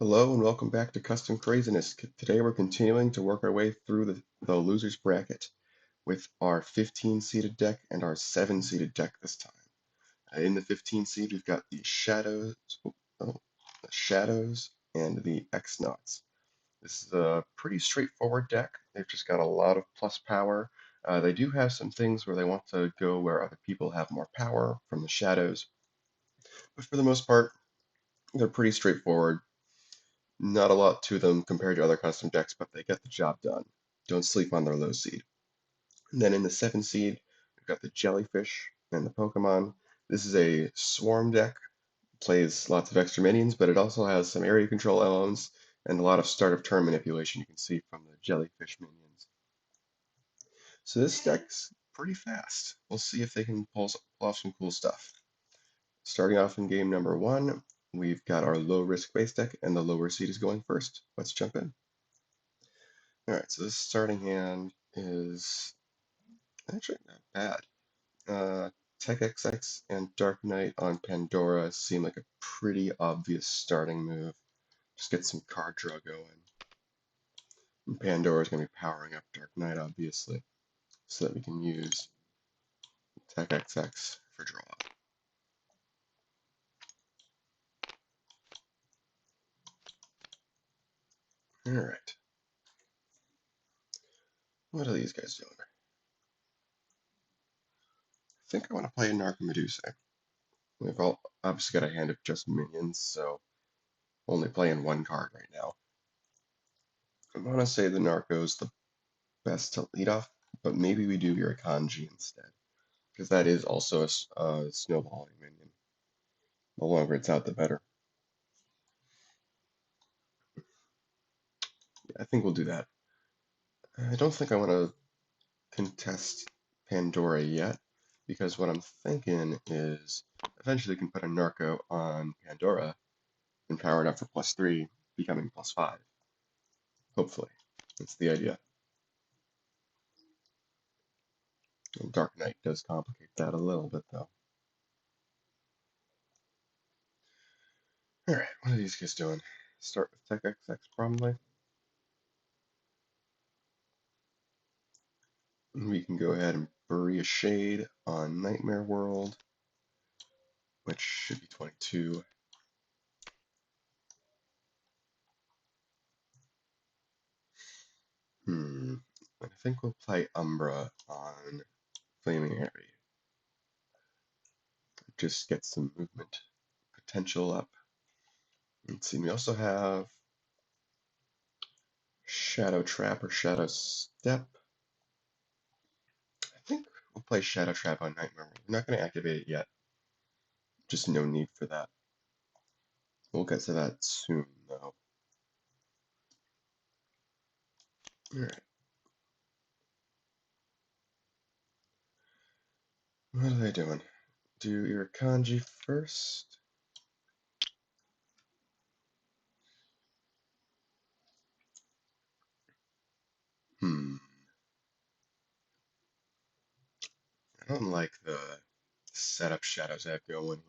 Hello and welcome back to Custom Craziness. Today we're continuing to work our way through the loser's bracket with our 15-seeded deck and our 7-seeded deck this time. In the 15 seed we've got the Shadows and the X-Nauts. This is a pretty straightforward deck. They've just got a lot of plus power. They do have some things where they want to go where other people have more power from the Shadows, but for the most part they're pretty straightforward. Not a lot to them compared to other custom decks, but they get the job done. Don't sleep on their low seed. And then in the 7 seed, we've got the Jellyfish and the Pokemon. This is a swarm deck, plays lots of extra minions, but it also has some area control elements and a lot of start of turn manipulation you can see from the Jellyfish minions. So this deck's pretty fast. We'll see if they can pull off some cool stuff. Starting off in game number 1, we've got our low risk base deck, and the lower seed is going first. Let's jump in. Alright, so this starting hand is actually not bad. Tech XX and Dark Knight on Pandora seem like a pretty obvious starting move. Just get some card draw going. And Pandora is going to be powering up Dark Knight, obviously, so that we can use Tech XX for draw. Alright. What are these guys doing? I think I want to play Narcomedusa. We've all obviously got a hand of just minions, so only playing one card right now. I want to say the Narco's the best to lead off, but maybe we do Irukandji instead, because that is also a snowballing minion. The longer it's out, the better. Yeah, I think we'll do that. I don't think I want to contest Pandora yet, because what I'm thinking is eventually we can put a Narco on Pandora and power it up for +3, becoming +5. Hopefully. That's the idea. And Dark Knight does complicate that a little bit, though. Alright, what are these guys doing? Start with Tech XX, probably. We can go ahead and bury a Shade on Nightmare World, which should be 22. I think we'll play Umbra on Flaming Harry. Just get some movement potential up. Let's see, we also have Shadow Trap or Shadow Step. I think we'll play Shadow Trap on Nightmare World. We're not going to activate it yet. Just no need for that. We'll get to that soon, though. Alright. What are they doing? Do Irukandji first? I don't like the setup Shadows I have going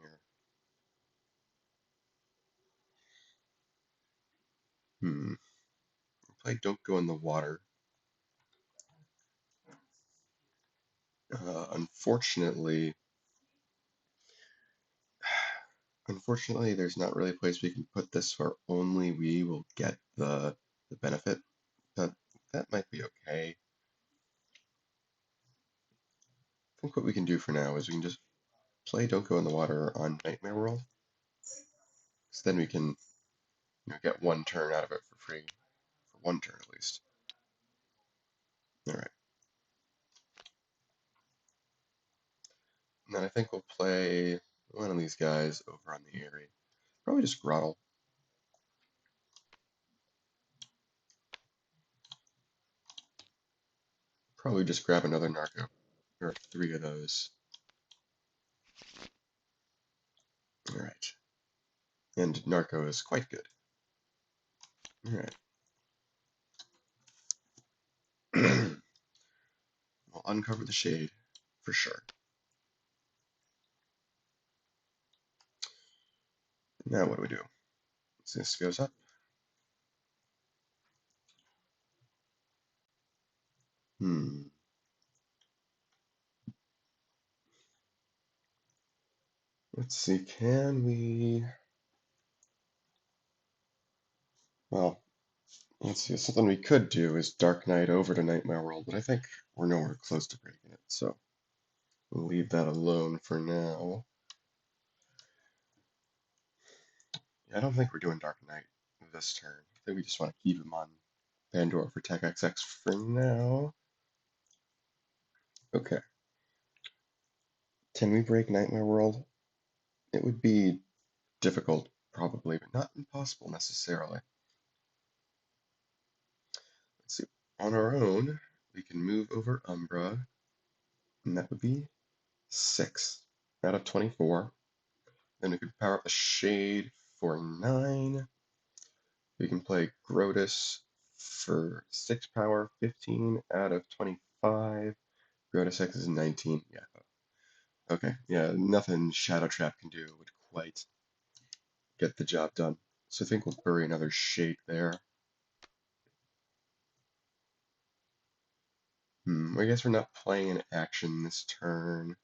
here. Play Don't Go in the Water. Unfortunately, there's not really a place we can put this where only we will get the benefit, but that might be okay. I think what we can do for now is we can just play Don't Go in the Water on Nightmare World, so then we can get one turn out of it for free, for one turn at least. Alright. And then I think we'll play one of these guys over on the area. Probably just Grottle. Probably just grab another Narco. There are 3 of those. Alright. And Narco is quite good. Alright. We'll uncover the Shade, for sure. Now what do we do? So this goes up. Let's see, can we... Well, let's see, something we could do is Dark Knight over to Nightmare World, but I think we're nowhere close to breaking it, so we'll leave that alone for now. Yeah, I don't think we're doing Dark Knight this turn. I think we just want to keep him on Pandora for Tech XX for now. Okay. Can we break Nightmare World? It would be difficult, probably, but not impossible necessarily. Let's see. On our own, we can move over Umbra, and that would be 6 out of 24. Then we could power up the Shade for 9. We can play Grotus for 6 power, 15 out of 25. Grotus X is 19. Yeah. Okay. Yeah, nothing Shadow Trap can do would quite get the job done. So I think we'll bury another Shade there. I guess we're not playing an action this turn.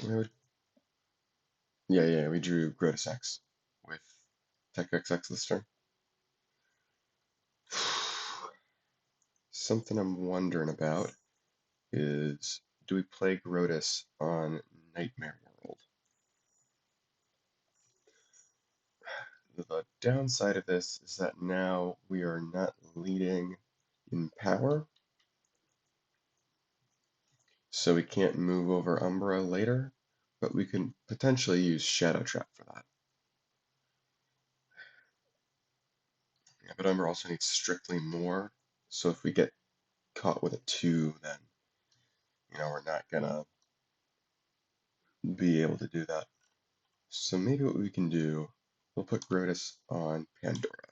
Would, yeah, we drew Grotus X with Tech XX this turn. Something I'm wondering about is, do we play Grotus on Nightmare World? The downside of this is that now we are not leading in power, so we can't move over Umbra later, but we can potentially use Shadow Trap for that. Yeah, but Umbra also needs strictly more, so if we get caught with a 2, then we're not gonna be able to do that. So maybe what we can do, we'll put Grotus on Pandora.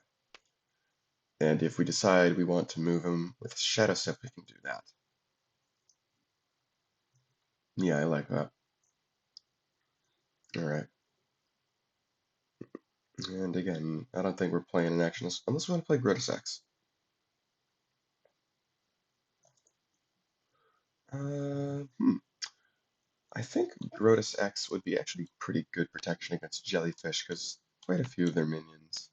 And if we decide we want to move him with Shadow Step, we can do that. Yeah, I like that. Alright. And again, I don't think we're playing an action unless we want to play Grotus X. I think Grotus X would be actually pretty good protection against Jellyfish because quite a few of their minions,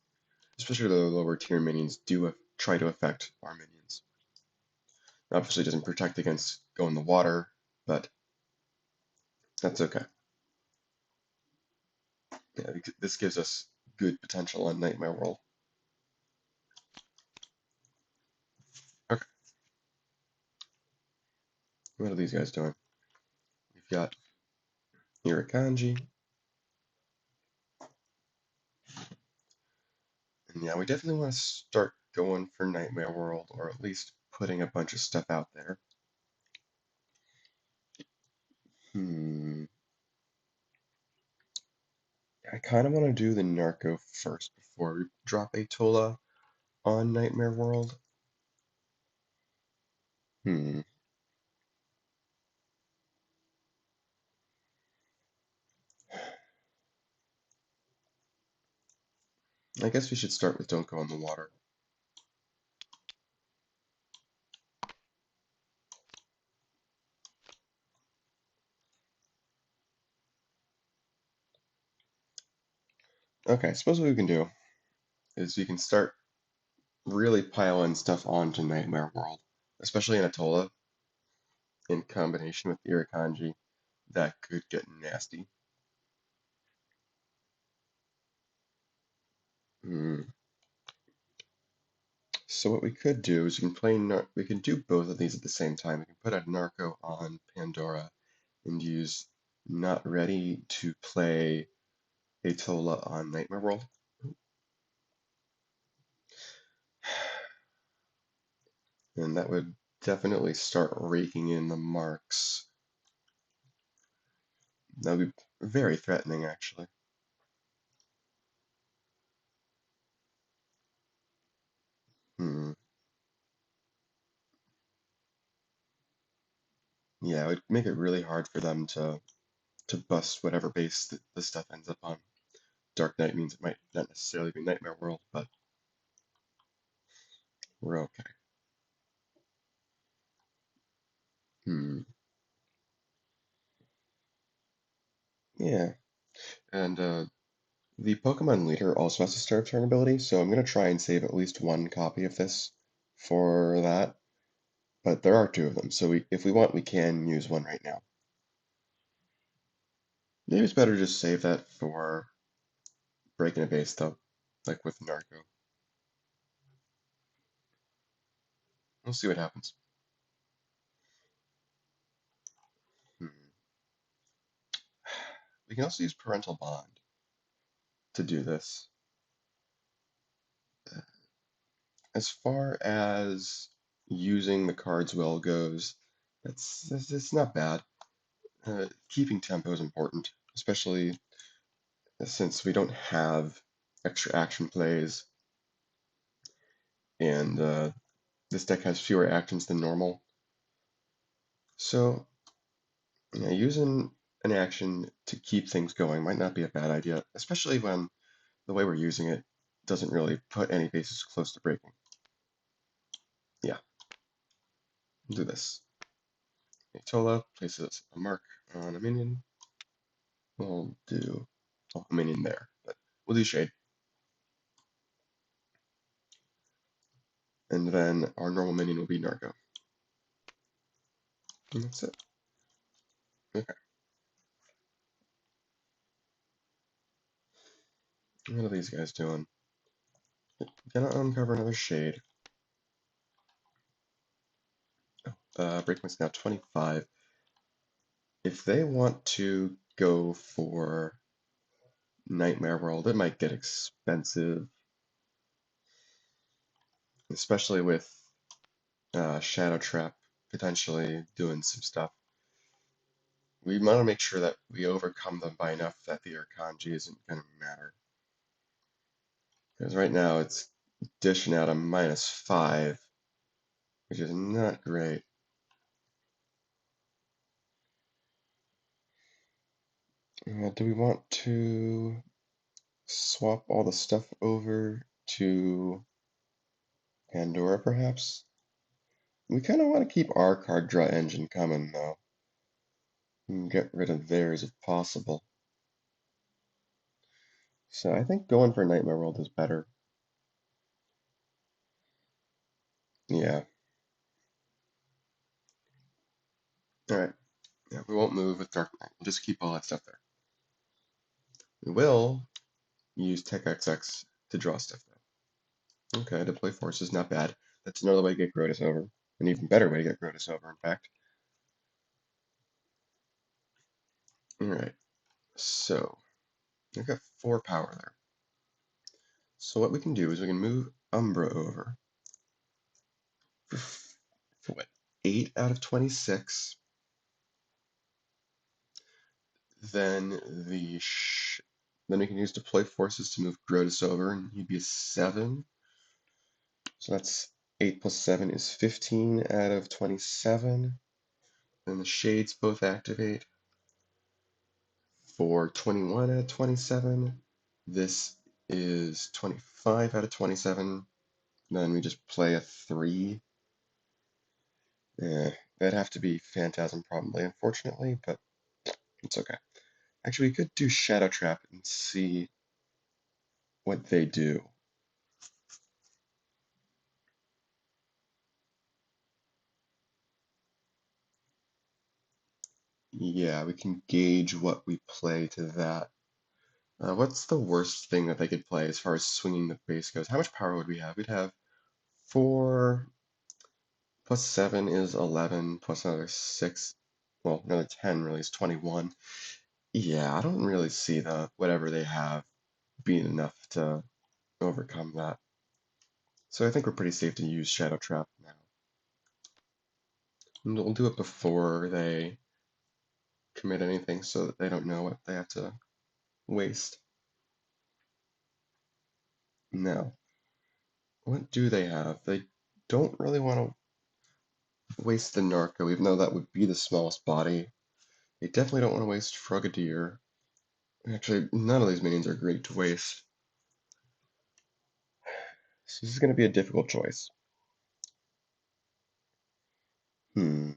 especially the lower tier minions, do try to affect our minions. It obviously doesn't protect against go in the water, but that's okay. Yeah, this gives us good potential on Nightmare World. Okay. What are these guys doing? We've got Irukandji. And yeah, we definitely want to start going for Nightmare World, or at least putting a bunch of stuff out there. I kind of want to do the Narco first before we drop Atolla on Nightmare World. I guess we should start with Don't Go in the Water. Okay, I suppose what we can do is we can start really piling stuff onto Nightmare World, especially in Atolla, in combination with Irukandji. That could get nasty. So what we could do is we can do both of these at the same time. We can put a Narco on Pandora and use Not Ready to play Atolla on Nightmare World. And that would definitely start raking in the marks. That would be very threatening, actually. Yeah, it would make it really hard for them to bust whatever base the stuff ends up on. Dark Knight means it might not necessarily be Nightmare World, but we're okay. Hmm. Yeah. And the Pokemon leader also has a Starve Turn ability, so I'm going to try and save at least one copy of this for that. But there are two of them, so if we want, we can use one right now. Maybe it's better to just save that for breaking a base, though, like with Narco. We'll see what happens. Hmm. We can also use Parental Bond to do this. As far as using the card's will goes, it's not bad. Keeping tempo is important, especially since we don't have extra action plays, and this deck has fewer actions than normal. So, yeah, using an action to keep things going might not be a bad idea, especially when the way we're using it doesn't really put any bases close to breaking. Yeah, do this. Atolla places a mark on a minion. We'll do a minion there, but we'll do Shade. And then our normal minion will be Narco. And that's it. Okay. What are these guys doing? Gonna uncover another Shade. Oh, breakpoint's now 25. If they want to go for Nightmare World, it might get expensive, especially with Shadow Trap potentially doing some stuff. We want to make sure that we overcome them by enough that the Irukandji isn't going to matter. Because right now it's dishing out a -5, which is not great. Do we want to swap all the stuff over to Pandora, perhaps? We kind of want to keep our card draw engine coming, though, and get rid of theirs if possible. So I think going for Nightmare World is better. Yeah. Alright. Yeah, we won't move with Dark Knight. We'll just keep all that stuff there. We will use Tech XX to draw stuff, though. Okay, deploy forces, not bad. That's another way to get Grotus over. An even better way to get Grotus over, in fact. Alright, so I've got 4 power there. So what we can do is we can move Umbra over for what, 8 out of 26. Then then we can use deploy forces to move Grotus over, and he'd be a 7. So that's 8 plus 7 is 15 out of 27. Then the shades both activate for 21 out of 27. This is 25 out of 27. Then we just play a 3. That'd have to be Phantasm probably, unfortunately, but it's okay. Actually, we could do Shadow Trap and see what they do. Yeah, we can gauge what we play to that. What's the worst thing that they could play as far as swinging the base goes? How much power would we have? We'd have 4 plus 7 is 11, plus another 6, well, another 10 really is 21. Yeah, I don't really see the whatever they have being enough to overcome that. So I think we're pretty safe to use Shadow Trap now. And we'll do it before they commit anything so that they don't know what they have to waste. Now, what do they have? They don't really want to waste the Narco, even though that would be the smallest body. They definitely don't want to waste Frogadier. Actually, none of these minions are great to waste. So this is going to be a difficult choice. Hmm.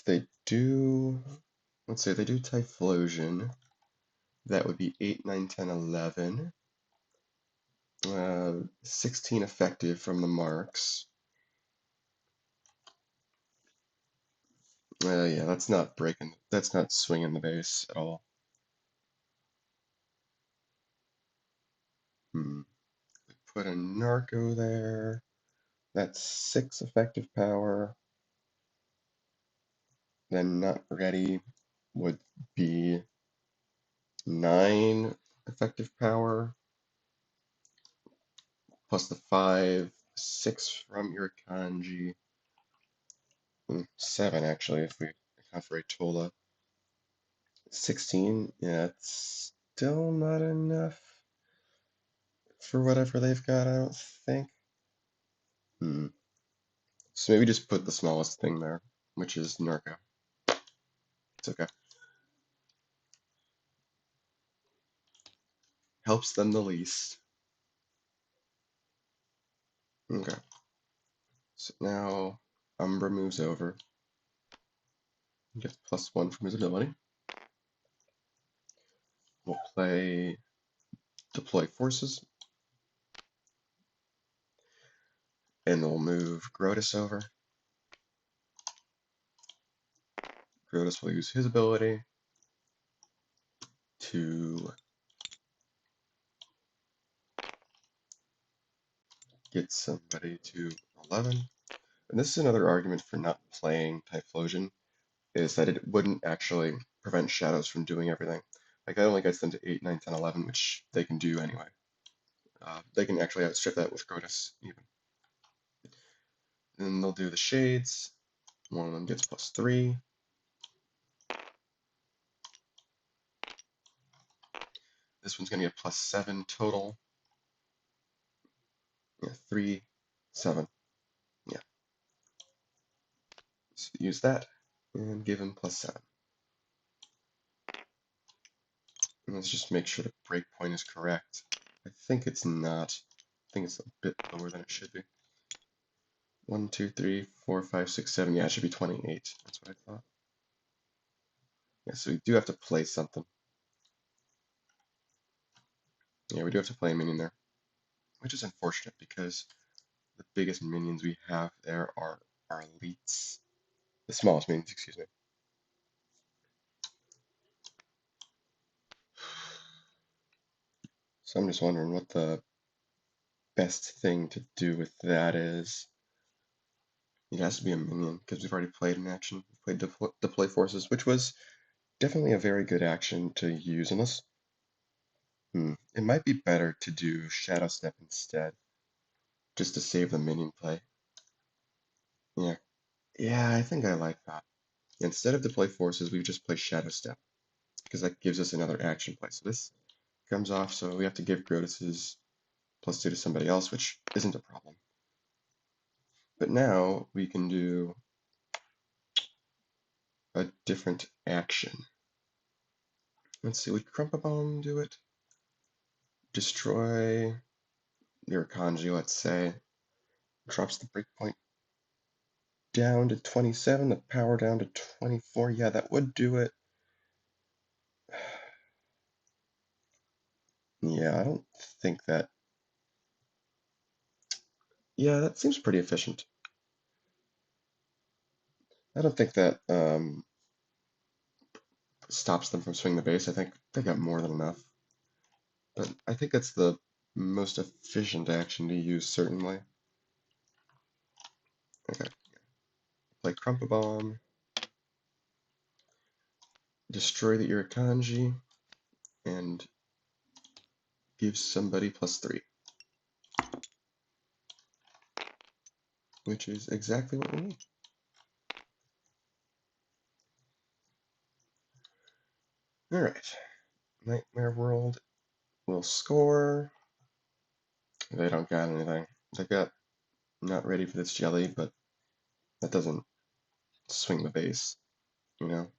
they do, let's say they do Typhlosion, that would be 8, 9, 10, 11. 16 effective from the marks. Yeah, that's not breaking, that's not swinging the base at all. Put a Narco there. That's 6 effective power. Then not ready would be 9 effective power. Plus the 5, 6 from Irukandji. 7 actually, if we account for Atolla. 16, yeah, it's still not enough for whatever they've got, I don't think. So maybe just put the smallest thing there, which is Narco. It's okay. Helps them the least. Okay. So now Umbra moves over. Gets +1 from his ability. We'll play Deploy Forces. And we'll move Grotus over. Grotus will use his ability to get somebody to 11. And this is another argument for not playing Typhlosion, is that it wouldn't actually prevent Shadows from doing everything. Like, that only gets them to 8, 9, 10, 11, which they can do anyway. They can actually outstrip that with Grotus, even. Then they'll do the Shades. One of them gets +3. This one's going to get +7 total. Yeah, 3, 7. Yeah. So use that and give him +7. And let's just make sure the breakpoint is correct. I think it's not. I think it's a bit lower than it should be. 1, 2, 3, 4, 5, 6, 7. Yeah, it should be 28. That's what I thought. Yeah, so we do have to play something. Yeah, we do have to play a minion there, which is unfortunate because the biggest minions we have there are our elites. The smallest minions, excuse me. So I'm just wondering what the best thing to do with that is. It has to be a minion because we've already played an action. We've played deploy forces, which was definitely a very good action to use in this. It might be better to do Shadow Step instead, just to save the minion play. Yeah, I think I like that. Instead of deploy forces, we just play Shadow Step, because that gives us another action play. So this comes off, so we have to give Grotus's +2 to somebody else, which isn't a problem. But now we can do a different action. Let's see, would Crumpa Bomb do it? Destroy Irukandji, let's say. Drops the breakpoint down to 27, the power down to 24. Yeah, that would do it. Yeah, I don't think that. Yeah, that seems pretty efficient. I don't think that stops them from swinging the base. I think they got more than enough. But I think that's the most efficient action to use, certainly. Okay. Play Crumpa Bomb. Destroy the Irukandji. And give somebody +3. Which is exactly what we need. Alright. Nightmare World will score. They don't got anything. They got not ready for this jelly, but that doesn't swing the base, you know?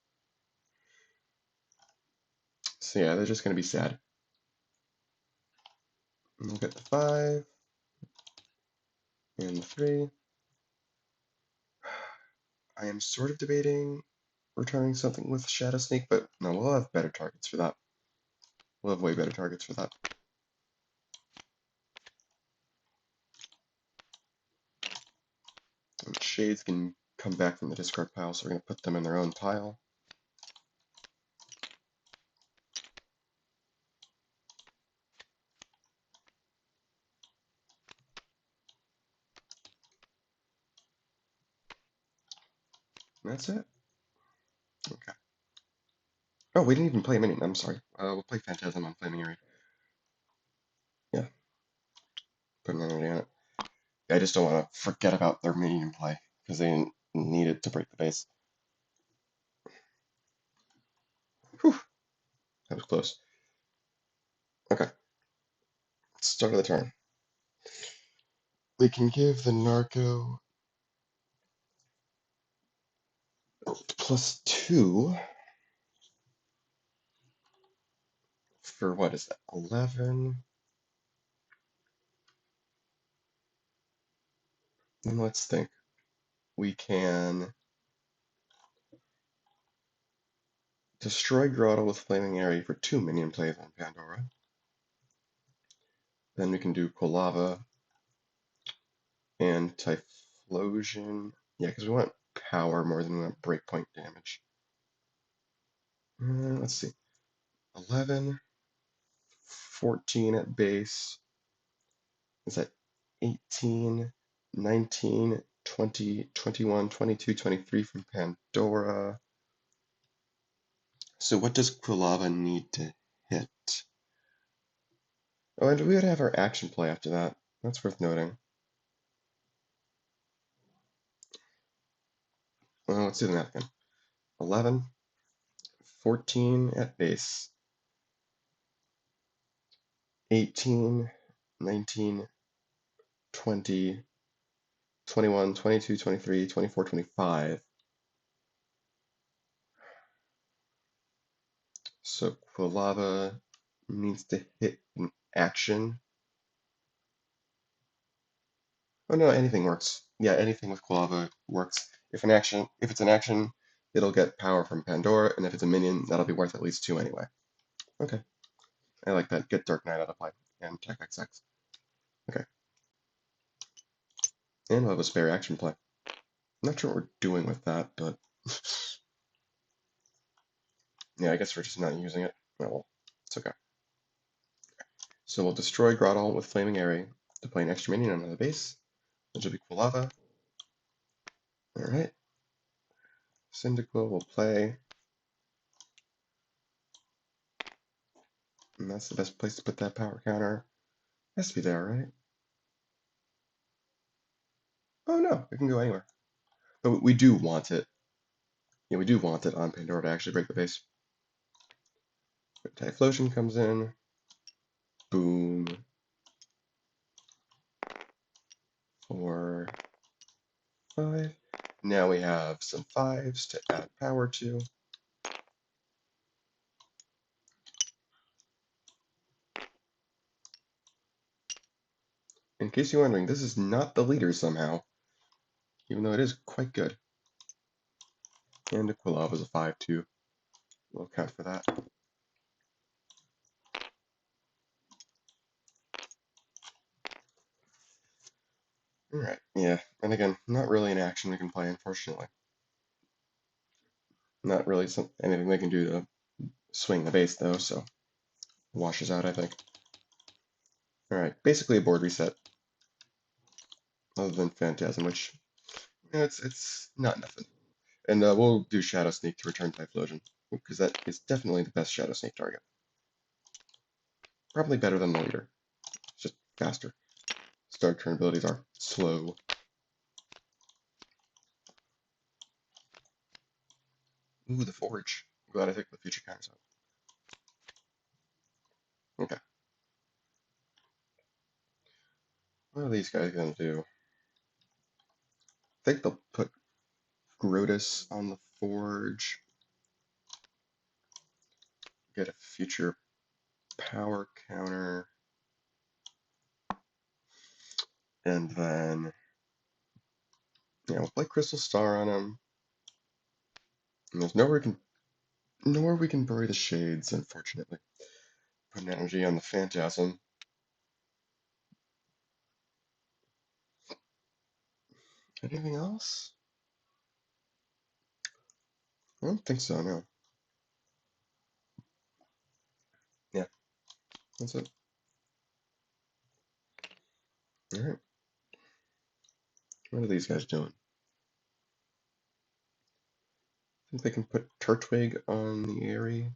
So yeah, they're just gonna be sad. And we'll get the 5 and the 3. I am sort of debating returning something with Shadow Sneak, but no, we'll have better targets for that. We'll have way better targets for that. And Shades can come back from the discard pile, so we're going to put them in their own pile. And that's it. Okay. Oh, we didn't even play a minion. I'm sorry. We'll play Phantasm on Flaming Aerie. Yeah. Put an energy on it. I just don't want to forget about their minion play, because they didn't need it to break the base. Whew. That was close. Okay. Start of the turn. We can give the Narco +2 for what is that? 11. And let's think. We can destroy Grotto with Flaming Aerie for 2 minion plays on Pandora. Then we can do Quilava and Typhlosion. Yeah, because we want power more than we want breakpoint damage. Let's see. 11, 14 at base. Is that 18, 19, 20, 21, 22, 23 from Pandora? So what does Quilava need to hit? Oh, and we would have our action play after that. That's worth noting. Well, let's do the math again. 11, 14 at base, 18, 19, 20, 21, 22, 23, 24, 25. So Quilava needs to hit an action. Oh no, anything works. Yeah, anything with Quilava works. If it's an action, it'll get power from Pandora, and if it's a minion, that'll be worth at least 2 anyway. Okay, I like that. Get Dark Knight out of play and Tech XX. Okay, and we'll have a spare action play. I'm not sure what we're doing with that, but yeah, I guess we're just not using it. Well, it's okay. So we'll destroy Grottle with Flaming Aerie to play an extra minion on the base, which will be Quilava. Alright. Cyndaquil will play. And that's the best place to put that power counter. Has to be there, right? Oh no, it can go anywhere. But we do want it. Yeah, we do want it on Pandora to actually break the base. Typhlosion comes in. Boom. 4, 5. Now we have some 5s to add power to. In case you're wondering, this is not the leader somehow, even though it is quite good. And Aquilava is a 5 too. We'll account for that. Alright, yeah. And again, not really an action we can play, unfortunately. Not really anything they can do to swing the base, though, so washes out, I think. Alright, basically a board reset. Other than Phantasm, which, you know, it's not nothing. And we'll do Shadow Sneak to return Typhlosion, because that is definitely the best Shadow Sneak target. Probably better than the leader. It's just faster. Start turn abilities are slow. Ooh, the Forge. I'm glad I took the future counters out. Okay. What are these guys gonna do? I think they'll put Grotus on the Forge. Get a future power counter. And then, yeah, we'll play Crystal Star on him. And there's nowhere we can bury the shades, unfortunately. Put an energy on the phantasm. Anything else? I don't think so, no. Yeah, that's it. Alright. What are these guys doing? I think they can put Turtwig on the Airy.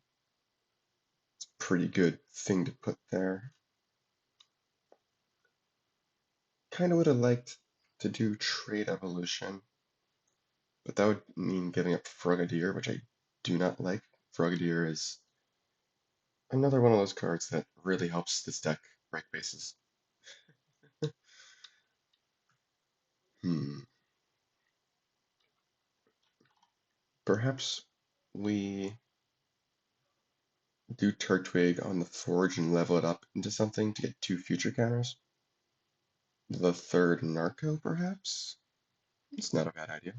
It's a pretty good thing to put there. Kinda would have liked to do Trade Evolution, but that would mean giving up Frogadier, which I do not like. Frogadier is another one of those cards that really helps this deck break bases. Hmm. Perhaps we do Turtwig on the Forge and level it up into something to get 2 future counters. The third Narco, perhaps? It's not a bad idea.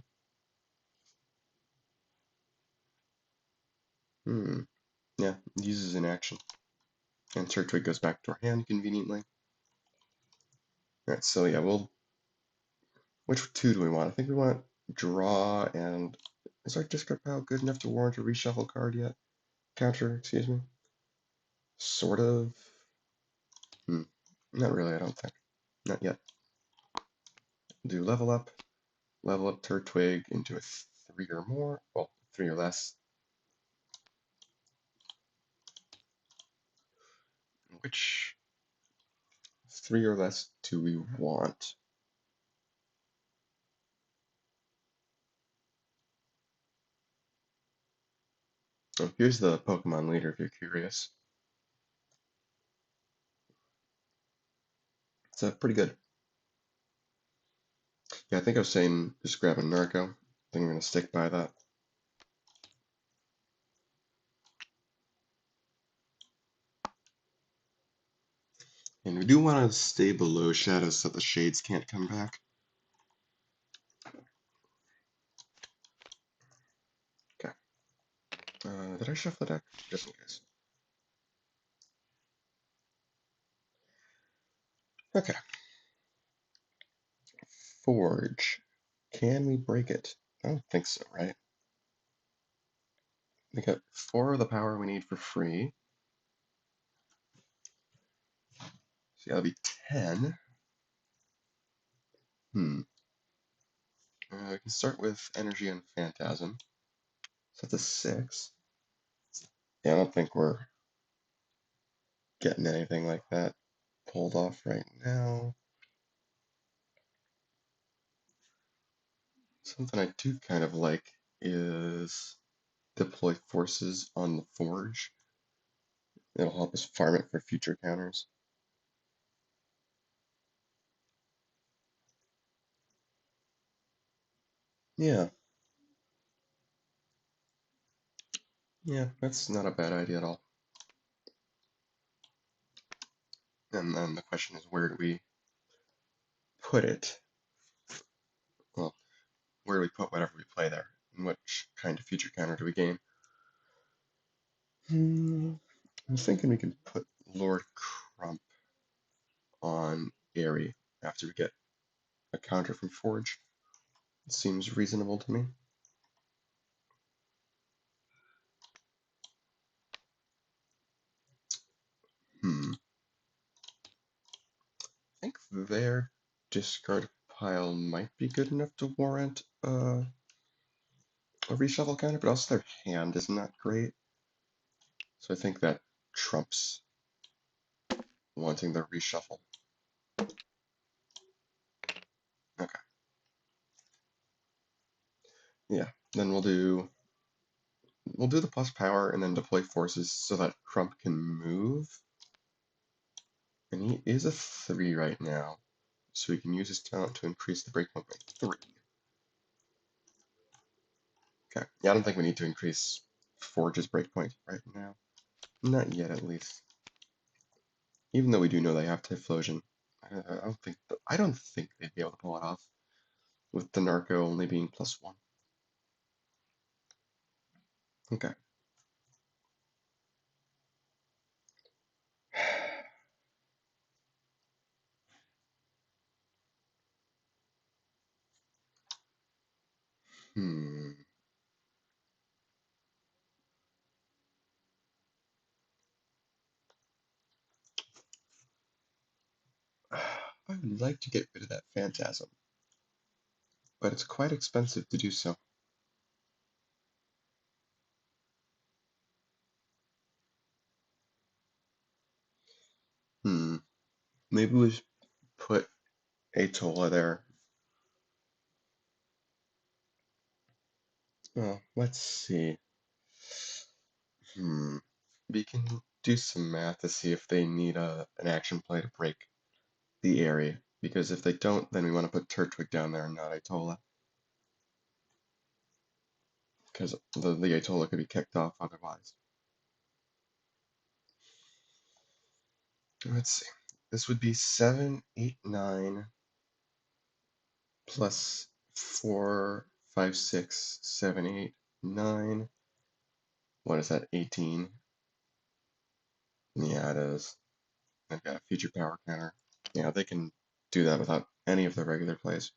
Hmm. Yeah, uses an action. And Turtwig goes back to our hand conveniently. Alright, so yeah, which 2 do we want? I think we want draw and... Is our discard pile good enough to warrant a reshuffle card yet? Counter, excuse me. Sort of. Hmm. Not really, I don't think. Not yet. Do level up Turtwig into a 3 or more. Well, 3 or less. Which 3 or less do we want? Oh, here's the Pokemon leader if you're curious. It's pretty good. Yeah, I think I was saying just grab a Narco. I think I'm going to stick by that. And we do want to stay below Shadows so the shades can't come back. Okay. Did I shuffle the deck? Just in case. Okay. Forge. Can we break it? I don't think so, right? We got 4 of the power we need for free. So that'll be 10. We can start with Energy and Phantasm. So that's a 6. Yeah, I don't think we're getting anything like that pulled off right now. Something I do kind of like is deploy forces on the Forge. It'll help us farm it for future counters. Yeah, yeah, that's not a bad idea at all. And then the question is, where do we put it? Well, where do we put whatever we play there? And which kind of future counter do we gain? I'm thinking we can put Lord Crump on Airy after we get a counter from Forge. It seems reasonable to me. I think their discard pile might be good enough to warrant a reshuffle counter, but also their hand is not great. So I think that trumps wanting the reshuffle. Okay. Yeah. Then we'll do the plus power and then deploy forces so that Crump can move. And he is a 3 right now. So he can use his talent to increase the breakpoint by 3. Okay. Yeah, I don't think we need to increase Forge's breakpoint right now. Not yet, at least. Even though we do know they have Typhlosion, I don't think they'd be able to pull it off with the Narco only being +1. Okay. Hmm. I would like to get rid of that phantasm, but it's quite expensive to do so. Hmm. Maybe we should put Atolla there. Well, let's see. Hmm. We can do some math to see if they need an action play to break the area. Because if they don't, then we want to put Turtwig down there and not Atolla. Because the Atolla could be kicked off otherwise. Let's see. This would be 7, 8, 9 plus 4, 5, 6, 7, 8, 9. What is that? 18. Yeah, it is. I've got a future power counter. Yeah, they can do that without any of the regular plays,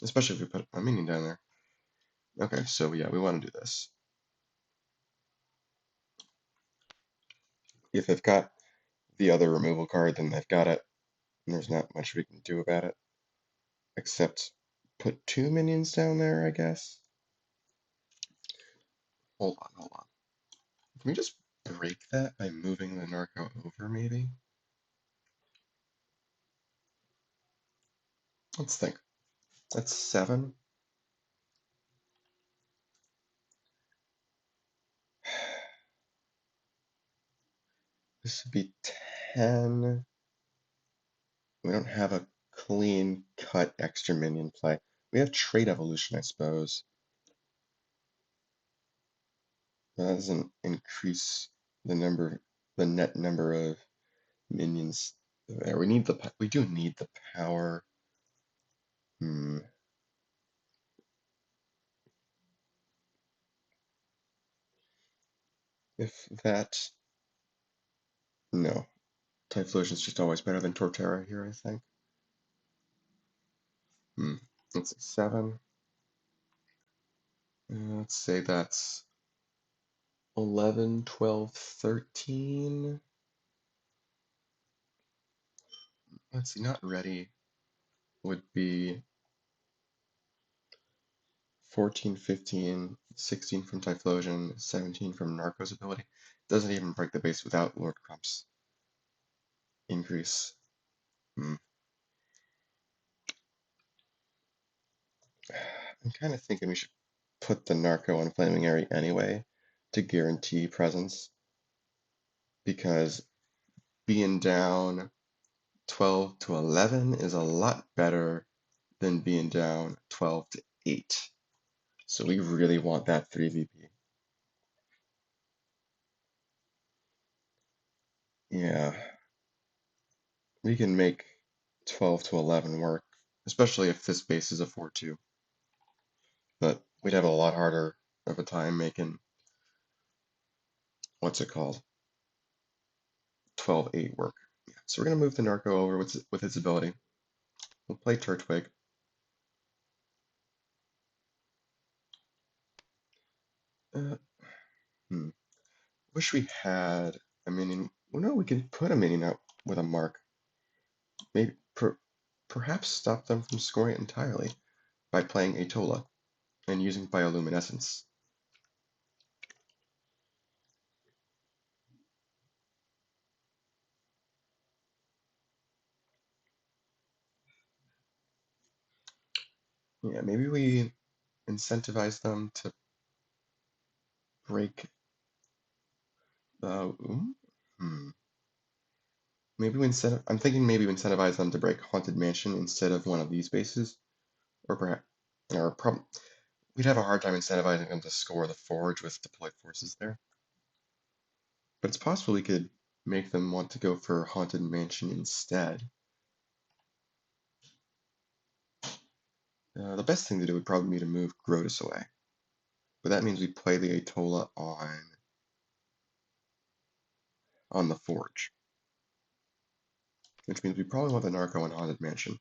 especially if we put a minion down there. Okay, so yeah, we want to do this. If they've got the other removal card, then they've got it, and there's not much we can do about it, except put 2 minions down there, I guess. Hold on, hold on. Can we just break that by moving the Narco over, maybe? Let's think. That's 7. This would be 10. We don't have a clean cut extra minion play. We have trait evolution, I suppose. That doesn't increase the net number of minions there. We do need the power. Hmm. If that, no. Typhlosion is just always better than Torterra here, I think. Hmm. Let's see, 7. Let's say that's 11, 12, 13. Let's see, not ready would be 14, 15, 16 from Typhlosion, 17 from Narco's ability. Doesn't even break the base without Lord Crump's increase. Hmm. I'm kind of thinking we should put the Narco on Flaming Airy anyway to guarantee presence, because being down 12 to 11 is a lot better than being down 12 to 8. So we really want that 3VP. Yeah, we can make 12 to 11 work, especially if this base is a 4-2. But we'd have a lot harder of a time making, what's it called, 12-8 work. Yeah. So we're going to move the Narco over with its ability. We'll play Turtwig. Uh, hmm. Wish we had a minion. Well, no, we can put a minion out with a mark. Maybe perhaps stop them from scoring it entirely by playing Atolla and using bioluminescence. Yeah, maybe we incentivize them to break the. Hmm. Maybe we I'm thinking maybe we incentivize them to break Haunted Mansion instead of one of these bases, or perhaps, we'd have a hard time incentivizing them to score the Forge with deployed forces there. But it's possible we could make them want to go for Haunted Mansion instead. The best thing to do would probably be to move Grotus away. but that means we play the Atolla on the Forge, which means we probably want the Narco and Haunted Mansion.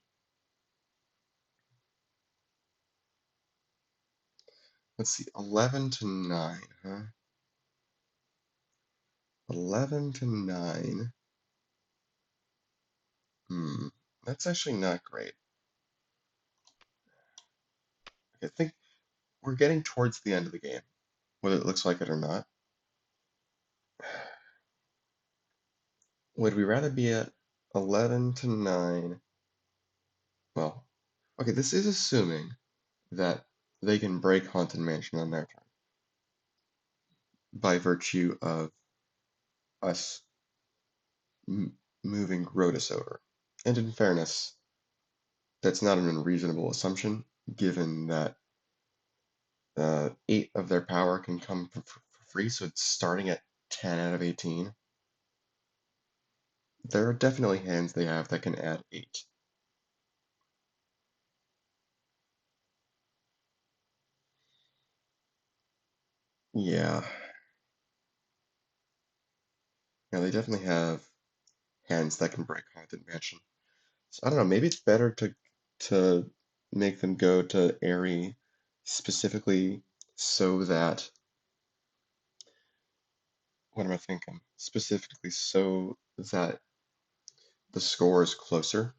Let's see, 11 to 9, huh? 11 to 9. That's actually not great. I think we're getting towards the end of the game, whether it looks like it or not. Would we rather be at 11 to 9? Well, okay, this is assuming that they can break Haunted Mansion on their turn by virtue of us moving Grotus over. And in fairness, that's not an unreasonable assumption, given that 8 of their power can come for free, so it's starting at 10 out of 18. There are definitely hands they have that can add 8. Yeah. Yeah, they definitely have hands that can break Haunted Mansion. So I don't know, maybe it's better to make them go to Airy specifically so that what am I thinking? Specifically so that the score is closer.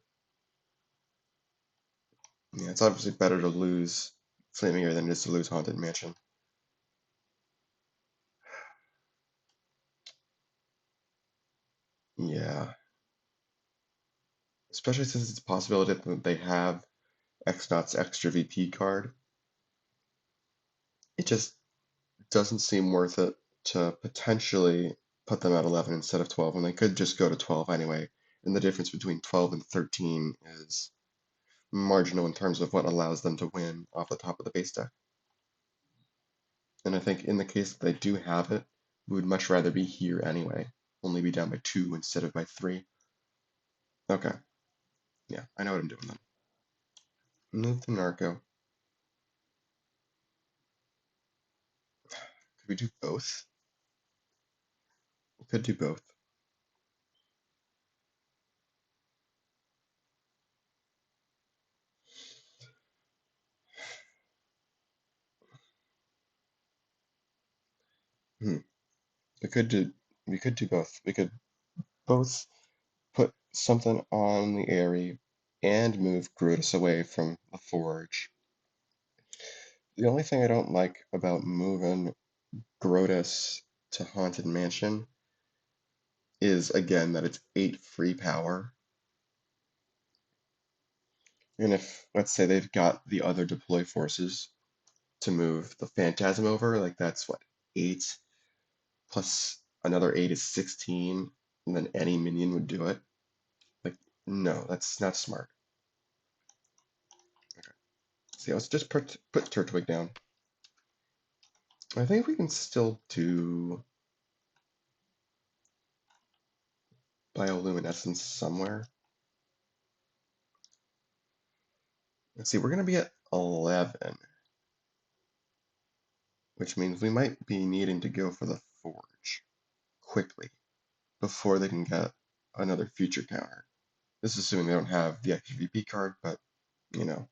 Yeah, it's obviously better to lose Flaming Air than it is to lose Haunted Mansion. Yeah. Especially since it's a possibility that they have X-Nauts extra VP card. It just doesn't seem worth it to potentially put them at 11 instead of 12 when they could just go to 12 anyway. And the difference between 12 and 13 is marginal in terms of what allows them to win off the top of the base deck. And I think in the case that they do have it, we would much rather be here anyway, only be down by 2 instead of by 3. Okay, yeah, I know what I'm doing then. Move the Narco. Could we do both? We could do both. Hmm. We could do both. We could both put something on the Airy and move Grutus away from the Forge. The only thing I don't like about moving Grotus to Haunted Mansion is, again, that it's 8 free power. And if, let's say, they've got the other deploy forces to move the Phantasm over, like that's what, 8 plus another 8 is 16, and then any minion would do it. Like, no, that's not smart. Okay. So let's just put Turtwig down. I think we can still do bioluminescence somewhere. Let's see, we're going to be at 11, which means we might be needing to go for the Forge quickly before they can get another future counter. This is assuming they don't have the extra VP card, but, you know,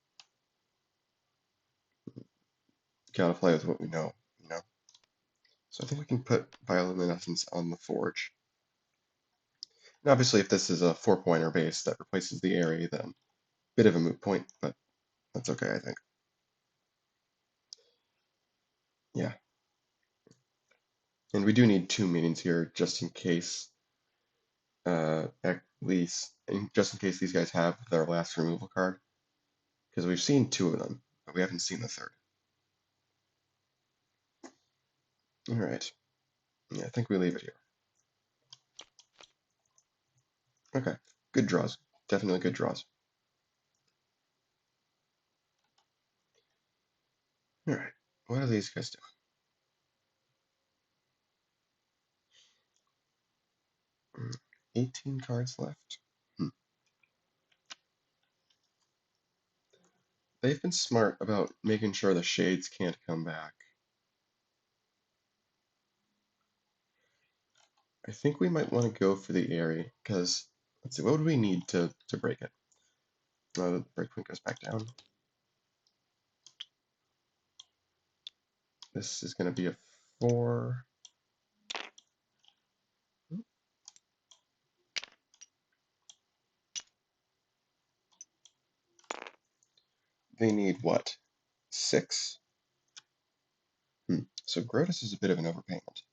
gotta play with what we know, you know? So I think we can put bioluminescence on the Forge. And obviously, if this is a 4-pointer base that replaces the Airy, then bit of a moot point, but that's okay, I think. Yeah. And we do need 2 minions here just in case, at least, just in case these guys have their last removal card. Because we've seen 2 of them, but we haven't seen the third. Alright. Yeah, I think we leave it here. Okay. Good draws. Definitely good draws. Alright. What are these guys doing? 18 cards left. They've been smart about making sure the shades can't come back. I think we might want to go for the Airy, because, let's see, what would we need to break it? The breakpoint goes back down. This is going to be a 4. They need what? 6? So Grotus is a bit of an overpayment.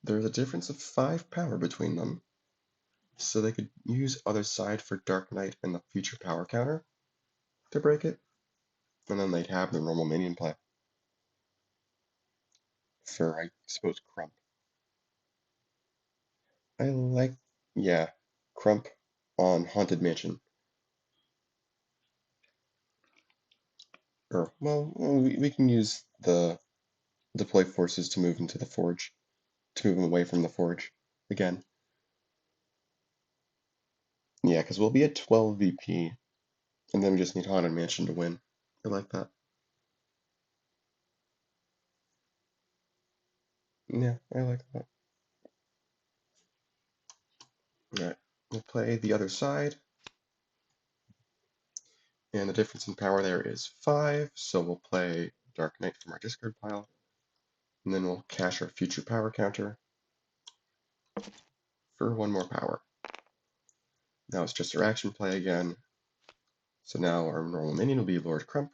There's a difference of 5 power between them, so they could use other side for Dark Knight and the future power counter to break it, and then they'd have the normal minion play for, I suppose, Crump. I like, yeah, Crump on Haunted Mansion. Or, well, we can use the deploy forces to move into the Forge, to move them away from the Forge again. Yeah, because we'll be at 12 VP, and then we just need Haunted Mansion to win. I like that. Yeah, I like that. Alright, we'll play the other side, and the difference in power there is 5, so we'll play Dark Knight from our discard pile, and then we'll cash our future power counter for 1 more power. Now it's just our action play again, so now our normal minion will be Lord Crump,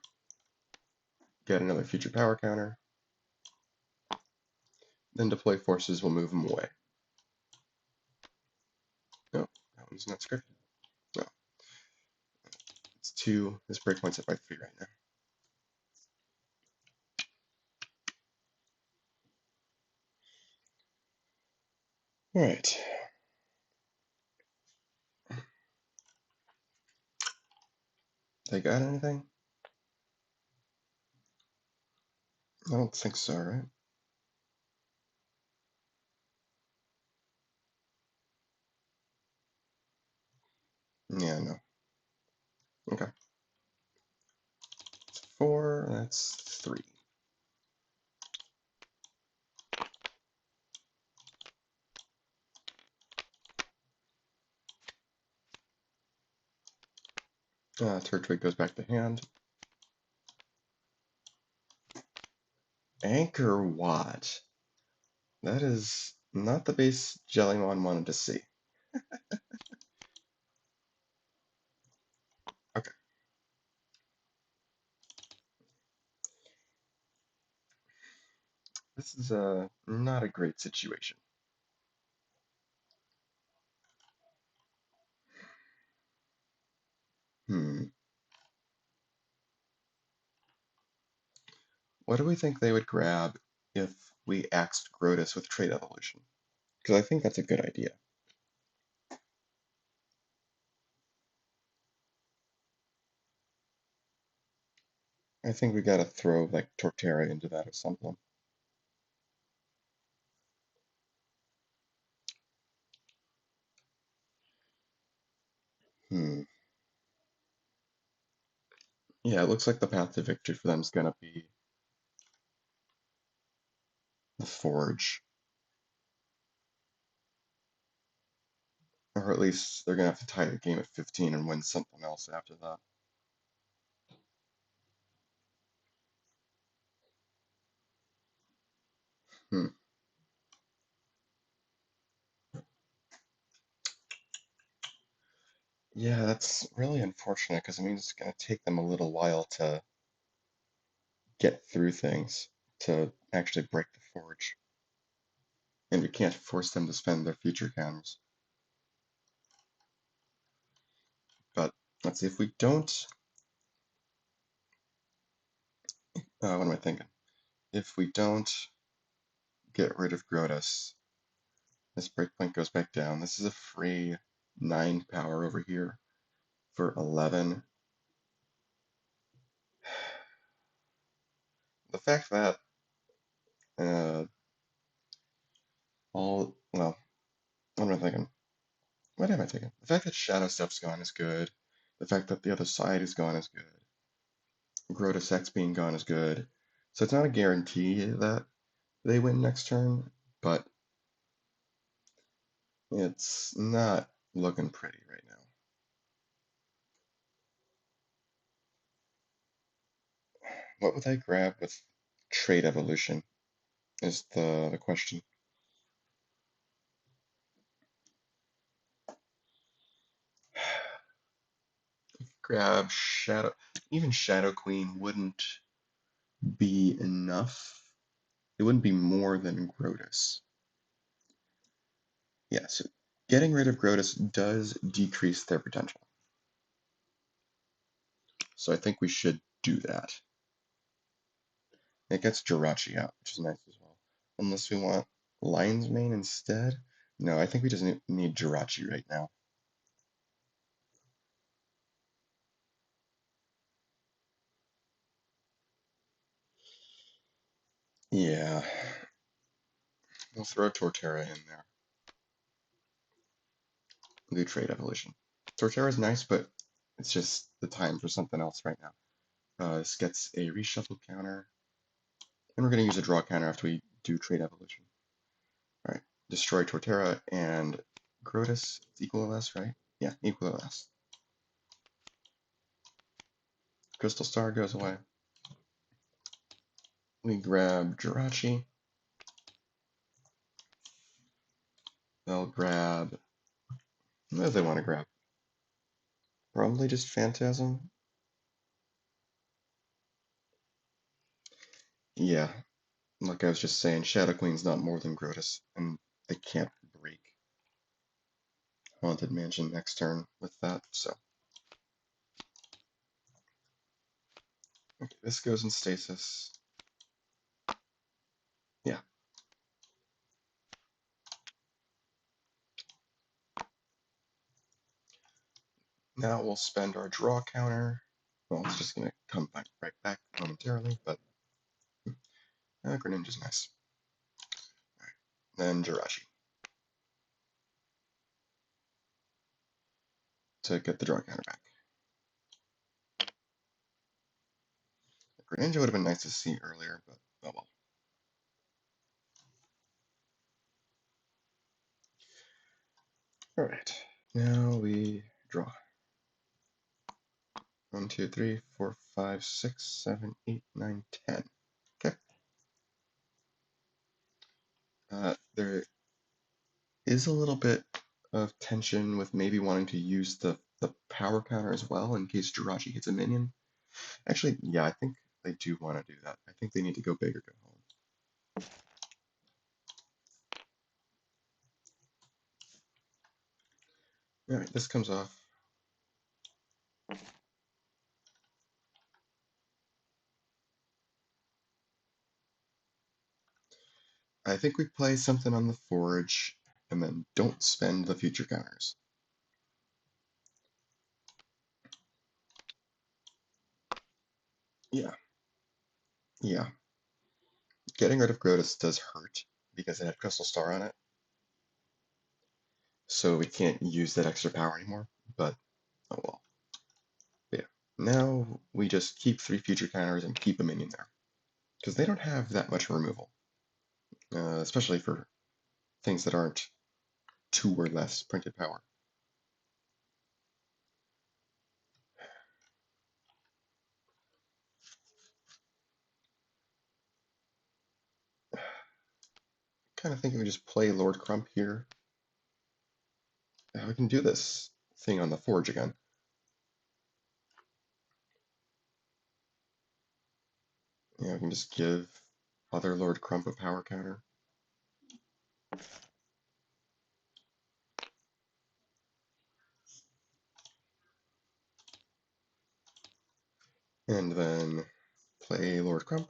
get another future power counter, then deploy forces will move him away. No, that one's not scripted. No. It's 2. This breakpoint's at by 3 right now. Alright. They got anything? I don't think so, right? Yeah, no. Okay. 4, that's 3. Turtwig goes back to hand. Anchor Watch. That is not the base Jellymon wanted to see. Okay. This is not a great situation. What do we think they would grab if we axed Grotus with Trait Evolution? Because I think that's a good idea. I think we gotta throw like Torterra into that or something. Yeah, it looks like the path to victory for them is gonna be the Forge. Or at least they're gonna have to tie the game at 15 and win something else after that. Hmm. Yeah, that's really unfortunate because it means it's gonna take them a little while to get through things to actually break the Forge. And we can't force them to spend their future counters. But let's see, if we don't, what am I thinking? If we don't get rid of Grotus, this breakpoint goes back down. This is a free 9 power over here for 11. The fact that well, what am I thinking? What am I thinking? The fact that Shadow Stuff's gone is good. The fact that the other side is gone is good. Grotus X being gone is good. So it's not a guarantee that they win next turn, but it's not looking pretty right now. What would I grab with Trait Evolution is the question. Grab Shadow. Even Shadow Queen wouldn't be enough. It wouldn't be more than Grotus. Yeah, so getting rid of Grotus does decrease their potential. So I think we should do that. It gets Jirachi out, which is nice as well. Unless we want Lion's Mane instead. No, I think we just need Jirachi right now. Yeah. We'll throw Torterra in there. We'll do Trait Evolution. Torterra is nice, but it's just the time for something else right now. This gets a reshuffle counter. And we're going to use a draw counter after we do Trait Evolution. Alright, destroy Torterra and Grotus. It's equal to less, right? Yeah, equal to less. Crystal Star goes away. We grab Jirachi. They'll grab... What do they want to grab? Probably just Phantasm? Yeah, like I was just saying, Shadow Queen's not more than Grotus, and they can't break Haunted Mansion next turn with that, so... Okay, this goes in stasis. Yeah. Now we'll spend our draw counter. Well, it's just going to come right back momentarily, but Greninja's nice. All right. Then Jirachi to get the draw counter back. Greninja would have been nice to see earlier, but oh well. All right. Now we draw. 1, 2, 3, 4, 5, 6, 7, 8, 9, 10. Okay. There is a little bit of tension with maybe wanting to use the power counter as well in case Jirachi hits a minion. Actually, yeah, I think they do want to do that. I think they need to go big or go home. Alright, this comes off. I think we play something on the forge and then don't spend the future counters. Yeah. Yeah. Getting rid of Grotus does hurt because it had Crystal Star on it. So we can't use that extra power anymore, but oh well. But yeah. Now we just keep 3 future counters and keep a minion there. Because they don't have that much removal. Especially for things that aren't 2 or less printed power. Kind of thinking we just play Lord Crump here. We can do this thing on the forge again. Yeah, we can just give other Lord Crump a power counter. And then play Lord Crump.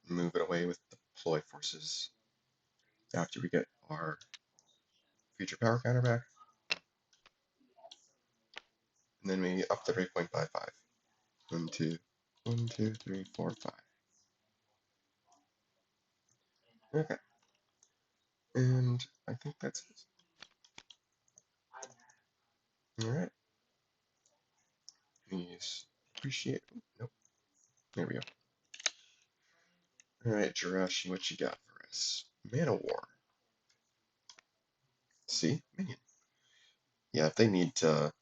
Move it away with deploy forces after we get our future power counter back. And then we up the rate point by 5. 1, 2, 1, 2, 3, 4, 5. Okay. And I think that's it. Alright. These appreciate. Nope. There we go. All right, Jirachi, what you got for us? Mana War. See, minion. Yeah, if they need to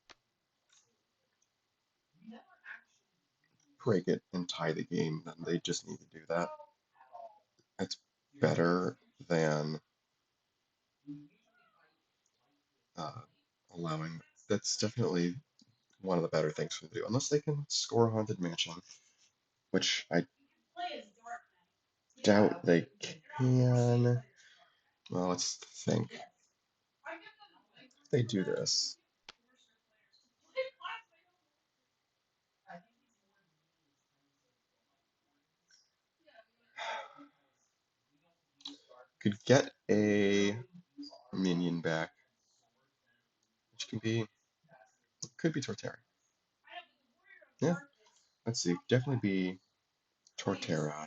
break it and tie the game, then they just need to do that. It's better than uh, allowing. That's definitely one of the better things for them to do, unless they can score a Haunted Mansion, which I doubt they can. Well, let's think. If they do this, could get a minion back, which could be Torterra. Yeah, let's see, definitely be Torterra.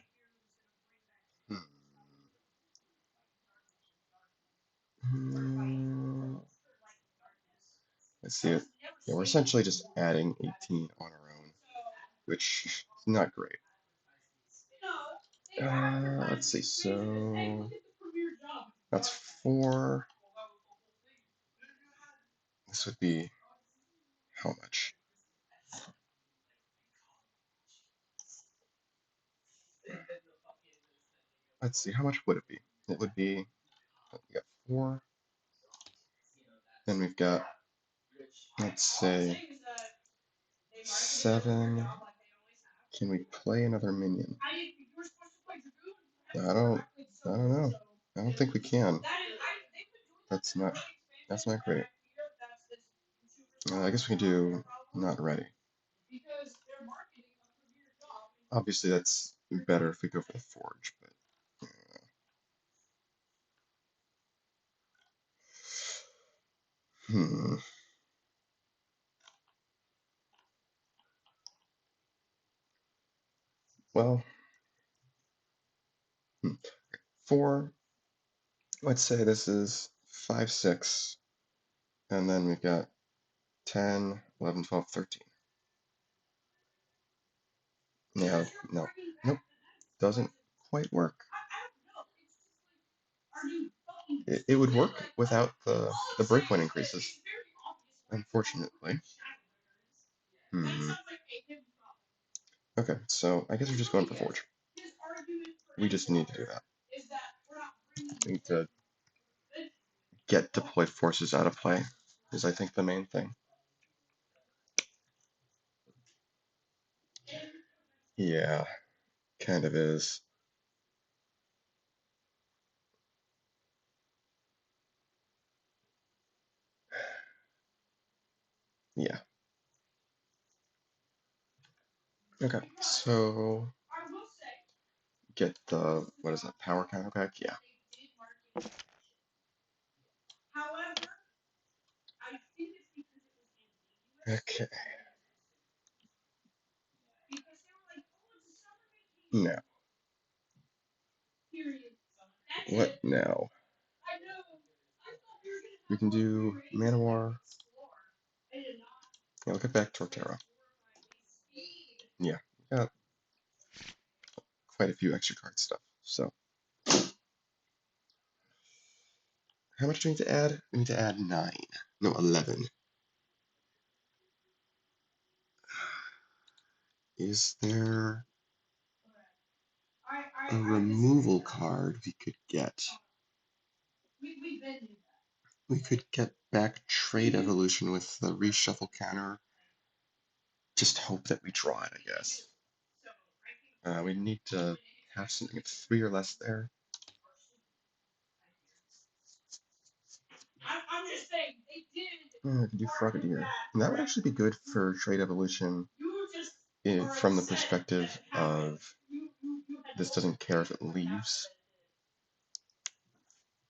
Hmm. Let's see. Yeah, we're essentially just adding 18 on our own, which is not great. Let's see. So that's 4. This would be how much? Let's see. How much would it be? It would be. We got 4. Then we've got. Let's say 7. Can we play another minion? I don't. I don't know. I don't think we can. That's not. That's not great. I guess we can do not ready. Obviously, that's better if we go for the forge, but. Hmm. Well, 4. Let's say this is 5, 6, and then we've got 10, 11, 12, 13. Yeah, no, nope, doesn't quite work. It would work without the breakpoint increases, unfortunately. Hmm. Okay, so I guess we're just going for forge. We just need to do that. We need to get deployed forces out of play, is I think the main thing. Yeah, kind of is. Yeah. Okay, so get the, what is that, power counter back? Yeah. Okay. Now, what now? We can do Manowar. Yeah, we'll get back Torterra. Yeah, we got quite a few extra card stuff. So, how much do we need to add? We need to add 9. No, 11. Is there a removal card we could get? We could get back Trade Evolution with the reshuffle counter. Just hope that we draw it, I guess. We need to have something of 3 or less there. I could do Frogadier. And that would actually be good for Trade Evolution from the perspective of this doesn't care if it leaves.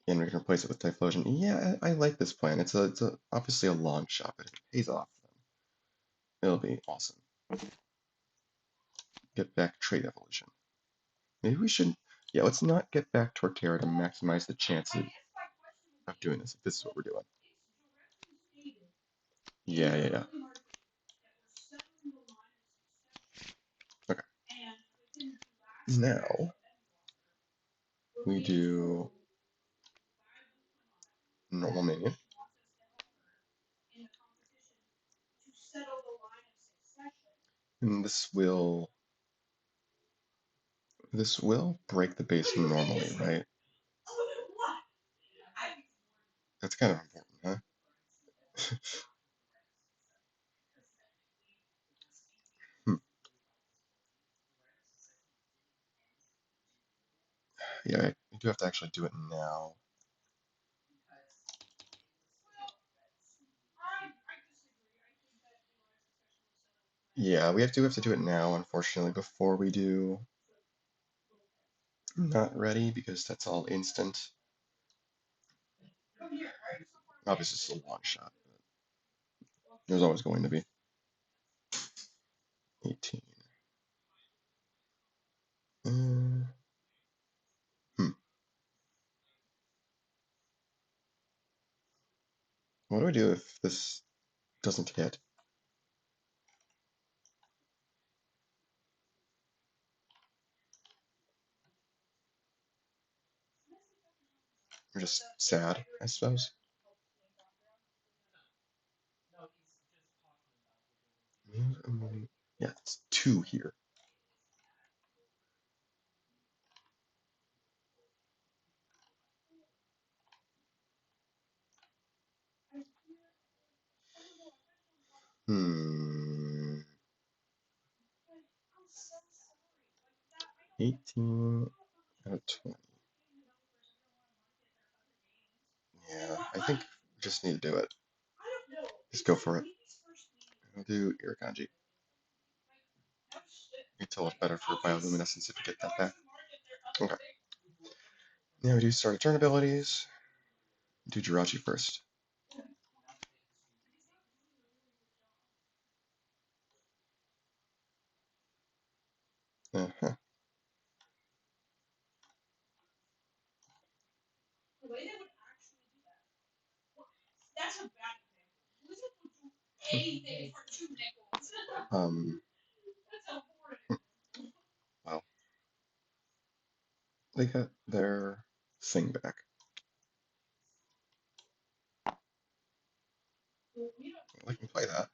And we can replace it with Typhlosion. Yeah, I like this plan. It's obviously a long shot, but it pays off. It'll be awesome. Get back Trade Evolution. Maybe we should. Yeah, let's not get back Torterra to maximize the chances of doing this, if this is what we're doing. Yeah. Now we do normal minion. And this will break the base normally, right? That's kind of important, huh? Hmm. Yeah, I do have to actually do it now. Yeah, we have to do it now, unfortunately, before we do not ready, because that's all instant. Obviously, it's a long shot, but there's always going to be. 18. Hmm. What do I do if this doesn't hit? I'm just sad, I suppose. Yeah, it's 2 here. Hmm. 18 out of 20. Yeah, I think we just need to do it. Just go for it. I'll do Irukandji. You tell us better for bioluminescence if you get that back. Okay. Now we do start turn abilities. Do Jirachi first. Uh-huh. Um, well, they got their thing back. I can play that.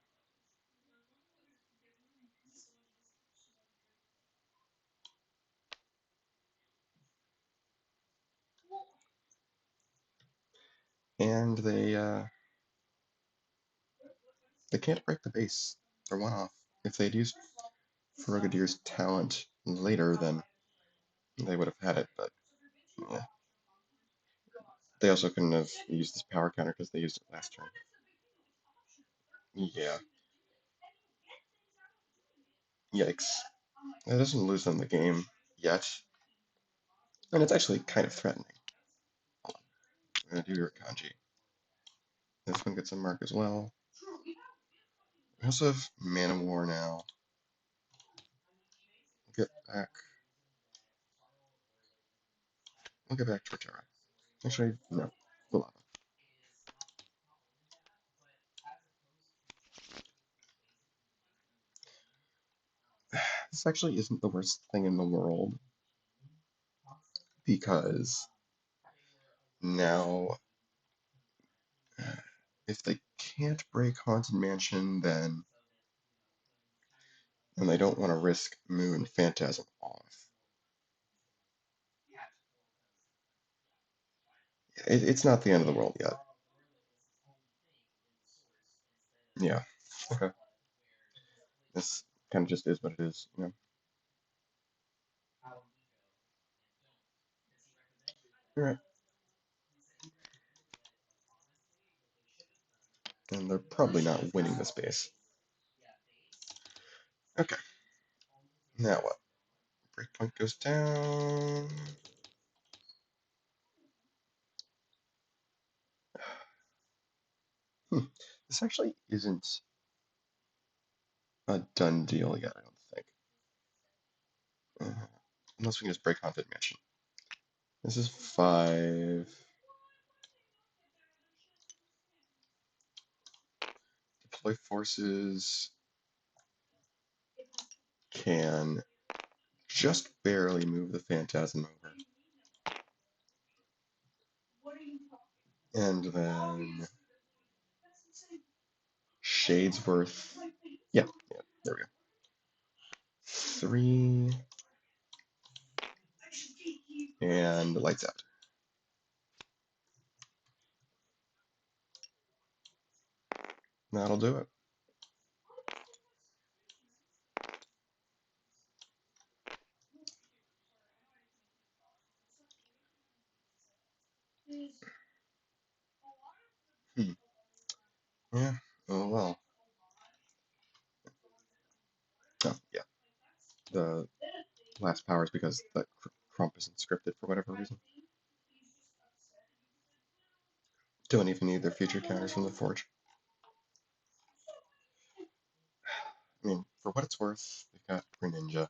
And they can't break the base. They're one off. If they'd used Frogadier's talent later, then they would have had it, but yeah. They also couldn't have used this power counter because they used it last turn. Yeah. Yikes. It doesn't lose them the game yet. And it's actually kind of threatening. I'm gonna do your kanji. This one gets a mark as well. We also have Mana War now. We'll get back. We'll get back Torterra. Actually, no. Lava. This actually isn't the worst thing in the world because now, if they can't break Haunted Mansion, then and they don't want to risk Moon Phantasm off. It's not the end of the world yet. Yeah. Okay. This kind of just is what it is, you know. All right. And they're probably not winning this base. Okay. Now what? Breakpoint goes down. Hmm. This actually isn't a done deal yet, I don't think. Unless we can just break Haunted Mansion. This is 5. Deploy forces can just barely move the Phantasm over. And then Shadesworth. Yeah, there we go. 3 and lights out. That'll do it. Yeah, oh well. Oh, yeah. The last power is because the Crump isn't scripted for whatever reason. Don't even need their future counters from the Forge. I mean, for what it's worth, we've got Greninja.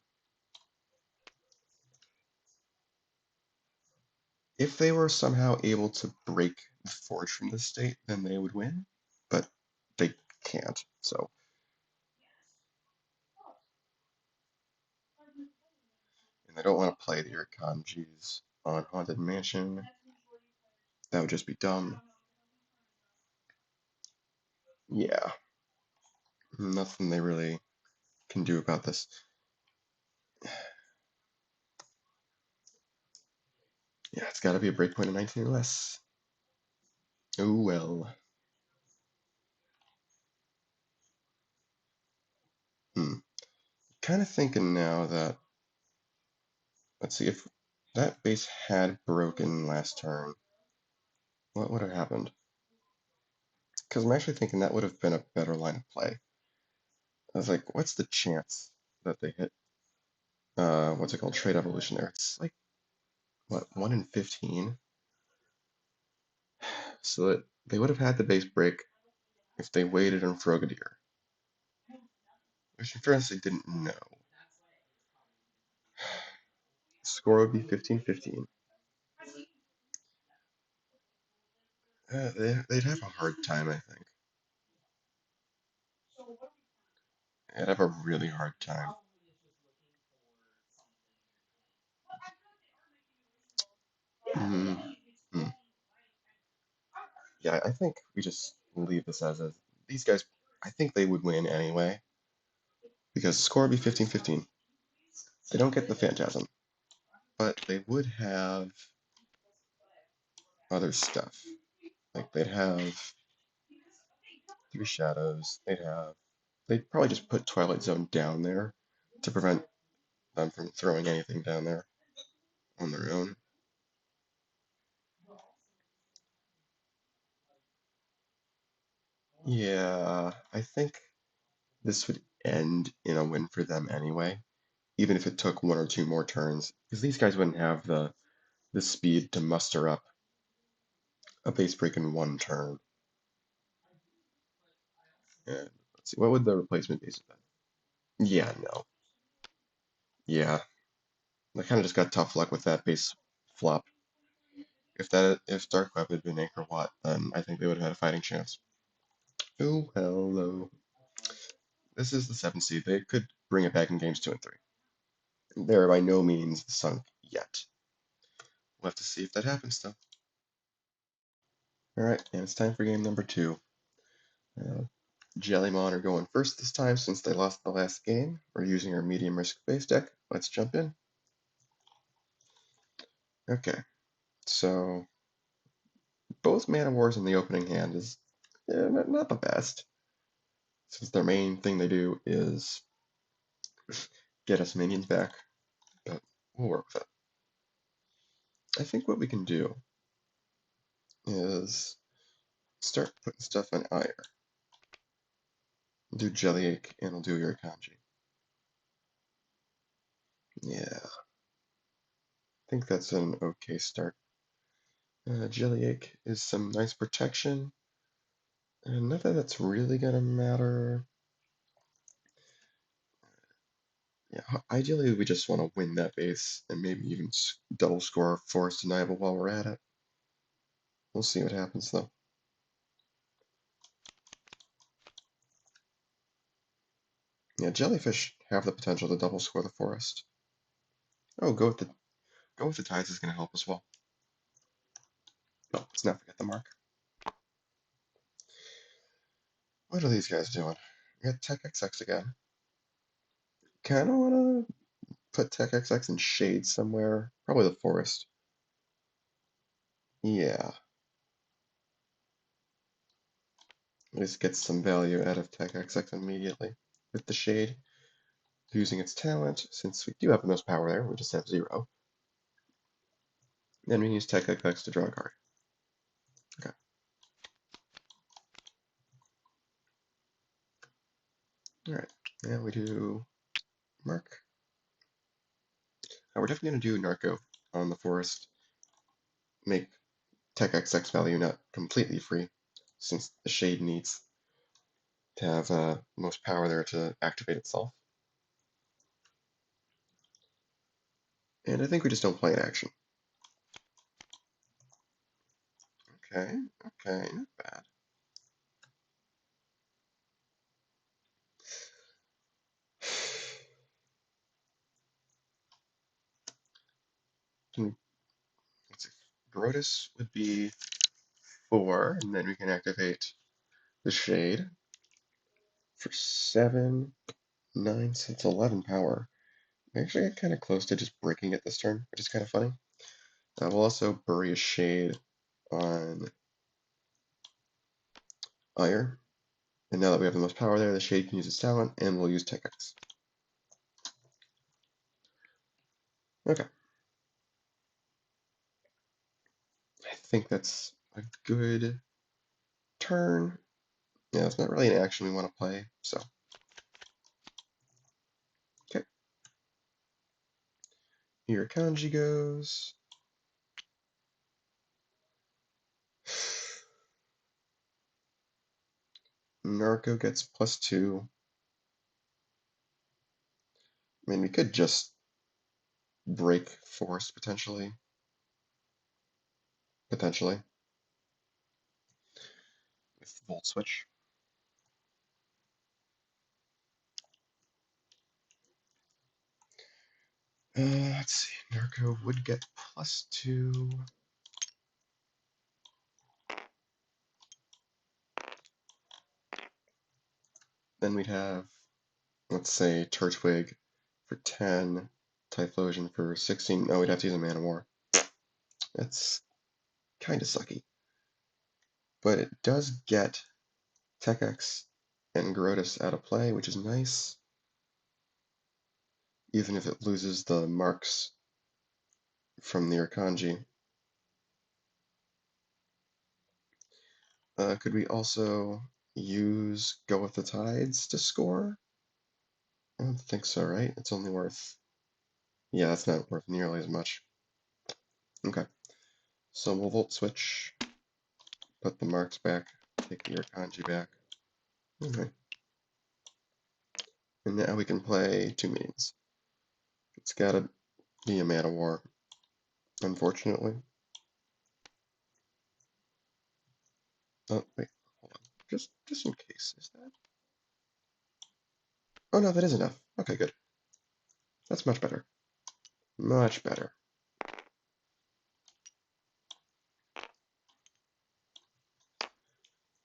If they were somehow able to break the Forge from this state, then they would win, but they can't, so. And they don't want to play the Irukandjis on Haunted Mansion. That would just be dumb. Yeah, nothing they really can do about this. Yeah, it's got to be a breakpoint of 19 or less. Oh well. Kind of thinking now that, let's see, if that base had broken last turn, what would have happened? Because I'm actually thinking that would have been a better line of play. I was like, what's the chance that they hit, what's it called, trade evolution there? It's like, what, 1 in 15? So that they would have had the base break if they waited on Frogadier, which in fairness they didn't know. Score would be 15-15. They'd have a hard time, I think. They'd have a really hard time. Mm-hmm. Yeah, I think we just leave this as is. These guys, I think they would win anyway, because score would be 15-15. They don't get the Phantasm, but they would have other stuff. Like, they'd have 3 Shadows, they'd probably just put Twilight Zone down there to prevent them from throwing anything down there on their own. Yeah, I think this would end in a win for them anyway, even if it took 1 or 2 more turns, because these guys wouldn't have the speed to muster up a base break in 1 turn. And let's see, what would the replacement base have been? Yeah, no. Yeah, I kind of just got tough luck with that base flop. If Dark Web had been Anchor Watt, then I think they would have had a fighting chance. Oh, hello. This is the 7th seed. They could bring it back in games 2 and 3. They're by no means sunk yet. We'll have to see if that happens, though. Alright, and it's time for game number 2. Uh, Jellymon are going first this time since they lost the last game. We're using our medium risk base deck. Let's jump in. Okay, so both Mana Wars in the opening hand is not the best, since their main thing they do is get us minions back, but we'll work with it. I think what we can do is start putting stuff on Ire. Do Jellyfish and I'll do Irukandji. Yeah, I think that's an okay start. Jellyfish is some nice protection, and not that that's really gonna matter. Yeah, ideally we just want to win that base and maybe even double score Forest Deniable while we're at it. We'll see what happens though. Yeah, Jellyfish have the potential to double score the Forest. Oh, go with the tides is going to help as well. Oh, let's not forget the mark. What are these guys doing? We got Tech XX again. Kind of want to put Tech XX in shade somewhere. Probably the forest. Yeah. At least get some value out of Tech XX immediately with the shade. Using its talent, since we do have the most power there, we just have 0. Then we can use Tech XX to draw a card. Okay. Alright. Now we do Mark. We're definitely going to do Narco on the forest. Make Tech XX value not completely free, since the shade needs to have most power there to activate itself. And I think we just don't play in action. Okay, okay, not bad. Let's see. Grotus would be 4, and then we can activate the shade for 7, 9, so it's 11 power. We actually get kind of close to just breaking it this turn, which is kind of funny. We'll also bury a shade on Ire. And now that we have the most power there, the shade can use its talent, and we'll use Tech X. Okay. I think that's a good turn. Yeah, it's not really an action we want to play, so. Okay. Irukandji goes. Narco gets +2. I mean, we could just break Force potentially. Potentially. With Volt Switch. Let's see. Narco would get +2. Then we'd have, let's say, Turtwig for 10, Typhlosion for 16. No, we'd have to use a Man of War. That's kind of sucky. But it does get Tech X and Grotus out of play, which is nice. Even if it loses the marks from the Irukandji. Could we also use Go with the Tides to score? I don't think so, right? It's only worth... Yeah, that's not worth nearly as much. Okay. So we'll Volt Switch, put the marks back, take the Irukandji back. Okay. And now we can play 2 minions. It's gotta be a Man of War, unfortunately. Oh, wait, hold on. Just in case, is that? Oh no, that is enough. Okay, good. That's much better. Much better.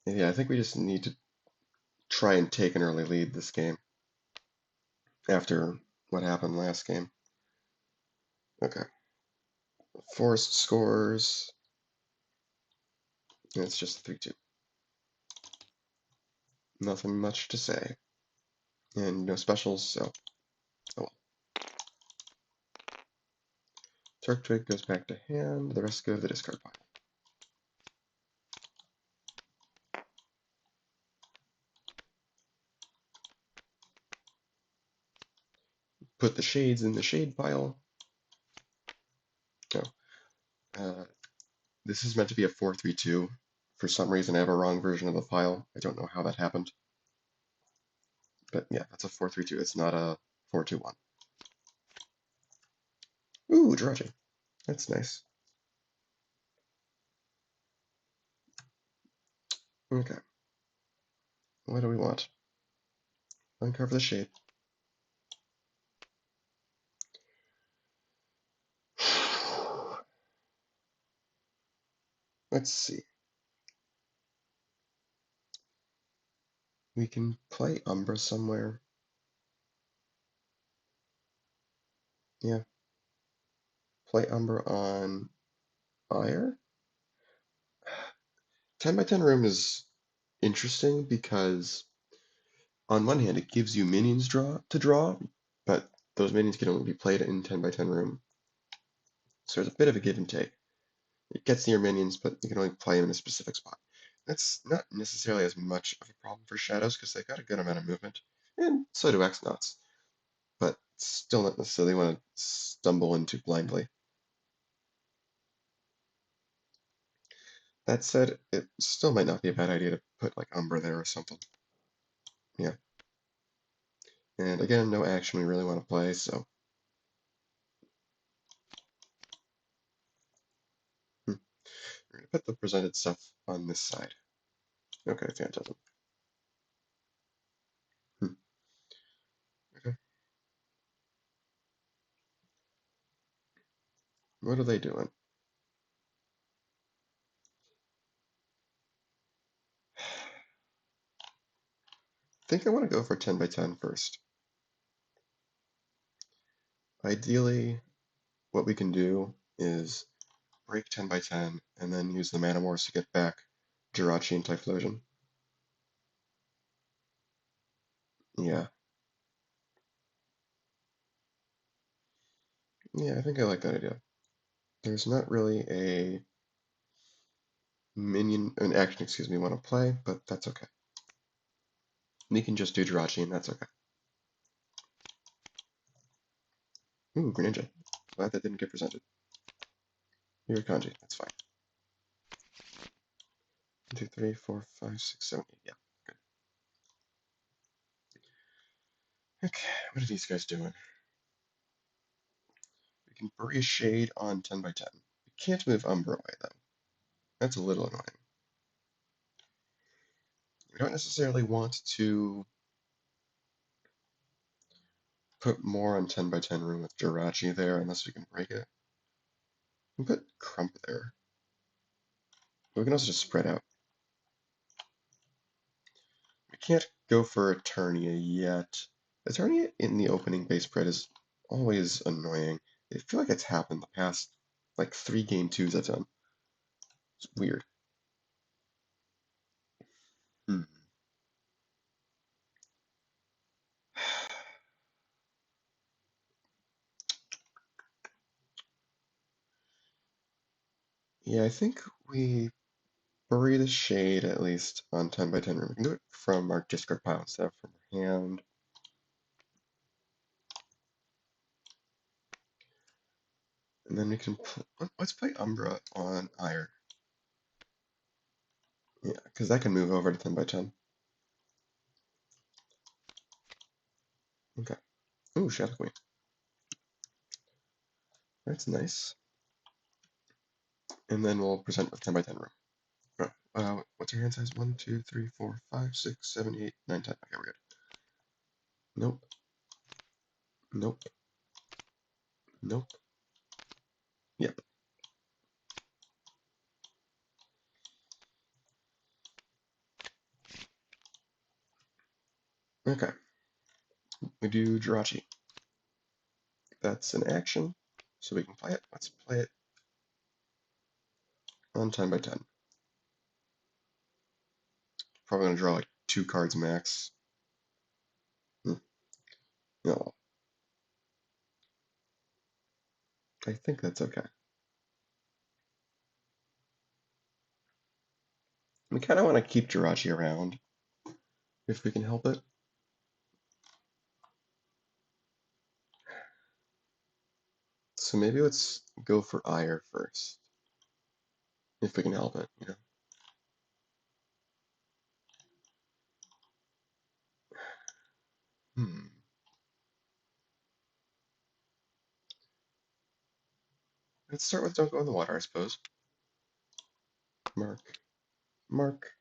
Yeah, I think we just need to try and take an early lead this game after what happened last game. Okay. Forest scores. It's just 3-2. Nothing much to say. And no specials, so oh well. Turtwig goes back to hand, the rest go to the discard pile. Put the shades in the shade pile. Oh. This is meant to be a 4-3-2. For some reason I have a wrong version of the file. I don't know how that happened. But yeah, that's a 4-3-2. It's not a 4-2-1. Ooh, Jirachi. That's nice. Okay. What do we want? Uncover the shade. Let's see. We can play Umbra somewhere. Yeah, play Umbra on Ire. 10 by 10 room is interesting because on one hand it gives you minions to draw, but those minions can only be played in 10 by 10 room. So there's a bit of a give and take. It gets near minions, but you can only play them in a specific spot. That's not necessarily as much of a problem for Shadows because they've got a good amount of movement, and so do X-Nauts, but still not necessarily want to stumble into blindly. That said, it still might not be a bad idea to put like Umbra there or something. Yeah. And again, no action we really want to play, so. We're going to put the presented stuff on this side. Okay, Phantasm. Okay. What are they doing? I think I want to go for 10 by 10 first. Ideally, what we can do is break 10 by 10 and then use the Manamorphs to get back Jirachi and Typhlosion. Yeah. Yeah, I think I like that idea. There's not really a an action, excuse me, want to play, but that's okay. We can just do Jirachi and that's okay. Ooh, Greninja. Glad that didn't get presented. Irukandji, that's fine. 1, 2, 3, 4, 5, 6, 7, 8. Yeah, good. Okay, what are these guys doing? We can bury a Shade on 10 by 10. We can't move Umbra away, though. That's a little annoying. We don't necessarily want to put more on 10 by 10 room with Jirachi there unless we can break it. We can put Crump there. But we can also just spread out. We can't go for Eternia yet. Eternia in the opening base spread is always annoying. I feel like it's happened the past like 3 game 2s I've done. It's weird. Hmm. Yeah, I think we bury the Shade at least on 10 by 10 room. We can do it from our discard pile instead of from our hand. And then we can let's play Umbra on Ire. Yeah, because that can move over to 10 by 10. Okay. Ooh, Shadow Queen. That's nice. And then we'll present with 10 by 10 room. What's your hand size? 1, 2, 3, 4, 5, 6, 7, 8, 9, 10. Okay, we're good. Nope. Nope. Nope. Yep. Okay. We do Jirachi. That's an action, so we can play it. Let's play it on 10 by 10. Probably gonna draw like 2 cards max. No, I think that's okay. We kind of want to keep Jirachi around if we can help it. So maybe let's go for Ire first, if we can help it, you know. Hmm. Let's start with Don't Go in the Water, I suppose. Mark. Mark.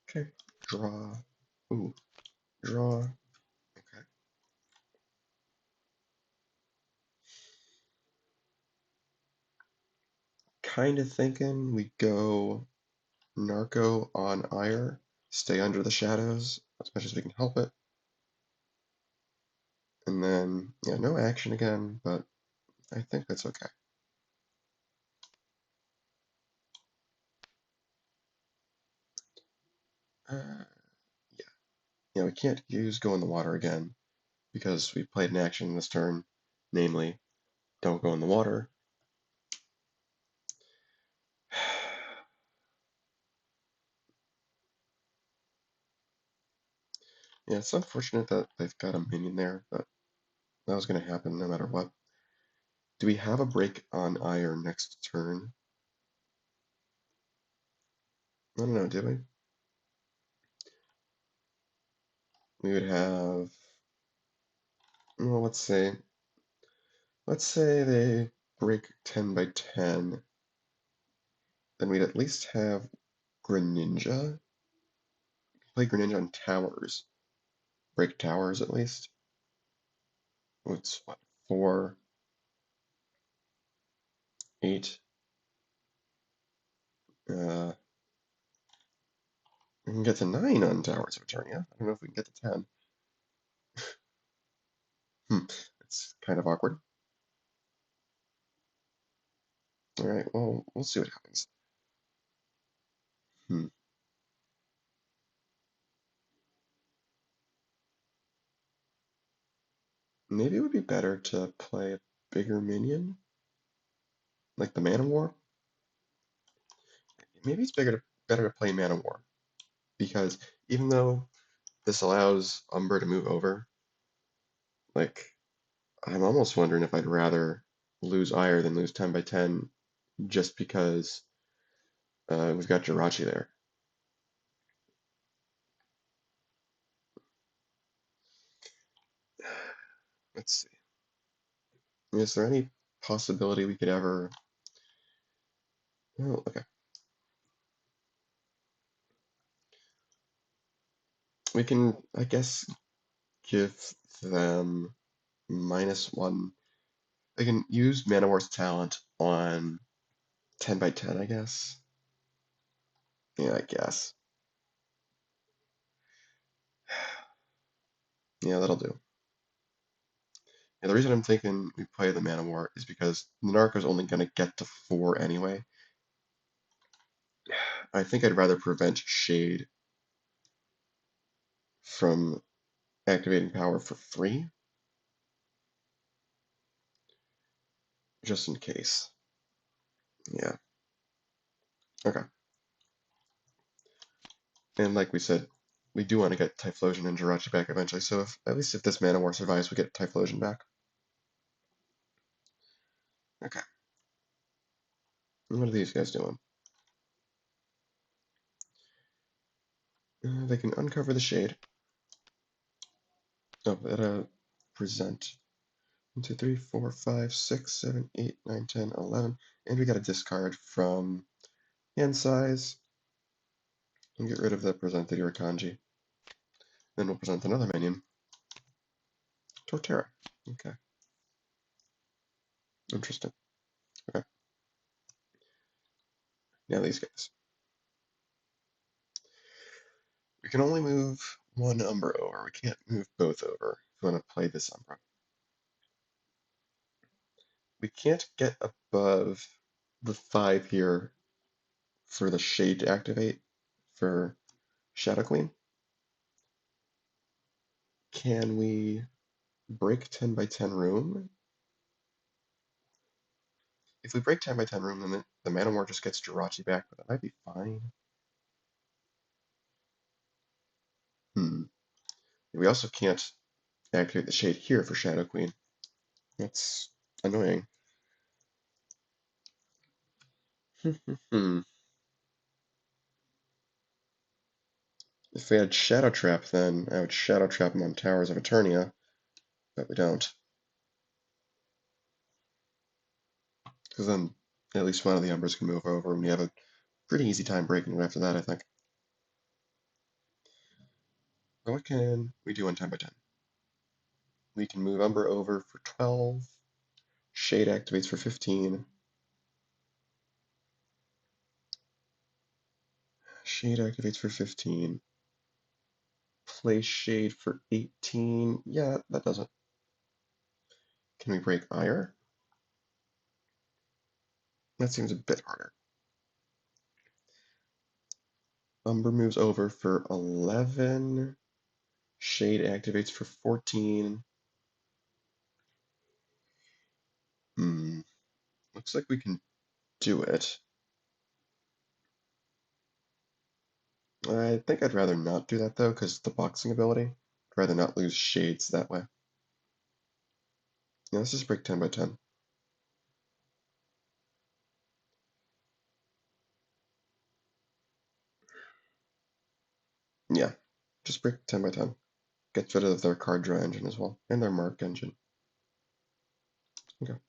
Okay. Draw. Ooh. Draw. Okay. kind of thinking we go Narco on Ire, stay under the shadows as much as we can help it, and then, yeah, no action again, but I think that's okay. Uh, yeah, we can't use Go in the Water again because we played an action this turn, namely, don't go in the water. Yeah, it's unfortunate that they've got a minion there, but that was going to happen no matter what. Do we have a break on Ire next turn? I don't know, do we? We would have, well, let's say they break 10 by 10, then we'd at least have Greninja. Play Greninja on towers. Break towers at least. What's what? 4, 8. We can get to 9 on towers of Eternia. I don't know if we can get to 10. It's kind of awkward. Alright, well, we'll see what happens. Hmm. Maybe it would be better to play a bigger minion, like the Mana War. Maybe it's better to play Mana War, because even though this allows Umber to move over, like, I'm almost wondering if I'd rather lose Ire than lose 10 by 10 just because we've got Jirachi there. Let's see. Is there any possibility we could ever... Oh, okay. We can, I guess, give them -1. They can use Mana War's talent on 10 by 10, I guess. Yeah, I guess. Yeah, that'll do. Yeah, the reason I'm thinking we play the Mana War is because the Narco's only going to get to 4 anyway. I think I'd rather prevent Shade from activating power for free, just in case. Yeah, okay. And like we said, we do want to get Typhlosion and Jirachi back eventually, so at least if this Mana War survives, we get Typhlosion back. Okay. And what are these guys doing? They can uncover the Shade. Oh, present. 1, 2, 3, 4, 5, 6, 7, 8, 9, 10, 11. And we got a discard from hand size. And get rid of the presented Irukandji. Then we'll present another minion. Torterra. Okay. Interesting. Okay. Now these guys. We can only move one Umbra over. We can't move both over if we want to play this Umbra. We can't get above the 5 here for the Shade to activate for Shadow Queen. Can we break 10 by 10 room? If we break 10 by 10 room, then the Mana War just gets Jirachi back, but that might be fine. We also can't activate the Shade here for Shadow Queen. That's annoying. If we had Shadow Trap, then I would Shadow Trap him on Towers of Eternia, but we don't. Because then at least one of the Umbers can move over, and we have a pretty easy time breaking it after that, I think. But what can we do on 10 by 10? We can move Umber over for 12. Shade activates for 15. Shade activates for 15. Play Shade for 18. Yeah, that doesn't. Can we break Ire? That seems a bit harder. Umber moves over for 11. Shade activates for 14. Looks like we can do it. I think I'd rather not do that though, because the boxing ability. I'd rather not lose shades that way. Yeah, let's just break 10 by 10. Yeah, just break 10 by 10. Gets rid of their card draw engine as well, and their mark engine. Okay.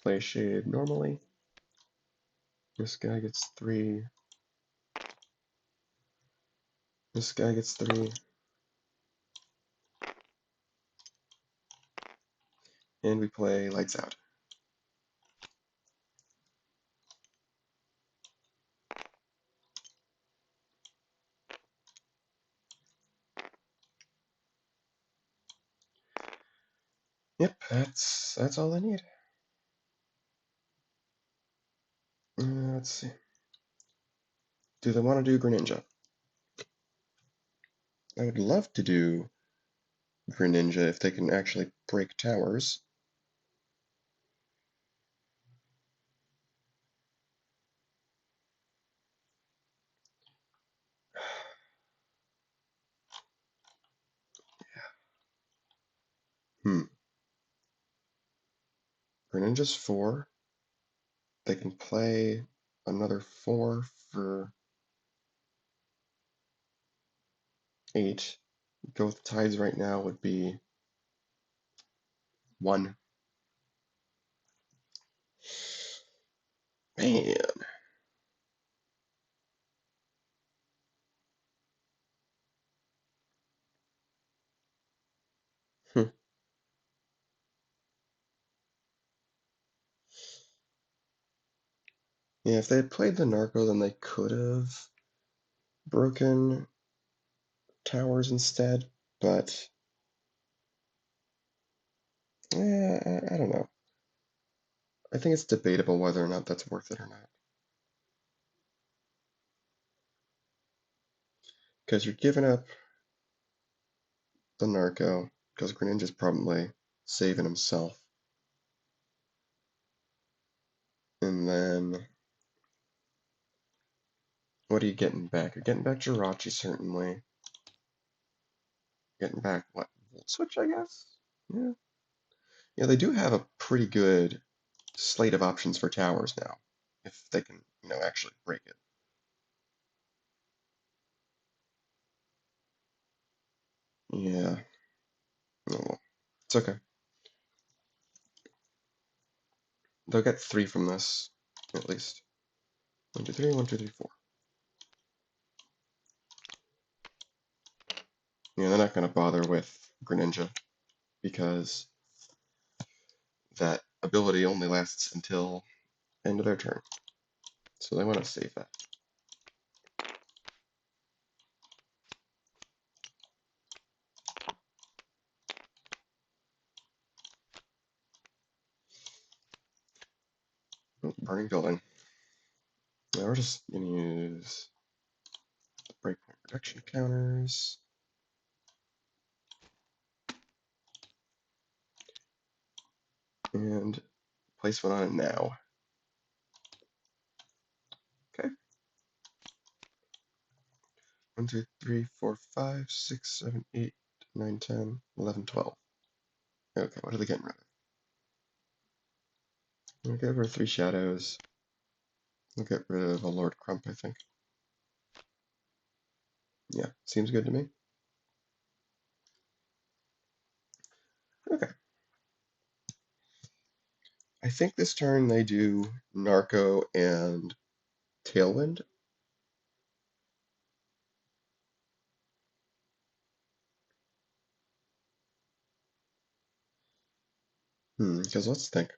Play shade normally. This guy gets 3. This guy gets 3. And we play lights out. Yep, that's all I need. Let's see. Do they want to do Greninja? I would love to do Greninja if they can actually break towers. Greninja's 4. They can play another 4 for 8. Go with tides right now would be 1. Man. Hmm. Yeah, if they had played the Narco, then they could have broken towers instead, but I don't know. I think it's debatable whether or not that's worth it or not. Because you're giving up the Narco, because Greninja's probably saving himself. And then, what are you getting back? You're getting back Jirachi, certainly. Getting back, what, Volt Switch, I guess? Yeah. Yeah, they do have a pretty good slate of options for towers now, if they can, actually break it. Yeah. Oh, well. It's okay. They'll get 3 from this, at least. 1, 2, 3, 1, 2, 3, 4. Yeah, they're not going to bother with Greninja, because that ability only lasts until end of their turn. So they want to save that. Oh, burning building. Now we're just going to use the breakpoint reduction counters. And place one on it now. Okay. 1, 2, 3, 4, 5, 6, 7, 8, 9, 10, 11, 12. Okay, what are they getting rid of? We'll get rid of 3 shadows. We'll get rid of a Lord Crump, I think. Yeah, seems good to me. Okay. I think this turn they do Narco and Tailwind. Because let's think.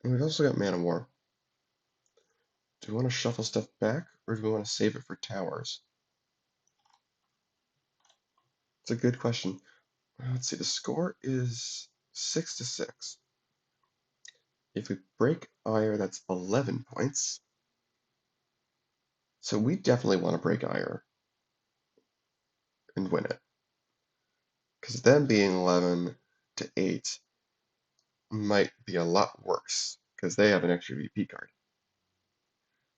And we've also got Mana War. Do we want to shuffle stuff back, or do we want to save it for towers? It's a good question. Let's see, the score is 6-6. If we break Ire, that's 11 points. So we definitely want to break Ire and win it. Because them being 11-8 might be a lot worse, because they have an extra VP card,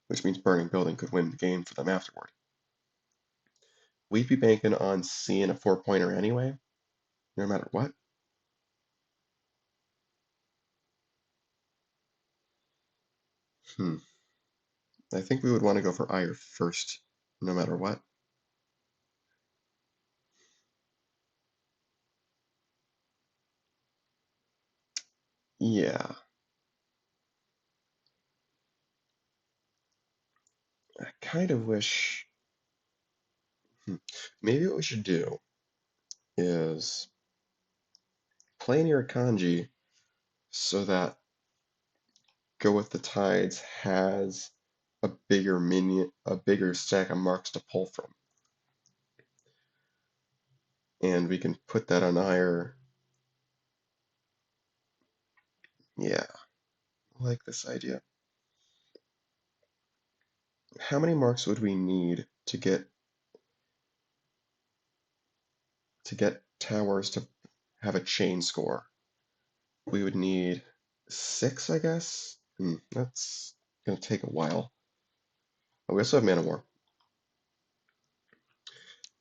which means Burning Building could win the game for them afterward. We'd be banking on seeing a 4-pointer anyway, no matter what. I think we would want to go for Ire first, no matter what. Yeah. I kind of wish... Maybe what we should do is play an Irukandji so that Go with the Tides has a bigger minion, a bigger stack of marks to pull from. And we can put that on Ire. Yeah, I like this idea. How many marks would we need to get towers to have a chain score? We would need 6, I guess. That's gonna take a while. Oh, we also have Mana War.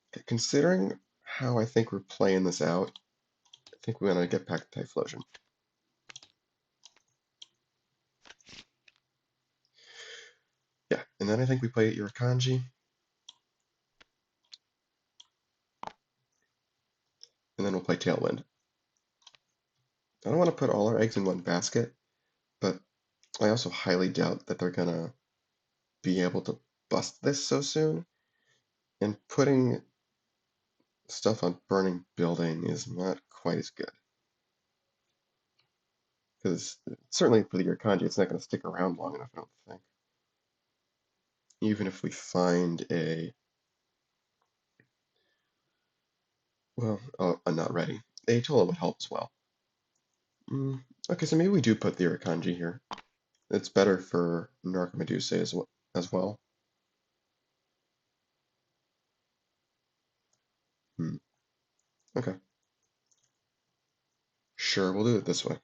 Okay, considering how I think we're playing this out, I think we're gonna get back to Typhlosion. Yeah, and then I think we play Irukandji, and then we'll play Tailwind. I don't want to put all our eggs in one basket, but I also highly doubt that they're gonna be able to bust this so soon. And putting stuff on Burning Building is not quite as good. Because certainly for the Irukandji, it's not going to stick around long enough, I don't think. Even if we find a... Well, I'm not ready. The Atolla would help as well. Okay, so maybe we do put the Irukandji here. It's better for Narcomedusa as well. Okay. Sure, we'll do it this way.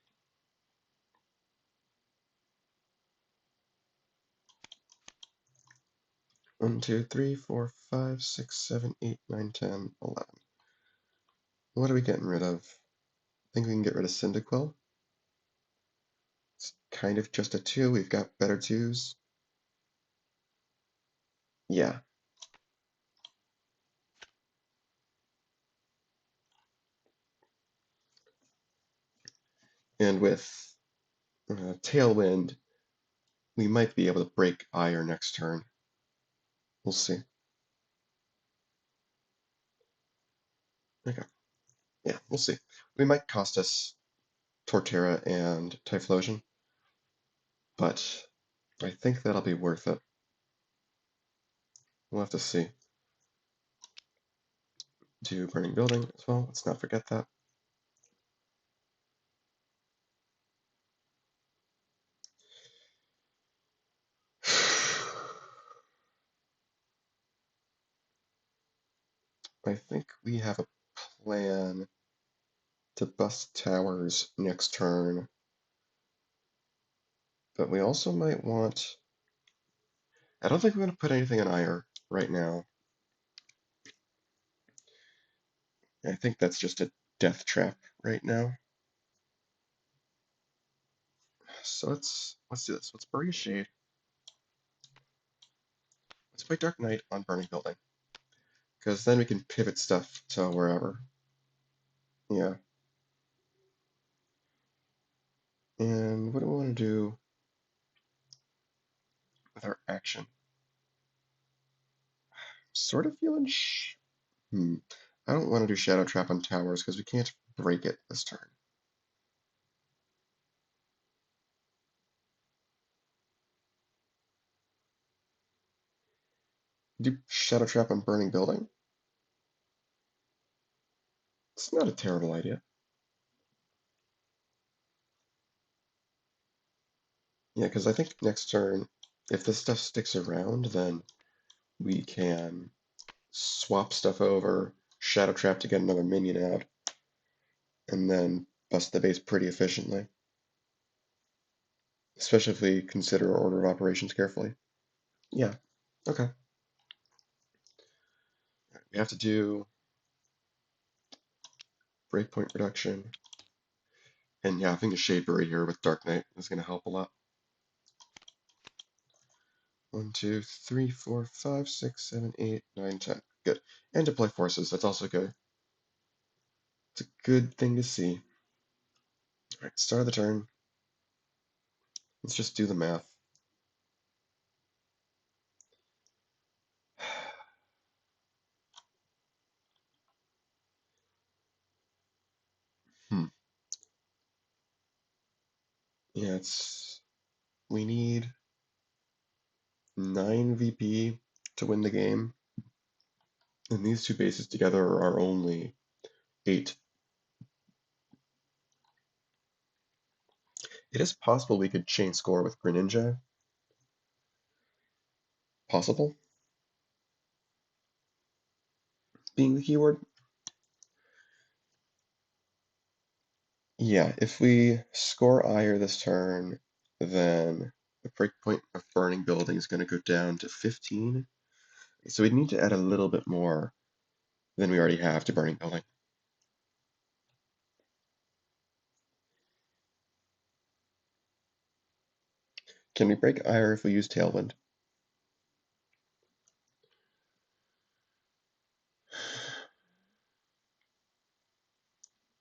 1, 2, 3, 4, 5, 6, 7, 8, 9, 10, 11. What are we getting rid of? I think we can get rid of Cyndaquil. It's kind of just a 2. We've got better 2s. Yeah. And with Tailwind, we might be able to break Ire next turn. We'll see. Okay. Yeah, we'll see. We might cost us Torterra and Typhlosion, but I think that'll be worth it. We'll have to see. Do Burning Building as well. Let's not forget that. I think we have a plan to bust towers next turn, but we also might want... I don't think we're going to put anything on Ire right now. I think that's just a death trap right now. So let's do this. Let's bury a shade. Let's play Dark Knight on Burning Building, because then we can pivot stuff to wherever. Yeah. And what do we want to do with our action? Sort of feeling I don't want to do Shadow Trap on towers because we can't break it this turn. Do Shadow Trap on Burning Building? It's not a terrible idea. Yeah, because I think next turn, if this stuff sticks around, then we can swap stuff over, Shadow Trap to get another minion out, and then bust the base pretty efficiently. Especially if we consider our order of operations carefully. Yeah, okay. We have to do breakpoint reduction. And yeah, I think a Shaper right here with Dark Knight is going to help a lot. 1, 2, 3, 4, 5, 6, 7, 8, 9, 10. Good. And deploy forces, that's also good. It's a good thing to see. Alright, start of the turn. Let's just do the math. Hmm. Yeah, we need 9 VP to win the game. And these two bases together are only 8. It is possible we could chain score with Greninja. Possible, being the keyword. Yeah, if we score Ire this turn, then the breakpoint of Burning Building is going to go down to 15. So we'd need to add a little bit more than we already have to Burning Building. Can we break Ire if we use Tailwind?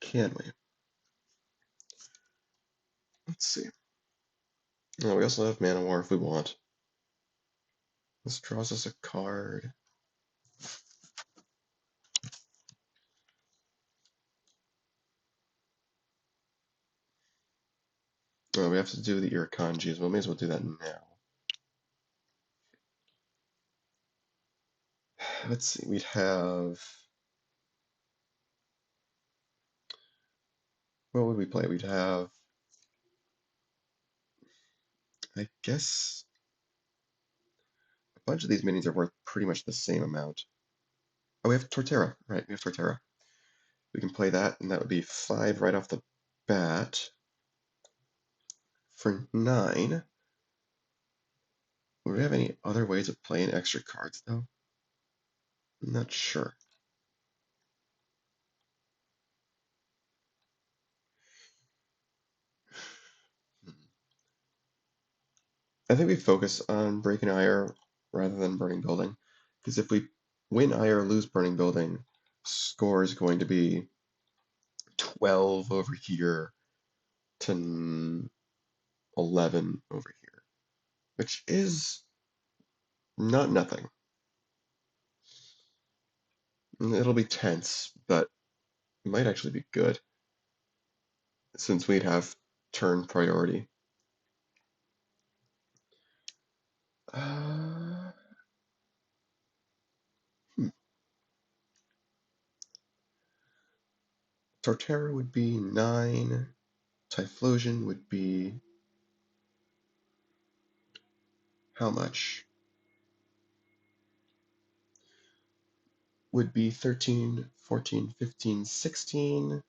Can we? Let's see. Oh, we also have Mana War if we want. This draws us a card. Oh, we have to do the Irukandji as well. May as well do that now. Let's see. We'd have. What would we play? We'd have. I guess a bunch of these minions are worth pretty much the same amount. Oh, we have Torterra. Right, we have Torterra. We can play that, and that would be 5 right off the bat. For 9, would we have any other ways of playing extra cards, though? I'm not sure. I think we focus on breaking Ire rather than Burning Building, because if we win Ire or lose Burning Building, score is going to be 12 over here to 11 over here, which is not nothing. It'll be tense, but it might actually be good, since we'd have turn priority. Uh, hmm. Torterra would be 9. Typhlosion would be how much? Would be 13, 14, 15, 16.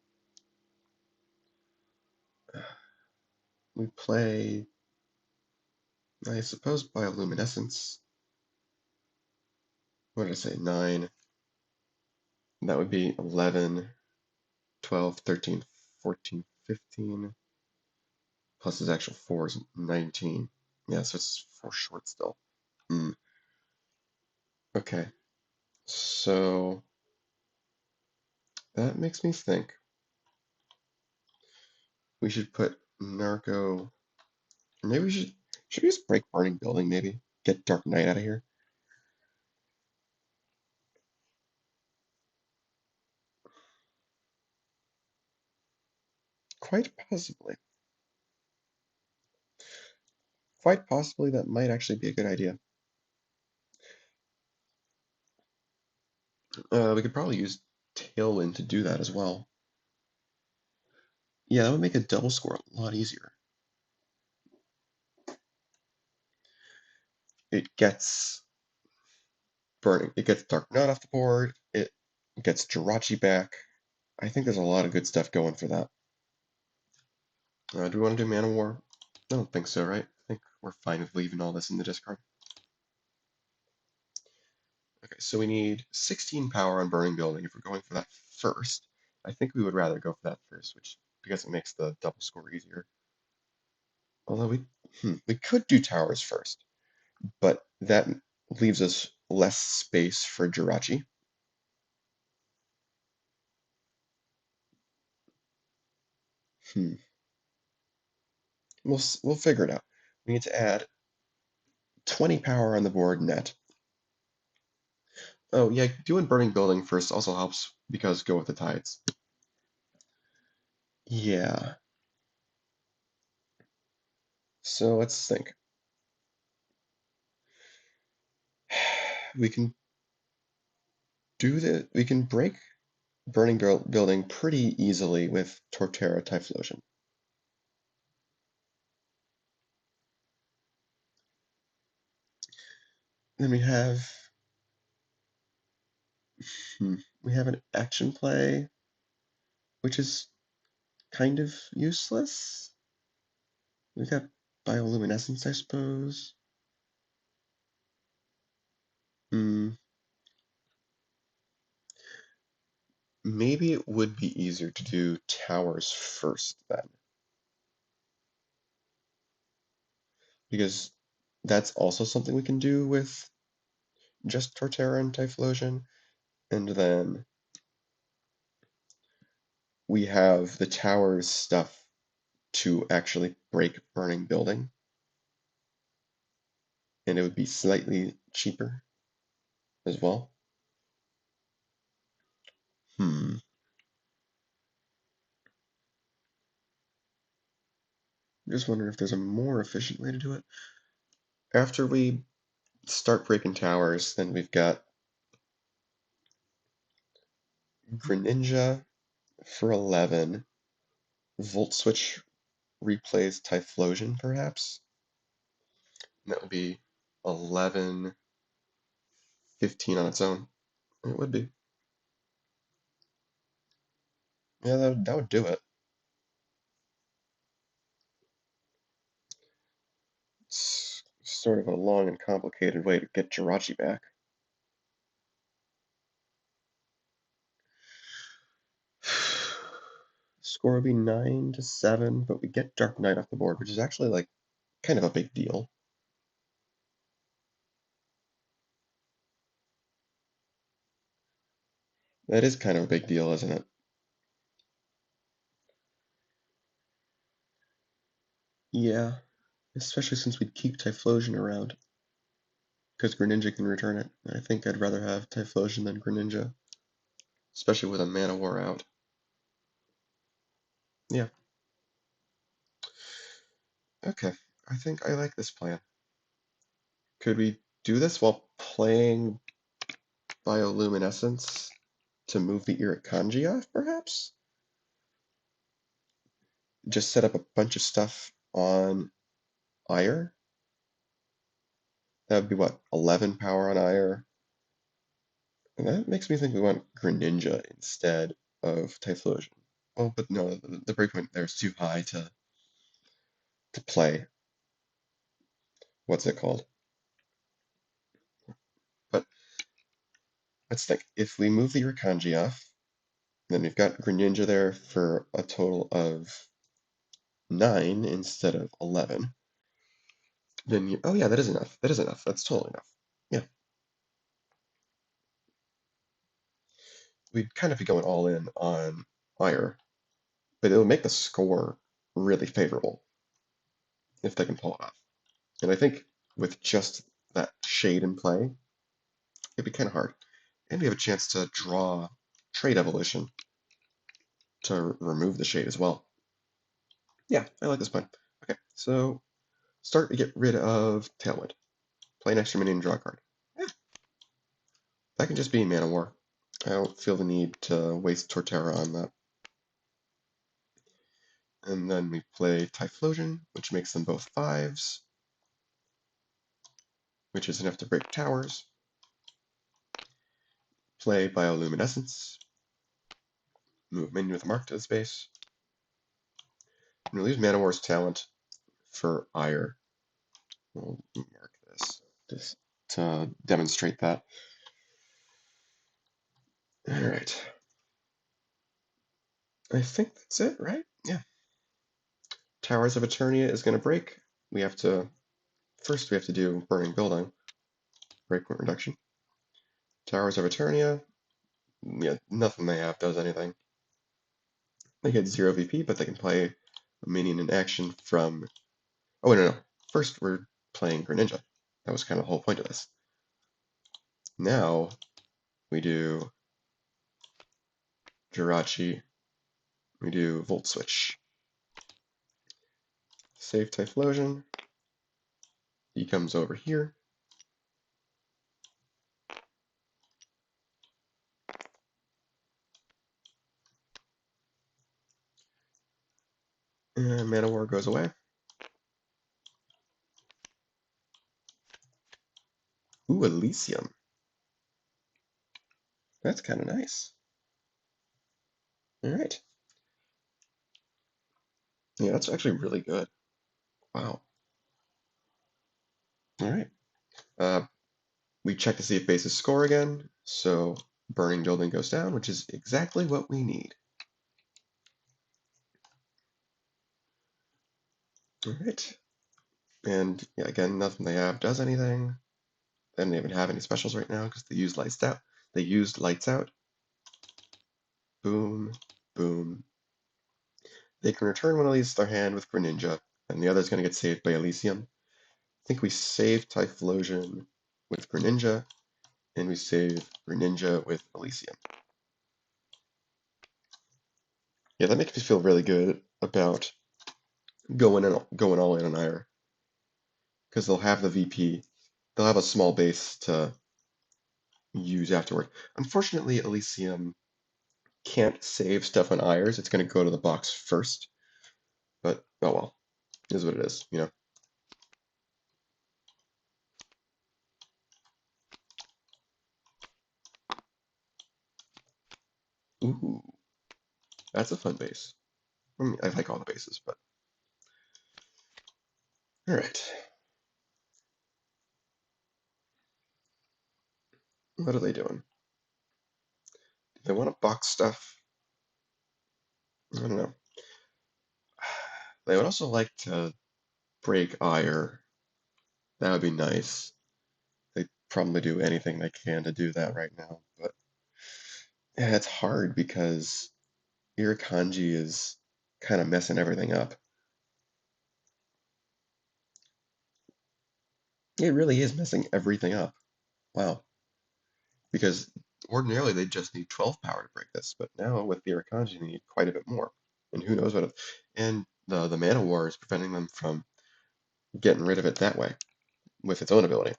We play, I suppose, bioluminescence. What did I say? 9. That would be 11, 12, 13, 14, 15. Plus his actual 4 is 19. Yeah, so it's 4 short still. Mm. Okay, so that makes me think we should put Narco. Maybe should we just break Burning Building? Maybe get Dark Knight out of here. Quite possibly. Quite possibly that might actually be a good idea. We could probably use Tailwind to do that as well. Yeah, that would make a double score a lot easier. It gets Burning. It gets Dark Knight off the board. It gets Jirachi back. I think there's a lot of good stuff going for that. Do we want to do Mana War? I don't think so, right? I think we're fine with leaving all this in the discard. Okay, so we need 16 power on Burning Building. If we're going for that first, I think we would rather go for that first, because it makes the double score easier. Although we could do towers first, but that leaves us less space for Jirachi. Hmm. We'll figure it out. We need to add 20 power on the board net. Oh yeah, doing Burning Building first also helps because go with the tides. Yeah. So let's think. We can we can break Building pretty easily with Torterra Typhlosion. Then we have an action play, which is kind of useless. We got bioluminescence, I suppose. Hmm. Maybe it would be easier to do towers first then, because that's also something we can do with just Torterra and Typhlosion, and then we have the towers stuff to actually break Burning Building, and it would be slightly cheaper as well. Hmm. I'm just wondering if there's a more efficient way to do it. After we start breaking towers, then we've got Greninja for 11. Volt Switch replays Typhlosion, perhaps? And that would be 11, 15 on its own. It would be. Yeah, that would do it. It's sort of a long and complicated way to get Jirachi back. Score would be 9-7, but we get Dark Knight off the board, which is actually like kind of a big deal. That is kind of a big deal, isn't it? Yeah, especially since we'd keep Typhlosion around, because Greninja can return it. I think I'd rather have Typhlosion than Greninja, especially with a Mana War out. Yeah, okay. I think I like this plan. Could we do this while playing Bioluminescence to move the Irukandji off, perhaps? Just set up a bunch of stuff on Ire? That would be what, 11 power on Ire? And that makes me think we want Greninja instead of Typhlosion. Oh, but no, the breakpoint there is too high to play. What's it called? But let's think. If we move the Irukandji off, then we've got Greninja there for a total of 9 instead of 11. Then you, oh yeah, that is enough. That is enough. That's totally enough. Yeah, we'd kind of be going all in on Ire, but it would make the score really favorable if they can pull it off. And I think with just that shade in play, it'd be kind of hard. And we have a chance to draw Trade Evolution to remove the shade as well. Yeah, I like this plan. Okay, so start to get rid of Tailwind. Play an extra minion, draw a card. Yeah, that can just be Mana War. I don't feel the need to waste Torterra on that. And then we play Typhlosion, which makes them both 5s, which is enough to break towers. Play Bioluminescence, move minion with a mark to the space. I'm going to use Manowar's talent for Ire. We'll mark this just to demonstrate that. Alright. I think that's it, right? Yeah. Towers of Eternia is going to break. First we have to do Burning Building. Breakpoint reduction. Towers of Eternia. Yeah, nothing they have does anything. They get 0 VP, but they can play a minion in action from... Oh, wait, no. First we're playing Greninja. That was kind of the whole point of this. Now we do Jirachi. We do Volt Switch. Save Typhlosion. He comes over here. And Mana War goes away. Ooh, Elysium. That's kind of nice. Alright. Yeah, that's actually really good. Wow. Alright. We check to see if bases score again, so Burning Building goes down, which is exactly what we need. Alright. And yeah, again, nothing they have does anything. They don't even have any specials right now because they used lights out. They used lights out. Boom, boom. They can return one of these to their hand with Greninja, and the other's going to get saved by Elysium. I think we save Typhlosion with Greninja, and we save Greninja with Elysium. Yeah, that makes me feel really good about going all in on Ire. Because they'll have the VP. They'll have a small base to use afterward. Unfortunately, Elysium can't save stuff on Ires. It's going to go to the box first. But, oh well. It is what it is, you know. Ooh. That's a fun base. I mean, I like all the bases, but... Alright. What are they doing? Do they want to box stuff? I don't know. They would also like to break Ire. That would be nice. They probably do anything they can to do that right now, but yeah, it's hard because Irukandji is kind of messing everything up. It really is messing everything up. Wow. Because ordinarily they just need 12 power to break this, but now with the Irukandji they need quite a bit more. And who knows what and the Mana War is preventing them from getting rid of it that way with its own ability.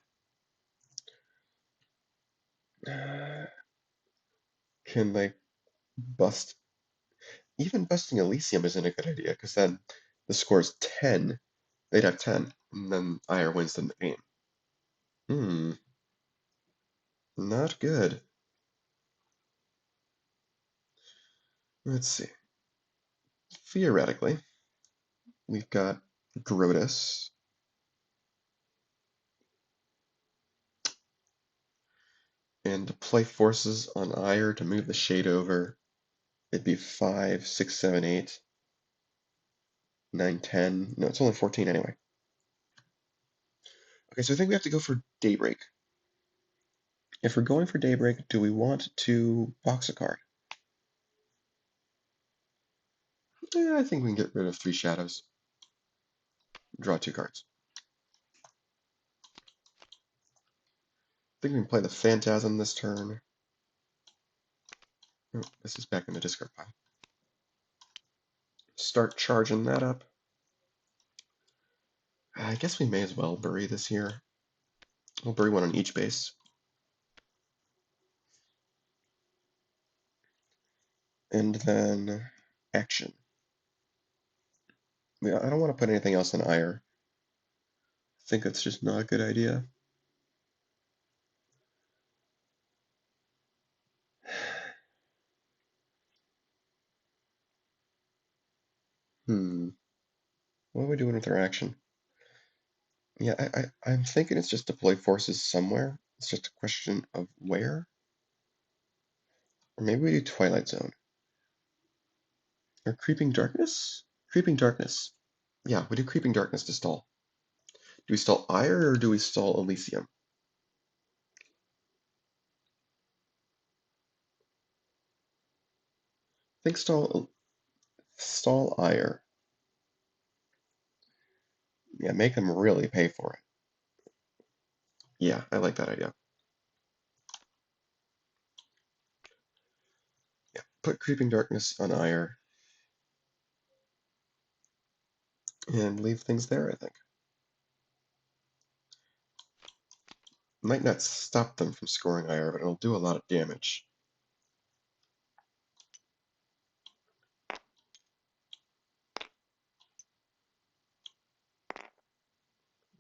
Can they bust? Even busting Elysium isn't a good idea, because then the score's 10. They'd have 10, and then Ire wins them the game. Not good. Let's see. Theoretically, we've got Grotus. And to play forces on Ire to move the shade over, it'd be 5, 6, 7, 8, 9, 10. No, it's only 14 anyway. Okay, so I think we have to go for Daybreak. If we're going for Daybreak, do we want to box a card? Yeah, I think we can get rid of 3 shadows. Draw 2 cards. I think we can play the Phantasm this turn. Oh, this is back in the discard pile. Start charging that up. I guess we may as well bury this here. We'll bury one on each base. And then action. Yeah, I don't want to put anything else in ire. I think that's just not a good idea. Hmm. What are we doing with our action? Yeah, I'm thinking it's just deploy forces somewhere. It's just a question of where. Or maybe we do Twilight Zone. Or Creeping Darkness? Creeping Darkness. Yeah, we do Creeping Darkness to stall. Do we stall Ire or do we stall Elysium? I think stall Ire. Yeah, make them really pay for it. Yeah, I like that idea. Yeah, put Creeping Darkness on Ire and leave things there, I think. Might not stop them from scoring Ire, but it'll do a lot of damage.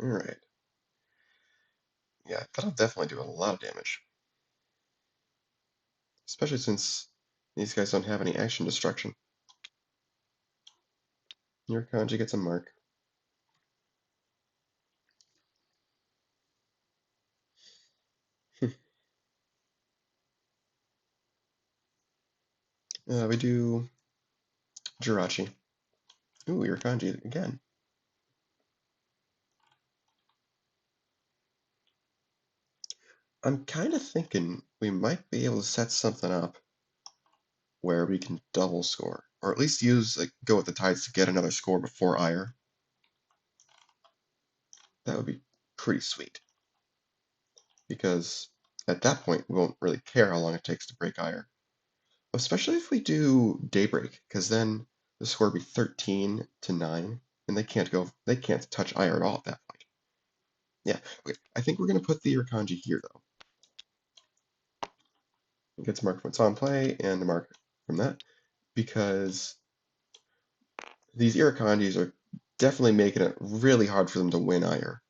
Alright. Yeah, that'll definitely do a lot of damage. Especially since these guys don't have any action destruction. Irukandji gets a mark. We do Jirachi. Ooh, Irukandji again. I'm kind of thinking we might be able to set something up where we can double score, or at least use like go with the tides to get another score before Ire. That would be pretty sweet, because at that point we won't really care how long it takes to break Ire, especially if we do Daybreak, because then the score would be 13-9, and they can't touch Ire at all at that point. Yeah, wait, I think we're gonna put the Irukandji here though. It gets marked when it's on play, and a mark from that, because these Irukandjis are definitely making it really hard for them to win Ire.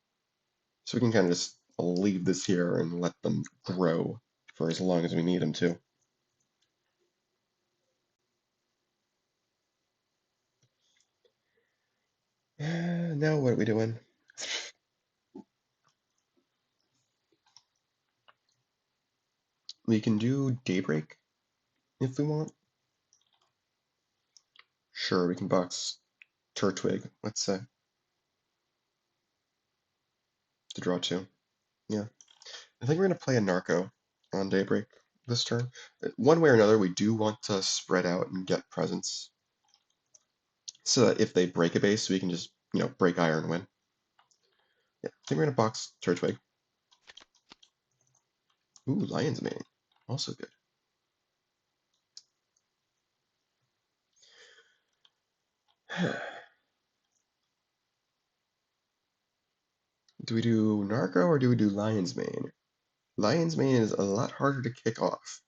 So we can kind of just leave this here and let them grow for as long as we need them to. Now what are we doing? We can do Daybreak if we want. Sure, we can box Turtwig, let's say, to draw two. Yeah. I think we're going to play a Narco on Daybreak this turn. One way or another, we do want to spread out and get presence, so that if they break a base, we can just, break Ire and win. Yeah, I think we're going to box Turtwig. Ooh, Lion's Mane. Also good. Do we do Narco or do we do Lion's Mane? Lion's Mane is a lot harder to kick off.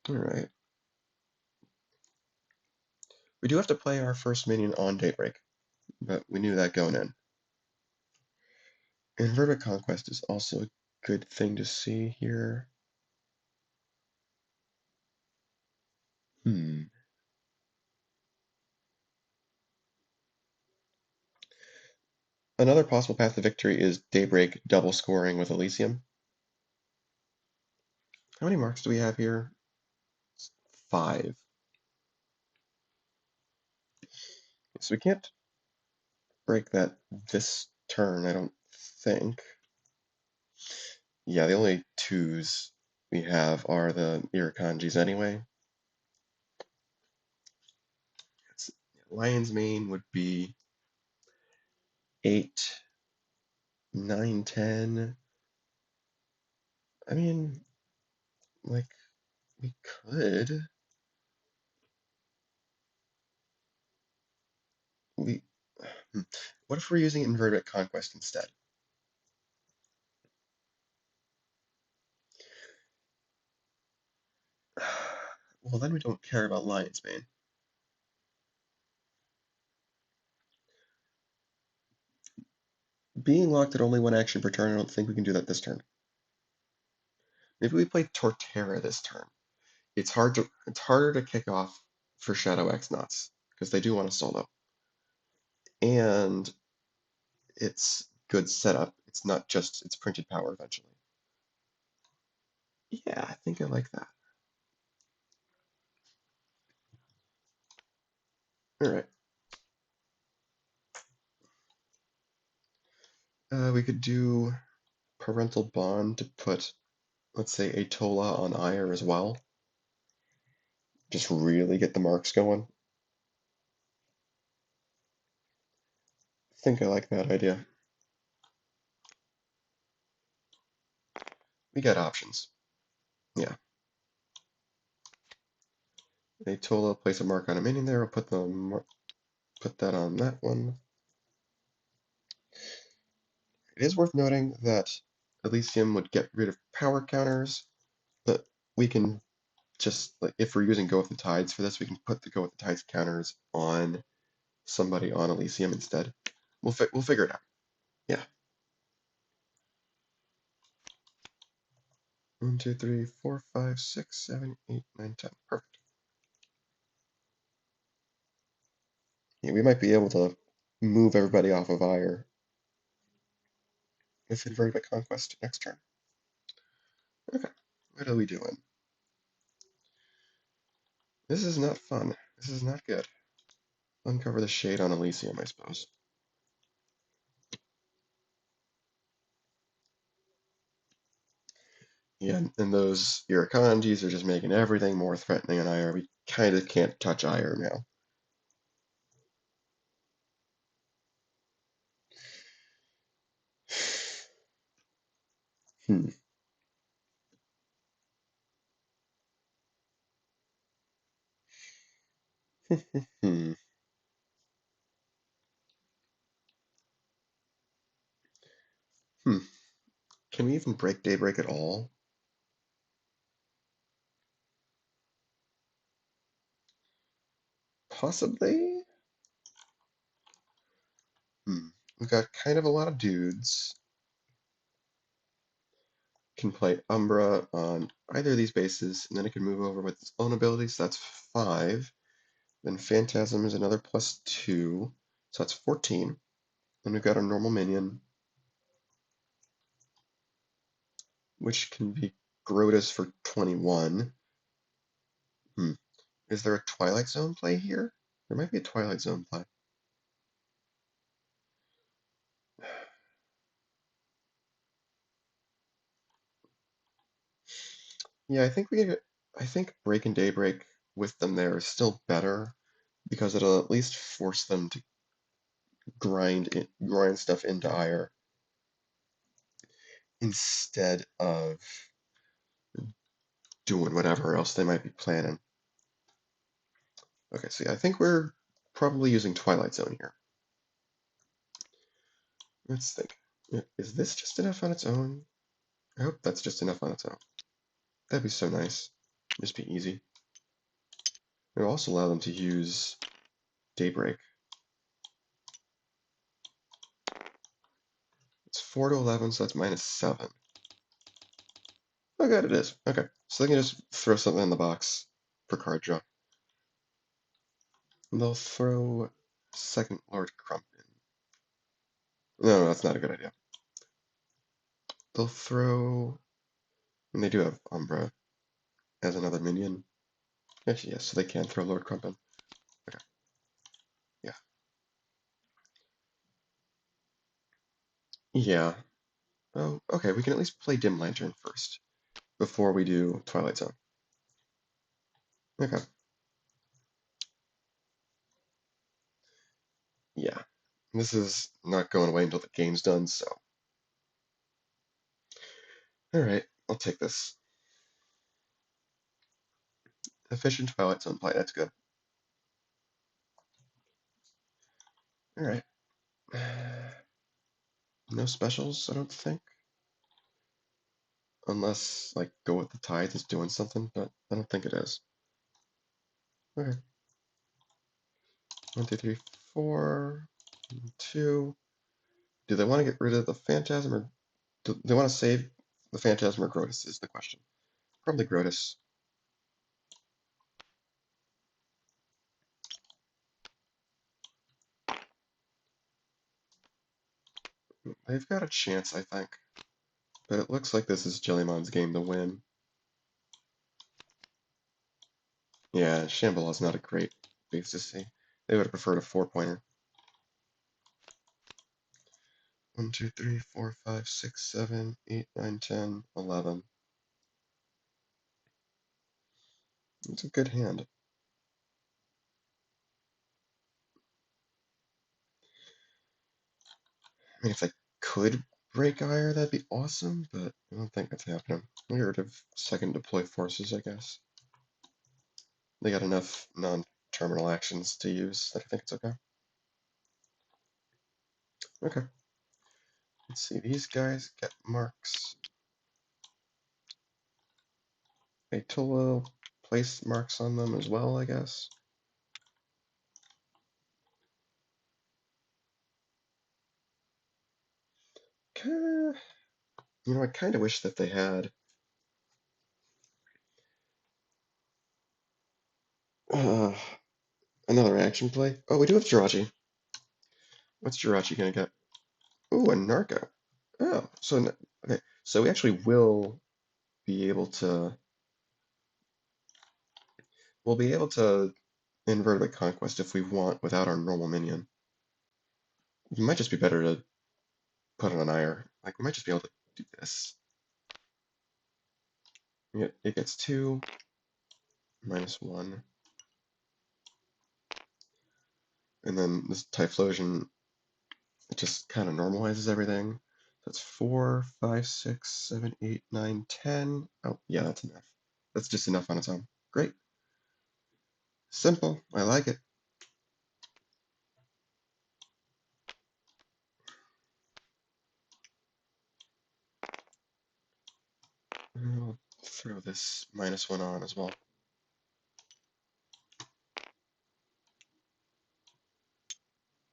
Alright. We do have to play our first minion on Daybreak, but we knew that going in. Inverted Conquest is also a good thing to see here. Hmm. Another possible path to victory is Daybreak double scoring with Elysium. How many marks do we have here? 5. So we can't break that this turn, I don't think. Yeah, the only 2s we have are the Irukandjis anyway. Lion's Mane would be 8, 9, 10. I mean, like, we could. We. What if we're using Invertebrate Conquest instead? Well, then we don't care about Lion's Mane. Being locked at only one action per turn, I don't think we can do that this turn. Maybe we play Torterra this turn. It's harder to kick off for Shadow X-Nauts, because they do want to solo. And it's good setup. It's not just its printed power eventually. Yeah, I think I like that. Alright. We could do Parental Bond to put, let's say, Atolla on Ire as well. Just really get the marks going. I think I like that idea. We got options. Yeah. Atolla, place a mark on a minion there. I'll put that on that one. It is worth noting that Elysium would get rid of power counters, but we can just, like, if we're using Go with the Tides for this, we can put the Go with the Tides counters on somebody on Elysium instead. We'll figure it out. Yeah. 1, 2, 3, 4, 5, 6, 7, 8, 9, 10. Perfect. Yeah, we might be able to move everybody off of Ire with Inverted Conquest next turn. Okay. What are we doing? This is not fun. This is not good. Uncover the shade on Elysium, I suppose. Yeah, and those Irukandjis are just making everything more threatening on Ire. We kind of can't touch Ire now. Hmm. Hmm. Hmm. Can we even break Daybreak at all? Possibly? Hmm. We've got kind of a lot of dudes. Can play Umbra on either of these bases, and then it can move over with its own abilities. So that's 5. Then Phantasm is another +2, so that's 14. Then we've got our normal minion, which can be Grotus for 21. Hmm. Is there a Twilight Zone play here? There might be a Twilight Zone play. Yeah, I think Break and Daybreak with them there is still better because it'll at least force them to grind stuff into Ire instead of doing whatever else they might be planning. Okay, so yeah, I think we're probably using Twilight Zone here. Let's think. Is this just enough on its own? I hope that's just enough on its own. That'd be so nice. Just be easy. It'll also allow them to use Daybreak. It's 4 to 11, so that's -7. Oh god, it is. Okay, so they can just throw something in the box for card draw. And they'll throw Second Lord Crump in. No, that's not a good idea. They'll throw... And they do have Umbra as another minion. Actually, yes, so they can throw Lord Crump in. Okay, yeah. Yeah. Oh, okay, we can at least play Dim Lantern first, before we do Twilight Zone. Okay. Yeah. This is not going away until the game's done, so... Alright, I'll take this. Efficient Twilight Zone play, that's good. Alright. No specials, I don't think. Unless, like, Go with the Tide is doing something, but I don't think it is. Okay. 1, 2, 3, 4, 2. Do they want to get rid of the Phantasm, or do they want to save the Phantasm or Grotus is the question. Probably Grotus. They've got a chance, I think. But it looks like this is Jellymon's game to win. Yeah, Shambhal's not a great base to see. They would have preferred a 4-pointer. 1, 2, 3, 4, 5, 6, 7, 8, 9, 10, 11. It's a good hand. I mean, if they could break Ire, that'd be awesome, but I don't think that's happening. We heard of second deploy forces, I guess. They got enough non-terminal actions to use that I think it's okay. Okay. Let's see, these guys get marks. Atolla place marks on them as well, I guess. Kinda, I kind of wish that they had uh, another action play. Oh, we do have Jirachi. What's Jirachi gonna get? Ooh, a Narco. Oh, so okay, so we actually will be able to. We'll be able to invert a conquest if we want without our normal minion. It might just be better to put on an ire. Like we might just be able to do this. It gets 2, -1, and then this Typhlosion, it just kind of normalizes everything. That's 4, 5, 6, 7, 8, 9, 10. Oh, yeah, that's enough. That's just enough on its own. Great. Simple. I like it. I'll throw this -1 on as well.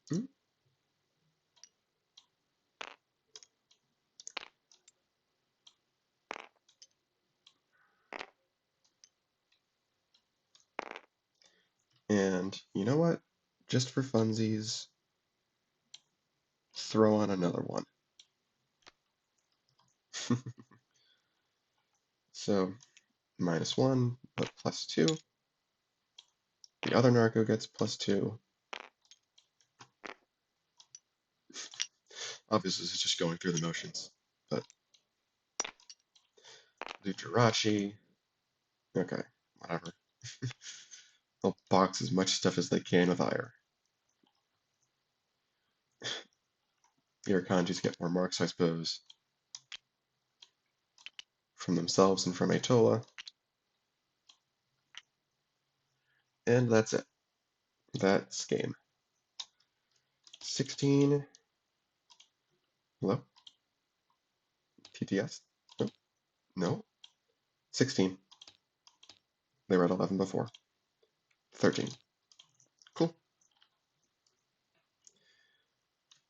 Hmm? And you know what? Just for funsies, throw on another one. So -1, but +2. The other Narco gets +2. Obviously, this is just going through the motions. But do Jirachi. Okay, whatever. They'll box as much stuff as they can with Ire. Irukandjis get more marks, I suppose, from themselves and from Atolla. And that's it. That's game. 16. Hello? TTS? No. No. 16. They were at 11 before. 13. Cool.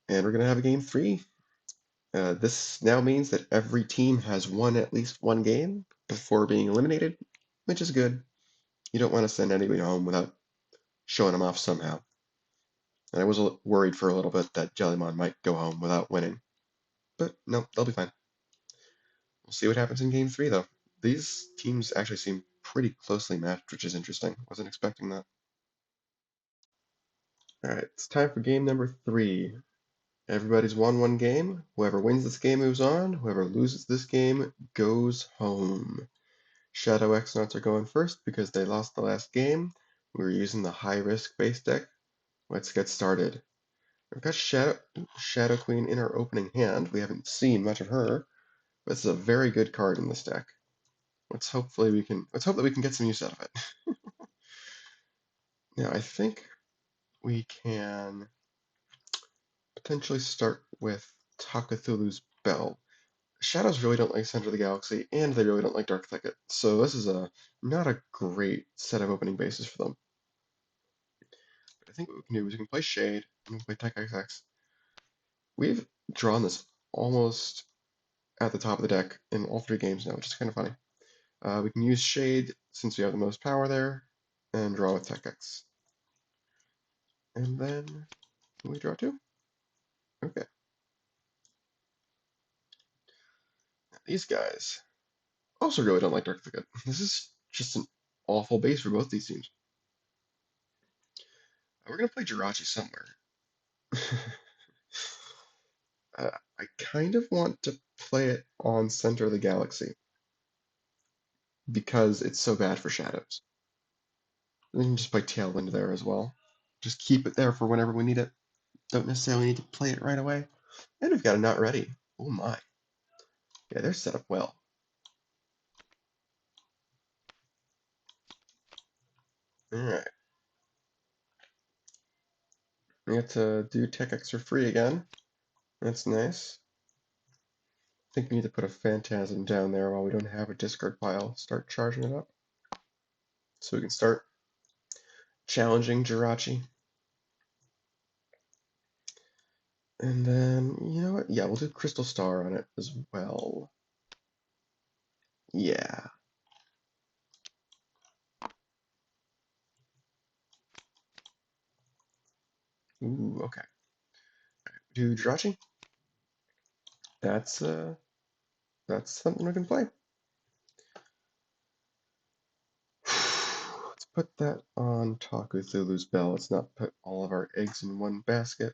And we're going to have a game 3. This now means that every team has won at least one game before being eliminated, which is good. You don't want to send anybody home without showing them off somehow. And I was worried for a little bit that Jellymon might go home without winning. But no, they'll be fine. We'll see what happens in game 3, though. These teams actually seem pretty closely matched, which is interesting. Wasn't expecting that. Alright, it's time for game number 3. Everybody's won one game. Whoever wins this game moves on. Whoever loses this game goes home. Shadow X-Nauts are going first because they lost the last game. We're using the high-risk base deck. Let's get started. We've got Shadow Queen in our opening hand. We haven't seen much of her, but this is a very good card in this deck. Let's hope that we can get some use out of it. Now I think we can potentially start with Takatulu's Bell. Shadows really don't like Center of the Galaxy, and they really don't like Dark Thicket, so this is not a great set of opening bases for them. think what we can do is we can play Shade, and we can play Tech XX. We've drawn this almost at the top of the deck in all three games now, which is kind of funny. We can use Shade since we have the most power there, and draw with Tech X. And then, can we draw two? Okay. Now, these guys also really don't like Dark Thicket. This is just an awful base for both these teams. We're going to play Jirachi somewhere. I kind of want to play it on Center of the Galaxy because it's so bad for Shadows. We can just play Tailwind there as well. Just keep it there for whenever we need it. Don't necessarily need to play it right away. And we've got a Not Ready. Oh my. Yeah, they're set up well. Alright. We get to do Tech X for free again. That's nice. I think we need to put a Phantasm down there while we don't have a discard pile. Start charging it up. So we can start challenging Jirachi. And then, you know what? Yeah, we'll do Crystal Star on it as well. Yeah. Ooh, okay. Do Jirachi. That's something we can play. Let's put that on Taku Thulu's bell. Let's not put all of our eggs in one basket.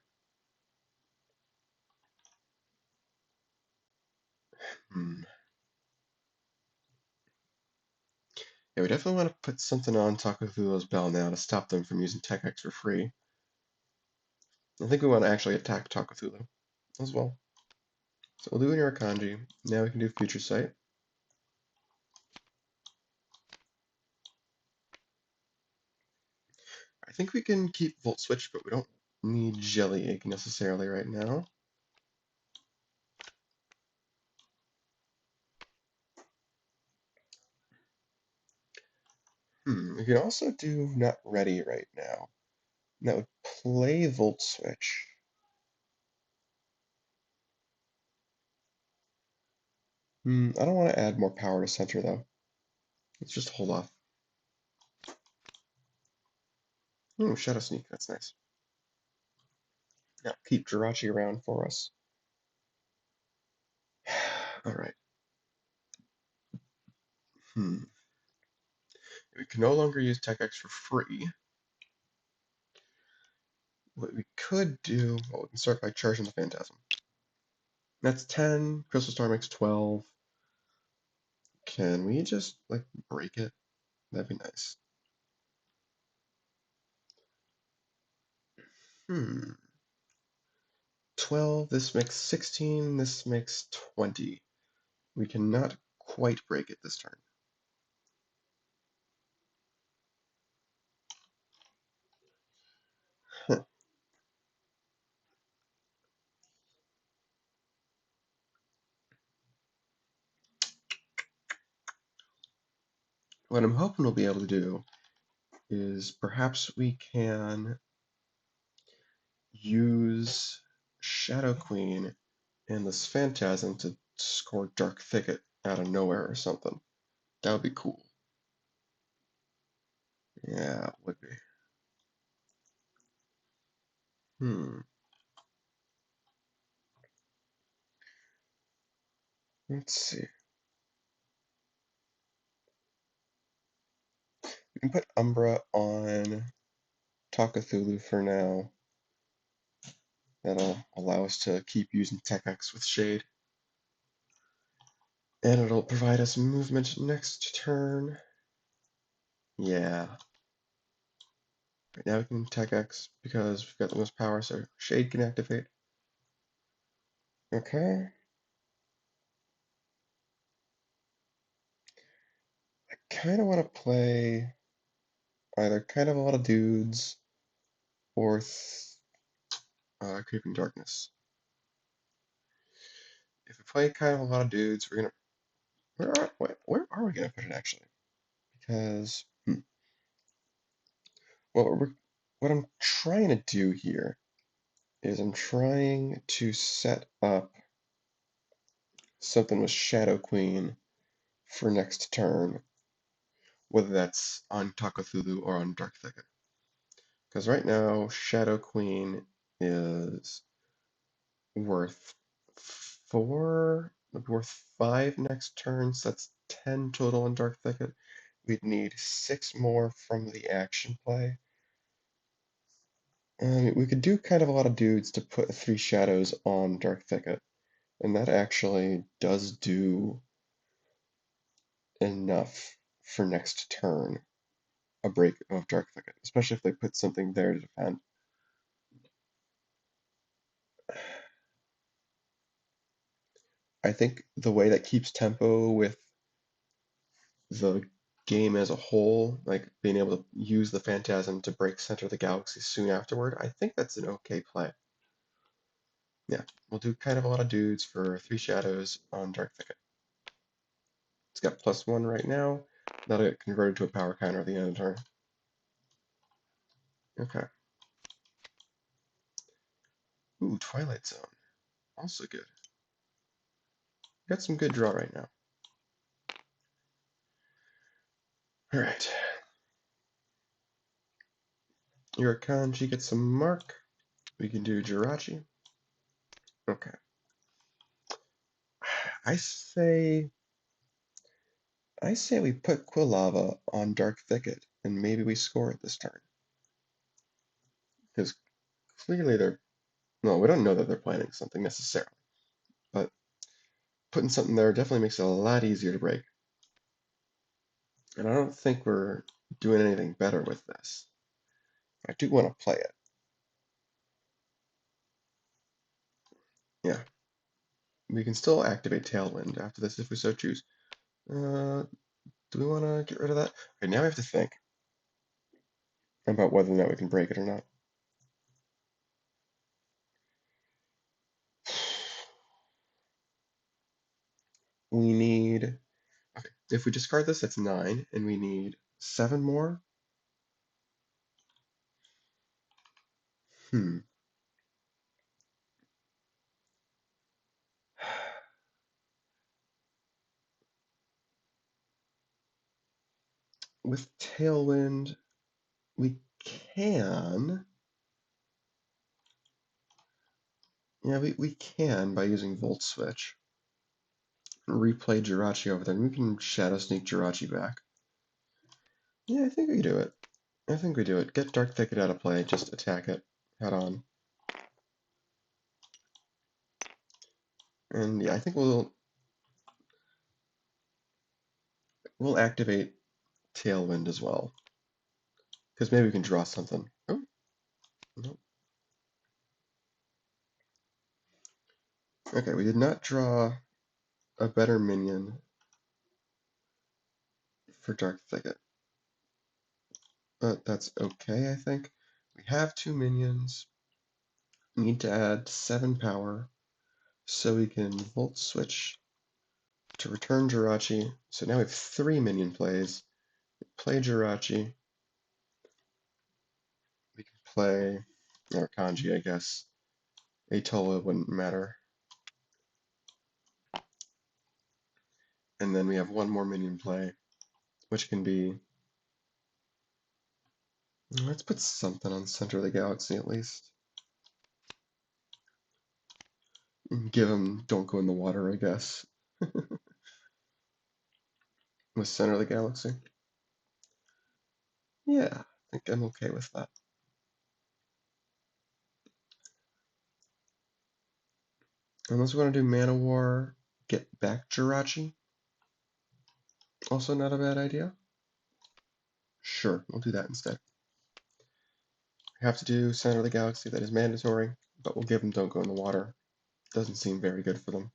Yeah, we definitely want to put something on Taku Thulu's bell now to stop them from using Tech X for free. I think we want to actually attack Taku Thulu as well. So we'll do an Irukandji. Now we can do Future Sight. I think we can keep Volt Switch, but we don't need Jelly Egg necessarily right now. We can also do Not Ready right now. And that would play Volt Switch. I don't want to add more power to center though. Let's just hold off. Shadow Sneak, that's nice. Now keep Jirachi around for us. Alright. We can no longer use Tech X for free. What we could do, well, we can start by charging the Phantasm. That's 10, Crystal Star makes 12. Can we just, like, break it? That'd be nice. 12, this makes 16, this makes 20. We cannot quite break it this turn. What I'm hoping we'll be able to do is perhaps we can use Shadow Queen and this Phantasm to score Dark Thicket out of nowhere or something. That would be cool. Yeah, it would be. Let's see. We can put Umbra on Takafulu for now. That'll allow us to keep using Tech X with Shade. And it'll provide us movement next turn. Yeah. Right now we can Tech X because we've got the most power, so Shade can activate. Okay. I kind of want to play either kind of a lot of dudes or Creeping Darkness. If we play kind of a lot of dudes, we're gonna where are we gonna put it actually? Because what what I'm trying to do here is I'm trying to set up something with Shadow Queen for next turn, whether that's on Takafulu or on Dark Thicket. Because right now, Shadow Queen is worth 4, worth 5 next turn, so that's 10 total on Dark Thicket. We'd need 6 more from the action play. We could do kind of a lot of dudes to put 3 shadows on Dark Thicket, and that actually does do enough for next turn, a break of Dark Thicket, especially if they put something there to defend. I think the way that keeps tempo with the game as a whole, like being able to use the Phantasm to break Center of the Galaxy soon afterward, I think that's an okay play. Yeah, we'll do kind of a lot of dudes for 3 shadows on Dark Thicket. It's got +1 right now. That'll get converted to a power counter at the end of the turn. Okay. Ooh, Twilight Zone. Also good. Got some good draw right now. Alright. Irukandji gets some mark. We can do Jirachi. Okay. I say we put Quilava on Dark Thicket and maybe we score it this turn. Because clearly they're, well, we don't know that they're planning something necessarily, but putting something there definitely makes it a lot easier to break. And I don't think we're doing anything better with this. I do want to play it. Yeah. We can still activate Tailwind after this if we so choose. Do we want to get rid of that? Okay, now we have to think about whether or not we can break it or not. We need, okay, if we discard this, that's 9, and we need 7 more. With Tailwind, we can, yeah, we can by using Volt Switch. Replay Jirachi over there, and we can Shadow Sneak Jirachi back. Yeah, I think we do it. I think we do it. Get Dark Thicket out of play, just attack it head on. And yeah, I think we'll activate Tailwind as well. Because maybe we can draw something. Oh, no. Okay, we did not draw a better minion for Dark Thicket. But that's okay, I think. We have 2 minions. We need to add 7 power so we can Volt Switch to return Jirachi. So now we have 3 minion plays. Play Jirachi. We can play Irukandji, I guess. Atolla wouldn't matter. And then we have 1 more minion play, which can be, let's put something on Center of the Galaxy at least. Give him Don't Go in the Water, I guess. With Center of the Galaxy. Yeah, I think I'm okay with that. Unless we want to do Mana War, get back Jirachi. Also not a bad idea. Sure, we'll do that instead. We have to do Center of the Galaxy, that is mandatory, but we'll give them Don't Go in the Water. Doesn't seem very good for them.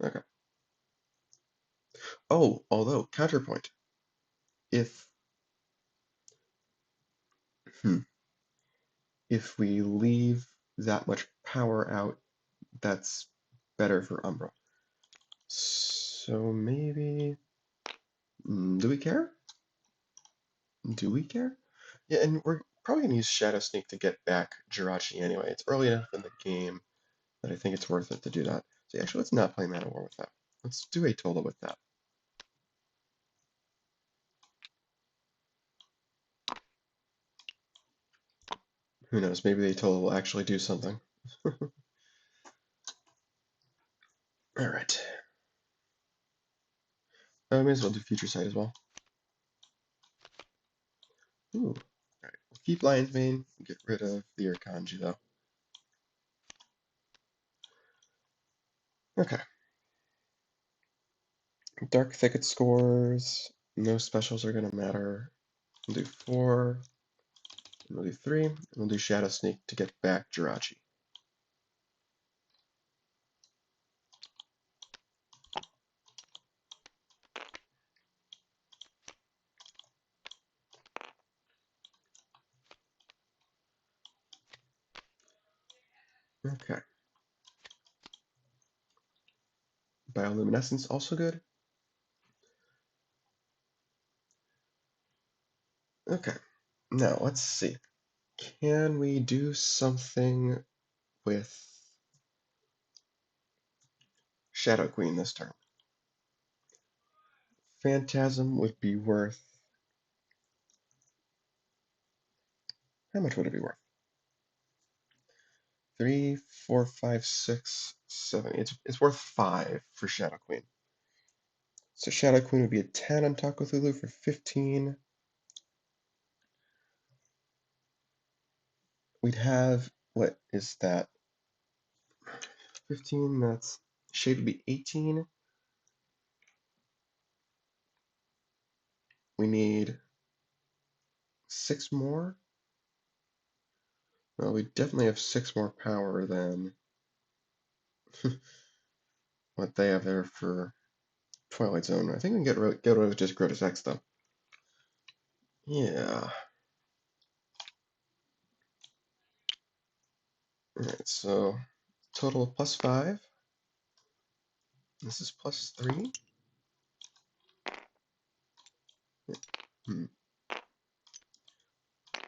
Okay. Oh, although, counterpoint. If if we leave that much power out, that's better for Umbra. So maybe Do we care? Do we care? Yeah, and we're probably going to use Shadow Sneak to get back Jirachi anyway. It's early enough in the game that I think it's worth it to do that. So actually, let's not play Mana War with that. Let's do Atolla with that. Who knows, maybe the Atolla will actually do something. Alright. I may as well do Future Sight as well. Ooh. Alright, we'll keep Lion's Mane, get rid of the Irukandji though. Okay. Dark Thicket scores. No specials are gonna matter. We'll do 4, and we'll do 3, and we'll do Shadow Sneak to get back Jirachi. Okay. Bioluminescence also good. Okay. Now let's see. Can we do something with Shadow Queen this turn? Phantasm would be worth. How much would it be worth? 3, 4, 5, 6, 7. It's worth 5 for Shadow Queen. So Shadow Queen would be a 10 on Taco Cthulhu for 15. We'd have, what is that? 15, that's, Shade would be 18. We need 6 more. Well, we definitely have 6 more power than what they have there for Twilight Zone. I think we can get rid of just Grotus X though. Yeah. Alright, so total of +5. This is +3. Hmm.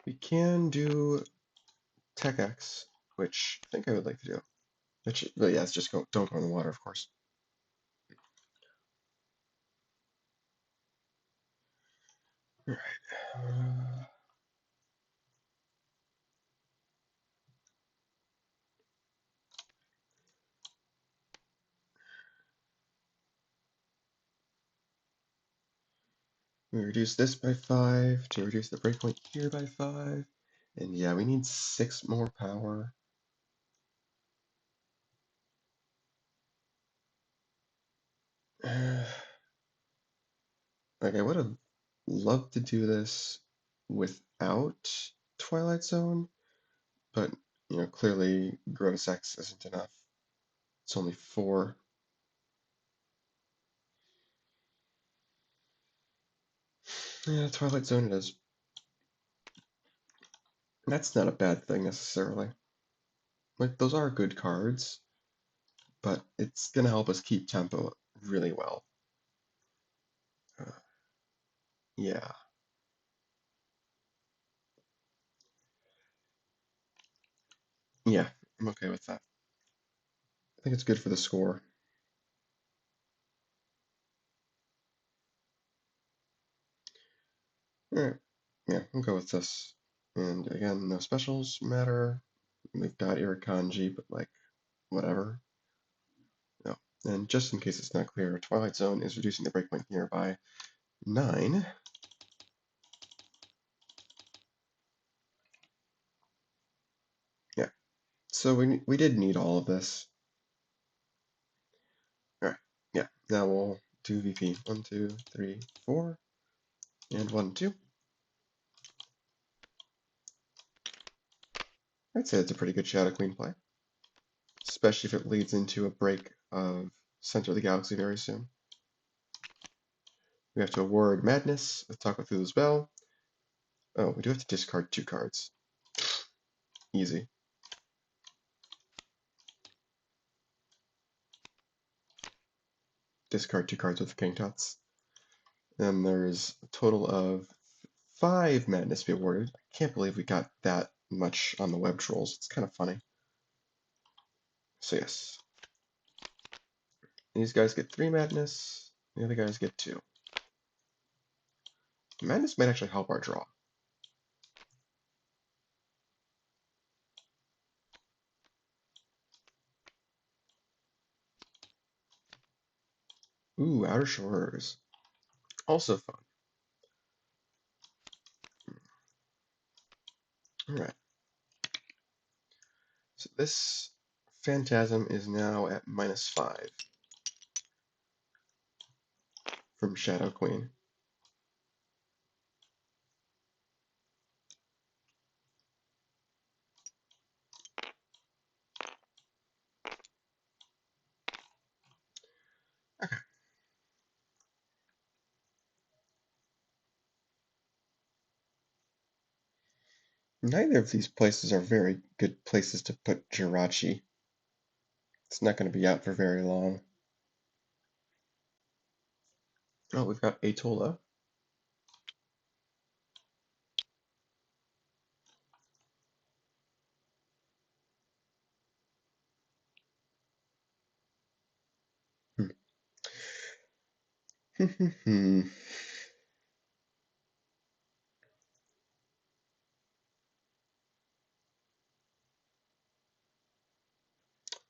We can do Tech X, which I think I would like to do. But yeah, it's just don't go in the water, of course. Alright. We reduce this by 5 to reduce the breakpoint here by 5. And yeah, we need 6 more power. Like, I would have loved to do this without Twilight Zone, but, clearly Grotus X isn't enough. It's only 4. Yeah, Twilight Zone it is. That's not a bad thing necessarily. Like, those are good cards, but it's gonna help us keep tempo really well. Uh, yeah. Yeah, I'm okay with that. I think it's good for the score. Alright, yeah, we'll go with this. And again, no specials matter. We've got Irukandji, but like, whatever. No. And just in case it's not clear, Twilight Zone is reducing the breakpoint here by 9. Yeah, so we did need all of this. Alright, yeah, now we'll do VP. 1, 2, 3, 4, and 1, 2. I'd say it's a pretty good Shadow Queen play, especially if it leads into a break of Center of the Galaxy very soon. We have to award Madness with Taco Cthulhu's Bell. Oh, we do have to discard 2 cards. Easy. Discard 2 cards with King Tuts. And there's a total of 5 madness to be awarded. I can't believe we got that much on the web trolls. It's kind of funny. So yes, these guys get 3 madness. The other guys get 2. Madness might actually help our draw. Ooh, Outer Shores. Also fun. Alright. So this Phantasm is now at -5 from Shadow Queen. Okay. Neither of these places are very good places to put Jirachi. It's not going to be out for very long. Oh, we've got Atolla.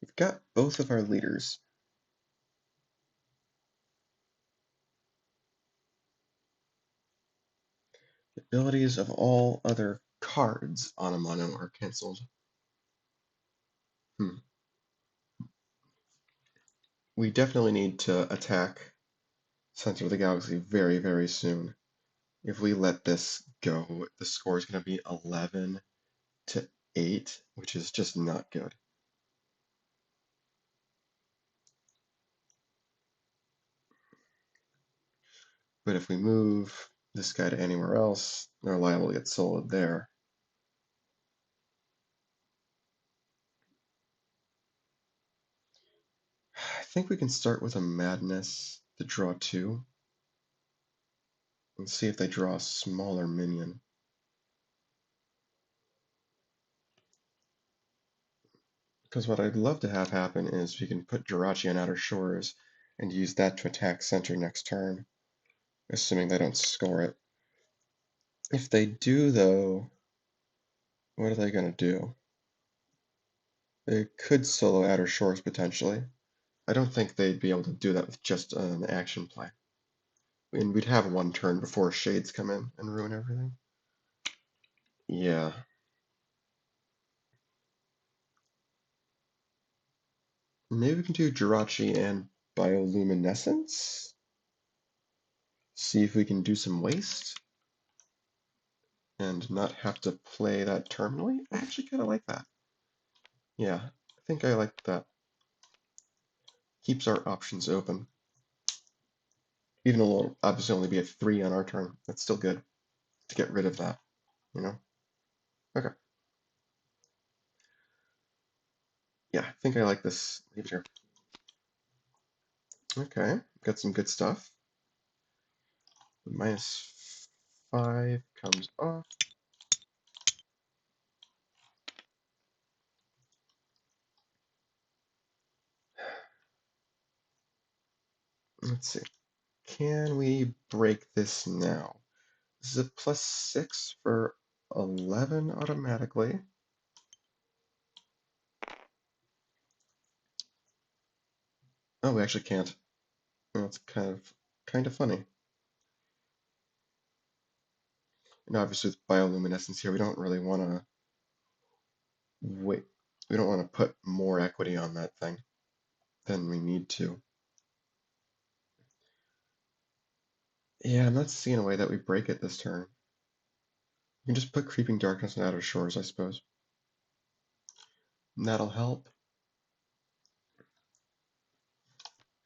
We've got both of our leaders. The abilities of all other cards on a mono are cancelled. We definitely need to attack Center of the Galaxy very, very soon. If we let this go, the score is going to be 11 to 8, which is just not good. But if we move this guy to anywhere else, they're liable to get soloed there. I think we can start with a Madness to draw 2 and see if they draw a smaller minion. Because what I'd love to have happen is we can put Jirachi on Outer Shores and use that to attack center next turn, assuming they don't score it. If they do, though, what are they going to do? They could solo Outer Shores potentially. I don't think they'd be able to do that with just an action play. And we'd have one turn before Shades come in and ruin everything. Yeah. Maybe we can do Jirachi and Bioluminescence? See if we can do some waste and not have to play that terminally. I actually kind of like that. Yeah, I think I like that. Keeps our options open. Even though it'll obviously only be a 3 on our turn, that's still good to get rid of that, you know? Okay. Yeah, I think I like this. Leave it here. Okay, got some good stuff. The -5 comes off. Let's see. Can we break this now? This is a +6 for 11 automatically. Oh, we actually can't. That's kind of funny. And obviously with bioluminescence here, we don't really want to wait. We don't want to put more equity on that thing than we need to. Yeah, I'm not seeing a way that we break it this turn. We can just put Creeping Darkness on Outer Shores, I suppose. And that'll help.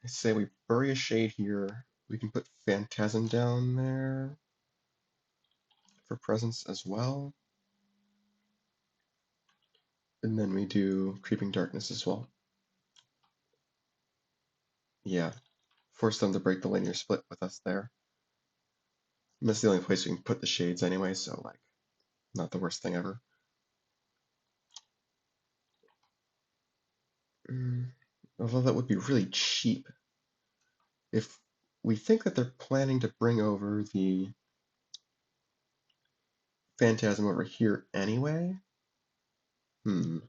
I say we bury a Shade here. We can put Phantasm down there for presence as well. And then we do Creeping Darkness as well. Yeah, force them to break the linear split with us there. And that's the only place we can put the shades anyway, so like, not the worst thing ever. Although that would be really cheap. If we think that they're planning to bring over the Phantasm over here anyway, maybe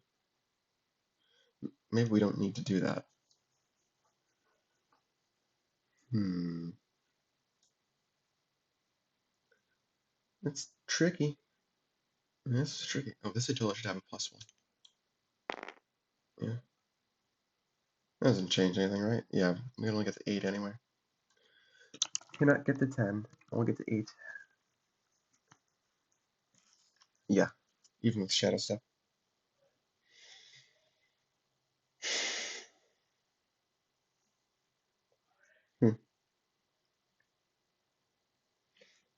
we don't need to do that. It's tricky. This is tricky. Oh, this Atolla should have a +1. Yeah. That doesn't change anything, right? Yeah, we only get to 8 anyway. Cannot get to 10. Only get to 8. Yeah, even with shadow stuff.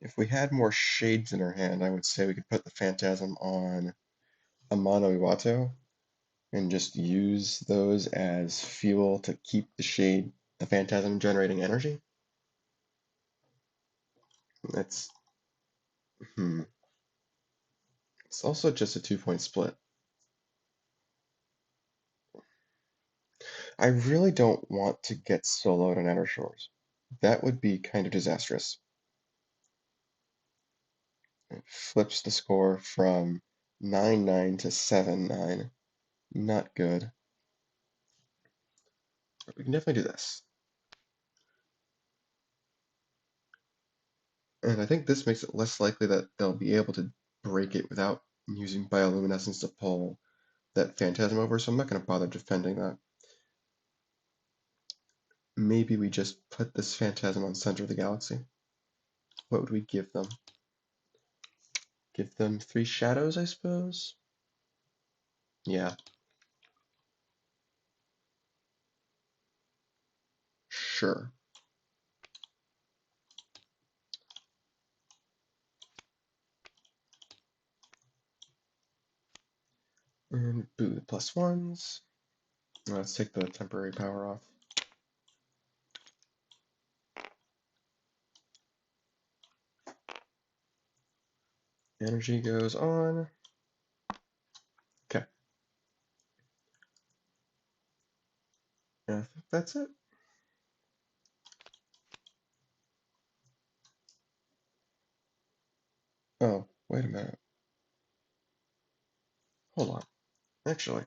If we had more shades in our hand, I would say we could put the Phantasm on a Mono Iwato and just use those as fuel to keep the Phantasm generating energy. That's, It's also just a 2-point split. I really don't want to get soloed on Outer Shores. That would be kind of disastrous. It flips the score from 9-9 to 7-9. Not good. But we can definitely do this. And I think this makes it less likely that they'll be able to break it without using bioluminescence to pull that Phantasm over, so I'm not going to bother defending that. Maybe we just put this Phantasm on center of the galaxy. What would we give them? Give them 3 shadows, I suppose? Yeah. Sure. And boo the +1s. Let's take the temporary power off. Energy goes on. Okay. I think that's it. Oh, wait a minute. Hold on. Actually,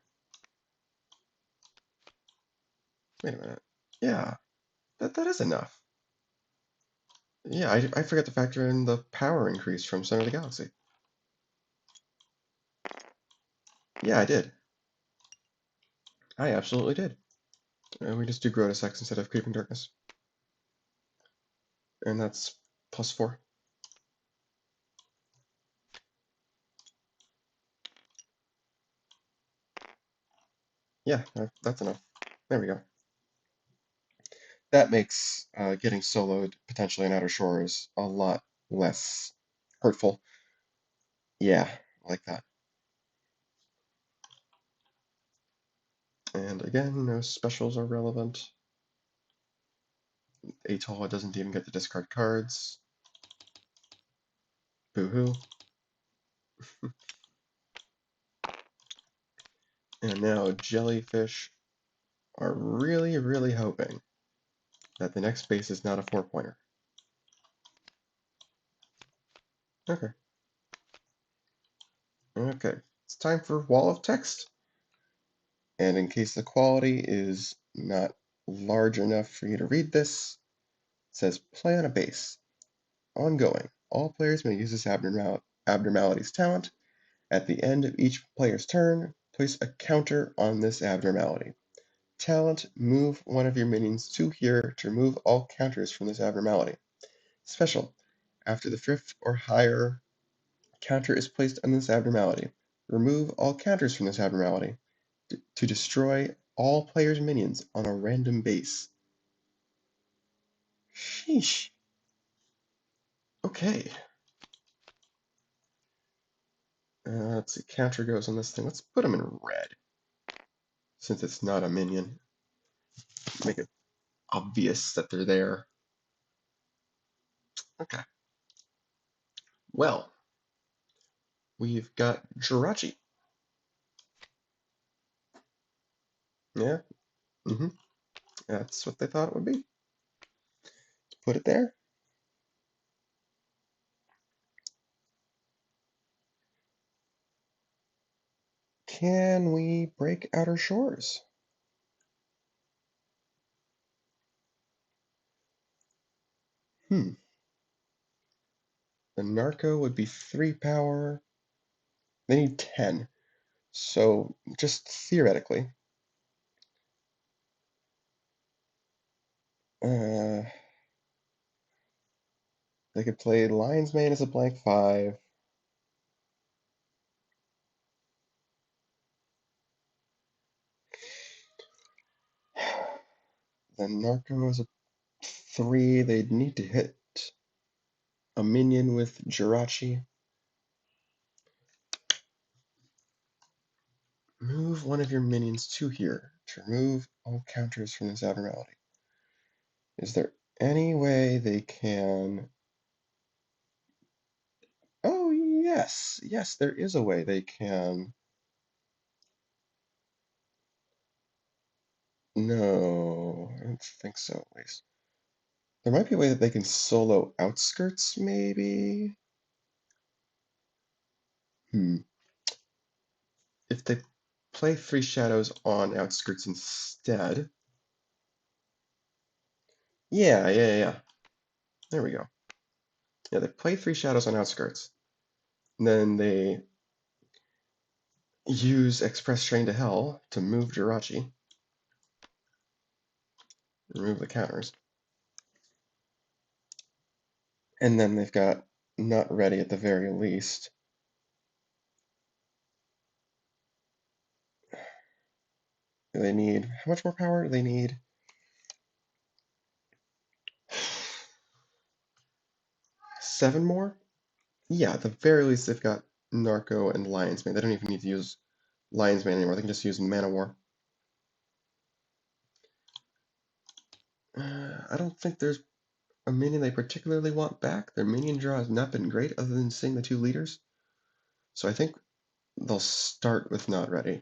wait a minute. Yeah, that is enough. Yeah, I forgot to factor in the power increase from center of the galaxy. Yeah, I did. I absolutely did. And we just do Grotus X instead of Creeping Darkness. And that's +4. Yeah, that's enough. There we go. That makes getting soloed potentially in Outer Shores a lot less hurtful. Yeah, I like that. And again, no specials are relevant. Atolla doesn't even get to discard cards. Boo-hoo. And now Jellyfish are really, really hoping that the next base is not a 4-pointer. Okay. Okay. It's time for Wall of Text. And in case the quality is not large enough for you to read this, it says play on a base. Ongoing. All players may use this abnormalities talent. At the end of each player's turn, place a counter on this abnormality. Talent, move one of your minions to here to remove all counters from this abnormality. Special, after the 5th or higher counter is placed on this abnormality, remove all counters from this abnormality to destroy all players' minions on a random base. Sheesh. Okay. Let's see, counter goes on this thing. Let's put them in red, since it's not a minion. Make it obvious that they're there. Okay. Well, we've got Jirachi. Yeah, hmm that's what they thought it would be. Put it there. Can we break outer shores? Hmm. The Narco would be 3 power. They need 10. So, just theoretically, uh, they could play Lion's Mane as a blank 5. The Narco is a 3. They'd need to hit a minion with Jirachi. Move one of your minions to here to remove all counters from this abnormality. Is there any way they can... Oh, yes. Yes, there is a way they can... No, I don't think so, at least. There might be a way that they can solo outskirts, maybe? Hmm. If they play 3 shadows on outskirts instead... Yeah. There we go. Yeah, they play 3 shadows on outskirts. And then they use Express Train to Hell to move Jirachi. Remove the counters. And then they've got Not Ready at the very least. They need... How much more power do they need? 7 more? Yeah, at the very least they've got Narco and Lion's Mane. They don't even need to use Lion's Mane anymore. They can just use Mana War. I don't think there's a minion they particularly want back. Their minion draw has not been great other than seeing the 2 leaders. So I think they'll start with Not Ready.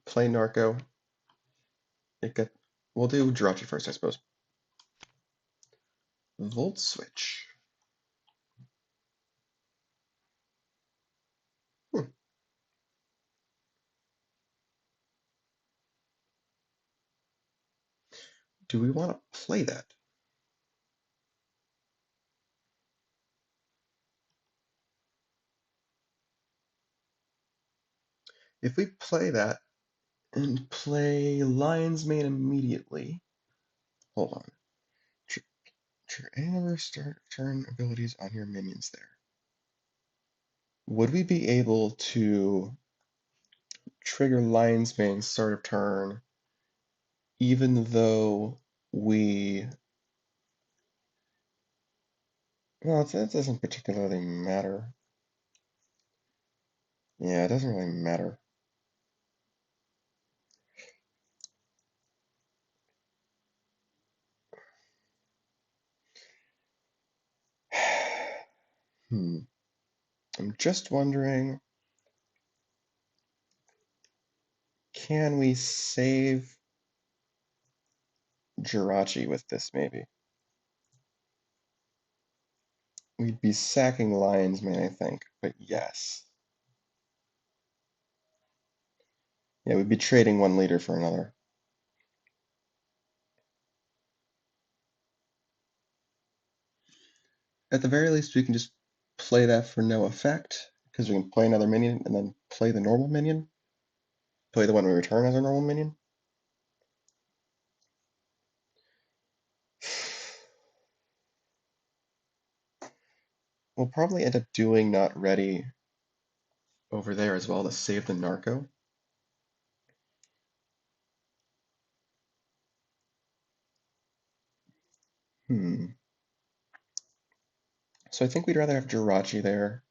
Play Narco. We'll do Jirachi first, I suppose. Volt Switch. Hmm. Do we want to play that? If we play that and play Lion's Mane immediately, hold on. Trigger any other start turn abilities on your minions there. Would we be able to trigger Lion's Mane start of turn even though we... Well, that doesn't particularly matter. Yeah, it doesn't really matter. I'm just wondering, can we save Jirachi with this, maybe? We'd be sacking Lion's Mane, I think, but yes. Yeah, we'd be trading one leader for another. At the very least, we can just play that for no effect, because we can play another minion and then play the normal minion. Play the one we return as our normal minion. We'll probably end up doing Not Ready over there as well to save the Narco. So I think we'd rather have Jirachi there.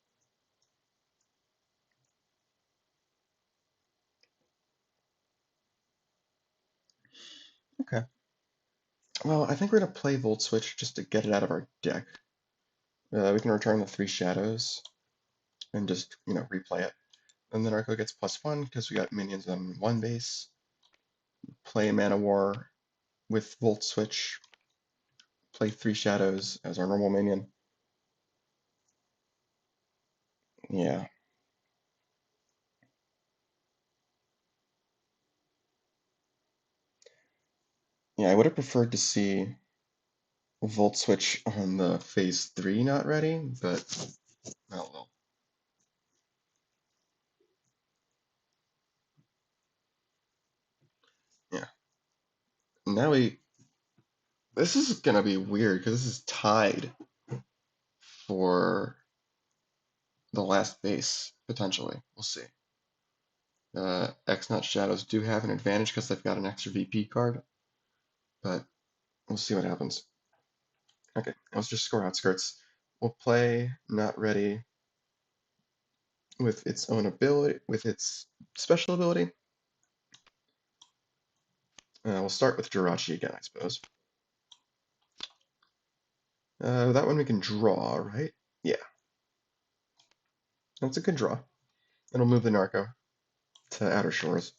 Okay. Well, I think we're gonna play Volt Switch just to get it out of our deck. We can return the 3 shadows and just, replay it. And then Narco gets +1 because we got minions on 1 base. Play Mana War with Volt Switch. Play 3 shadows as our normal minion. Yeah. Yeah, I would have preferred to see Volt Switch on the phase 3 not ready, but oh well. Yeah. Now this is gonna be weird because this is tied for the last base, potentially. We'll see. X-Nauts Shadows do have an advantage because they've got an extra VP card, but we'll see what happens. Okay, let's just score outskirts. We'll play Not Ready with its own ability, with its special ability. We'll start with Jirachi again, I suppose. That one we can draw, right? Yeah, that's a good draw. It'll move the Narco to Outer Shores.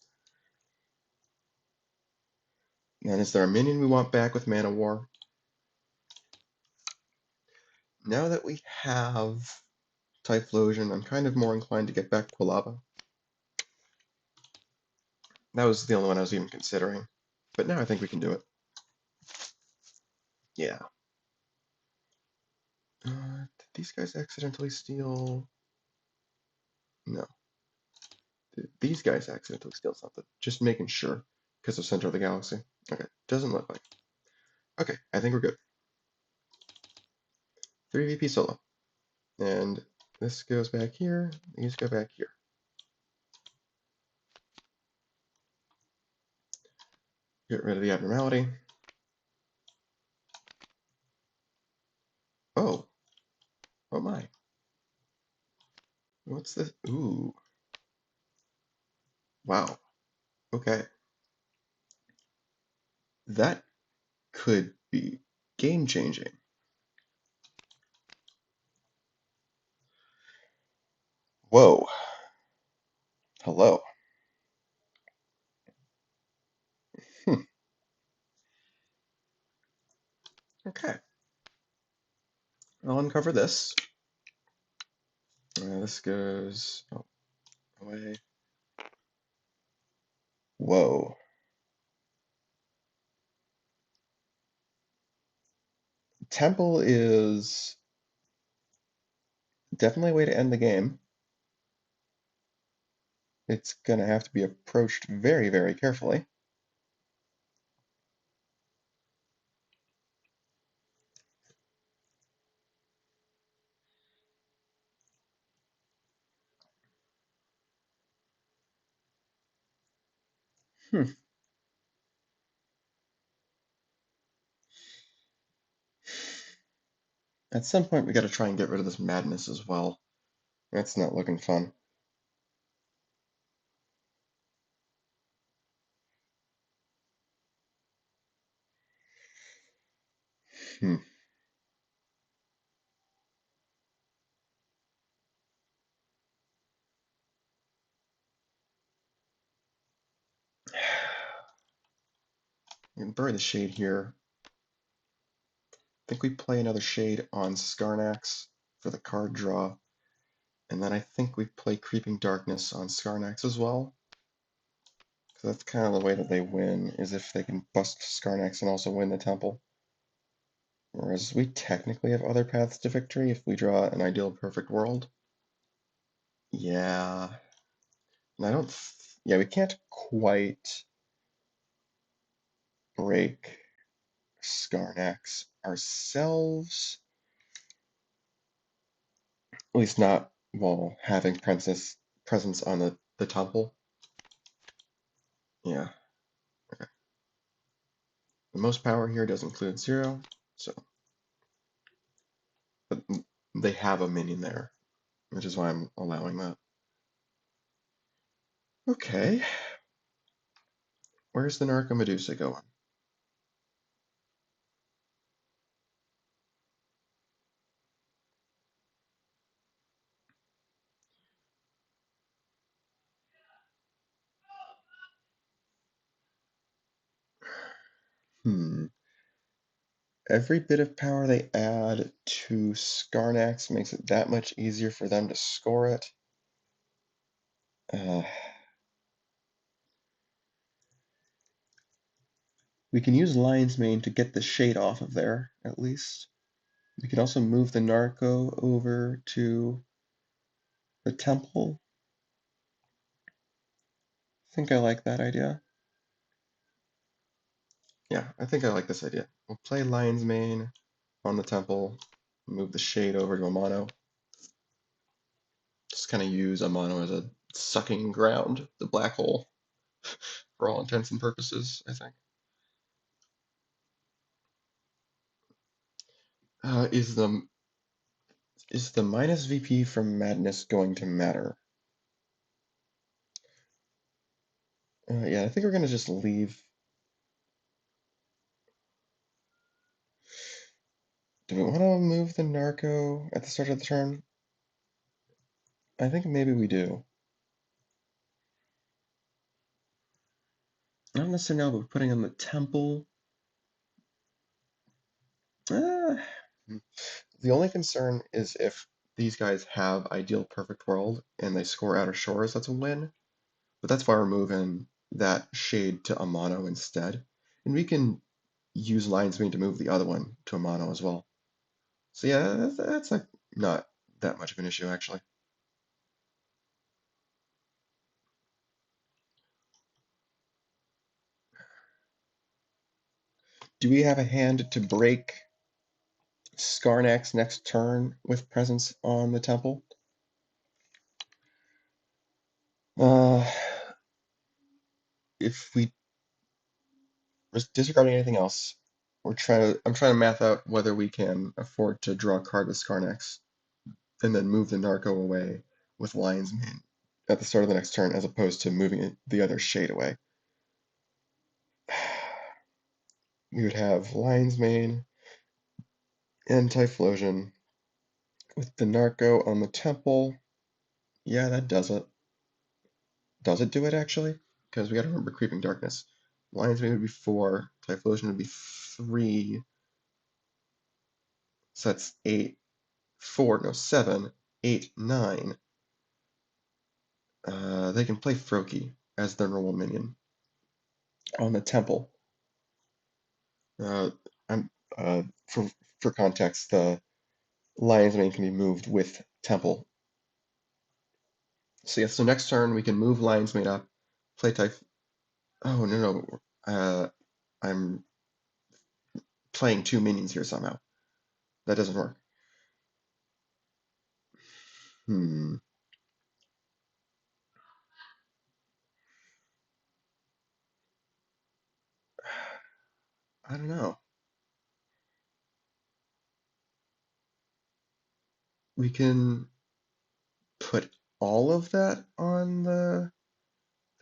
And is there a minion we want back with Mana War? Now that we have Typhlosion, I'm kind of more inclined to get back Quilava. That was the only one I was even considering. But now I think we can do it. Yeah. Did these guys accidentally steal? No. Did these guys accidentally steal something? Just making sure, because of Center of the Galaxy. Okay, doesn't look like. Okay, I think we're good. 3 VP solo. And this goes back here, these go back here. Get rid of the abnormality. Oh. Oh my. What's this? Ooh. Wow. Okay. That could be game changing. Whoa. Hello. Hmm. Okay. I'll uncover this. This goes away. Whoa. Temple is definitely a way to end the game. It's going to have to be approached very, very carefully. Hmm. At some point, we got to try and get rid of this madness as well. That's not looking fun. Hmm. We can bury the shade here. I think we play another shade on Skarnax for the card draw. And then I think we play Creeping Darkness on Skarnax as well. So that's kind of the way that they win, is if they can bust Skarnax and also win the temple. Whereas we technically have other paths to victory if we draw an ideal perfect world. Yeah. And I don't... Yeah, we can't quite break Skarnax ourselves. At least not while having presence on the temple. Yeah. Okay. The most power here does include 0, so... But they have a minion there, which is why I'm allowing that. Okay. Where's the Narco Medusa going? Hmm. Every bit of power they add to Skarnax makes it that much easier for them to score it. Uh, we can use Lion's Mane to get the shade off of there, at least. We can also move the Narco over to the temple. I think I like that idea. Yeah, I think I like this idea. We'll play Lion's Mane on the temple, move the shade over to a mono. Just kind of use a mono as a sucking ground, the black hole, for all intents and purposes, I think. Is the minus VP from Madness going to matter? Yeah, I think we're gonna just leave. Do we want to move the Narco at the start of the turn? I think maybe we do. I don't necessarily know, but putting on the temple. Uh, the only concern is if these guys have Ideal Perfect World and they score Outer Shores, that's a win. But that's why we're moving that shade to a mono instead. And we can use Lion's Mane to move the other one to a mono as well. So yeah, that's like not that much of an issue actually. Do we have a hand to break Skarnak's next turn with presence on the temple? Uh, if we disregarding anything else, I'm trying to math out whether we can afford to draw a card with Skarnax and then move the Narco away with Lion's Mane at the start of the next turn, as opposed to moving the other shade away. We would have Lion's Mane and Typhlosion with the Narco on the temple. Yeah, that does it. Does it do it actually? Because we gotta remember Creeping Darkness. Lion's Mane would be 4, Typhlosion would be 3, so that's 8, 4, no, 7, 8, 9. They can play Froakie as their normal minion on the temple. Uh, I'm for context, the Lion's Mane can be moved with temple. So yeah, so next turn we can move Lion's Mane up, play type. Oh no. I'm playing 2 minions here somehow. That doesn't work. Hmm. I don't know. We can put all of that on the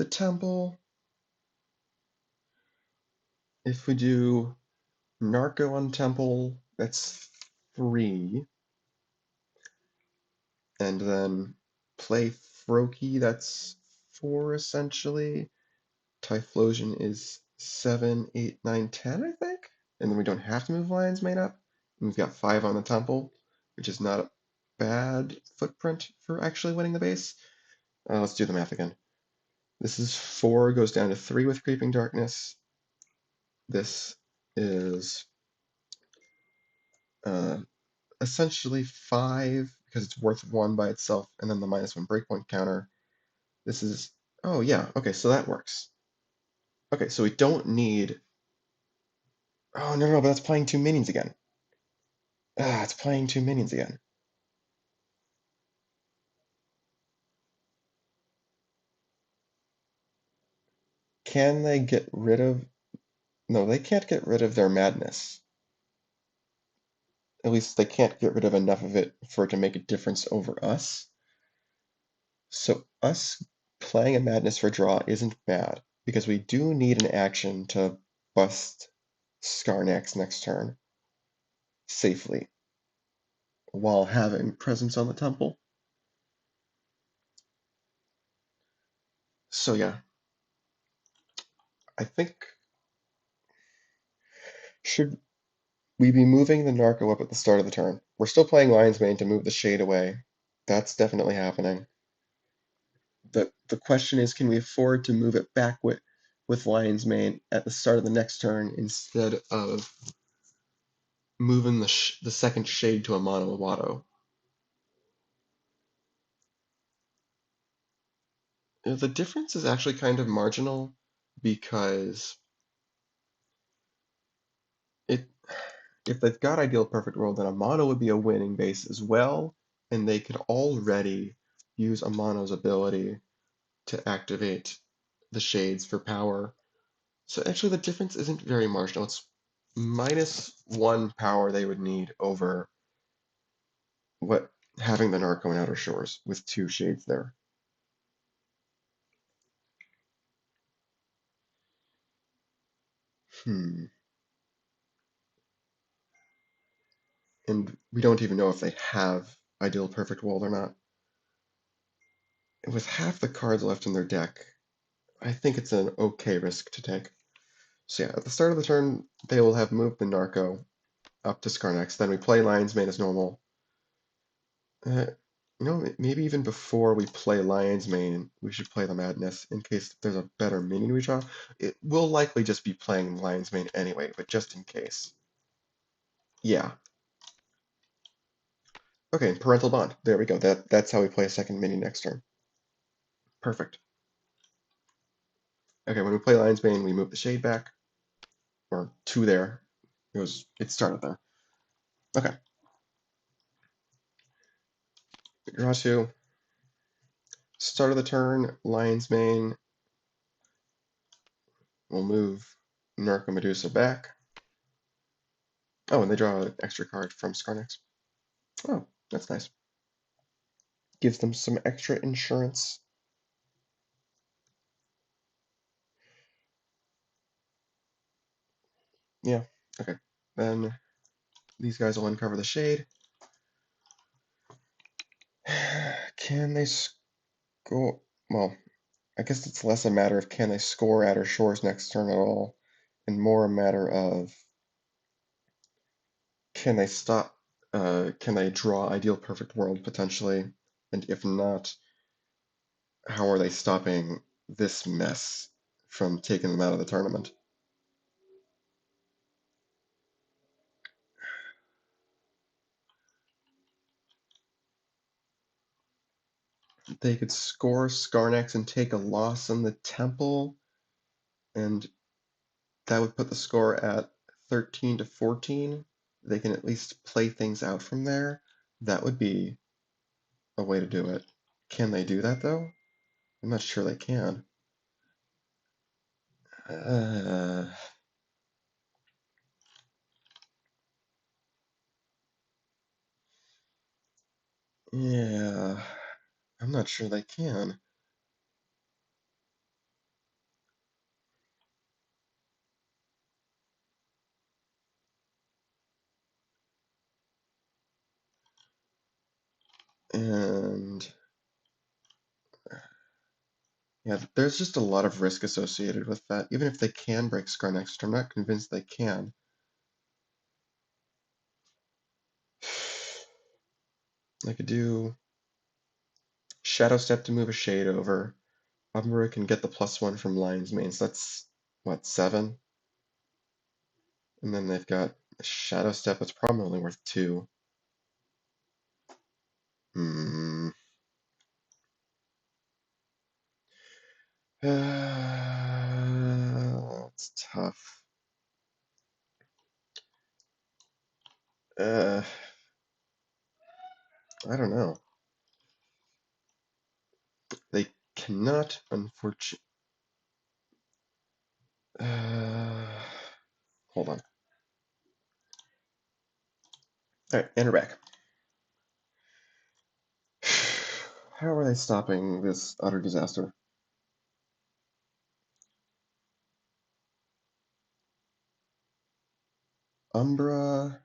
temple. If we do Narco on temple, that's 3. And then play Froakie, that's 4 essentially. Typhlosion is 7, 8, 9, 10, I think. And then we don't have to move Lion's Mane up. And we've got 5 on the temple, which is not a bad footprint for actually winning the base. Let's do the math again. This is 4, goes down to 3 with Creeping Darkness. This is uh, essentially 5 because it's worth 1 by itself, and then the -1 breakpoint counter. This is, oh yeah, okay, so that works. Okay, so we don't need, oh no, but that's playing 2 minions again. It's playing 2 minions again. Can they get rid of, no, they can't get rid of their madness. At least they can't get rid of enough of it for it to make a difference over us. So us playing a madness for draw isn't bad, because we do need an action to bust Skarnax next turn safely while having presence on the temple. So yeah, I think Should we be moving the Narco up at the start of the turn? We're still playing Lion's Mane to move the Shade away. That's definitely happening. The question is, can we afford to move it back with Lion's Mane at the start of the next turn instead of moving the second Shade to a mono Watto? The difference is actually kind of marginal because it if they've got Ideal Perfect World, then a mono would be a winning base as well, and they could already use a mono's ability to activate the shades for power. So actually the difference isn't very marginal. It's -1 power they would need over what having the Narco in Outer Shores with 2 shades there. Hmm. And we don't even know if they have Ideal Perfect World or not. With half the cards left in their deck, I think it's an okay risk to take. So yeah, at the start of the turn, they will have moved the Narco up to Skarnex. Then we play Lion's Mane as normal. Maybe even before we play Lion's Mane, we should play the Madness in case there's a better minion we draw. It will likely just be playing Lion's Mane anyway, but just in case. Yeah. Okay, Parental Bond. There we go. That's how we play a second minion next turn. Perfect. Okay, when we play Lion's Mane, we move the Shade back, or to there. It started there. Okay. Draw two. Start of the turn, Lion's Mane. We'll move Narco Medusa back. Oh, and they draw an extra card from Skarnex. Oh, that's nice. Gives them some extra insurance. Yeah, okay. Then these guys will uncover the Shade. Can they score? Well, I guess it's less a matter of can they score Outer Shores next turn at all, and more a matter of can they stop, can they draw Ideal Perfect World potentially, and if not, how are they stopping this mess from taking them out of the tournament? They could score Skarnex and take a loss on the Temple, and that would put the score at 13 to 14. They can at least play things out from there. That would be a way to do it. Can they do that though? I'm not sure they can. Uh, yeah, I'm not sure they can. And yeah, there's just a lot of risk associated with that. Even if they can break Skarnex, which I'm not convinced they can. I could do Shadow Step to move a Shade over. Umbra can get the +1 from Lion's Mane, so that's, what, 7? And then they've got Shadow Step that's probably only worth 2. Hmm. It's tough. Uh, I don't know. They cannot, unfortunately. Hold on. Alright, enter back. How are they stopping this utter disaster? Umbra.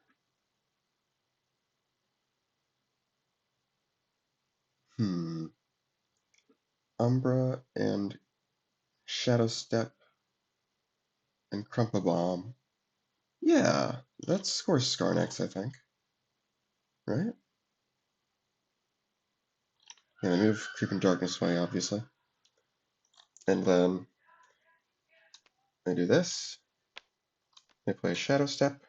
Hmm. Umbra and Shadow Step and Crumpa Bomb. Yeah, that scores Skarnex, I think. Right? Yeah, they move Creeping Darkness away, obviously. And then they do this. They play Shadow Step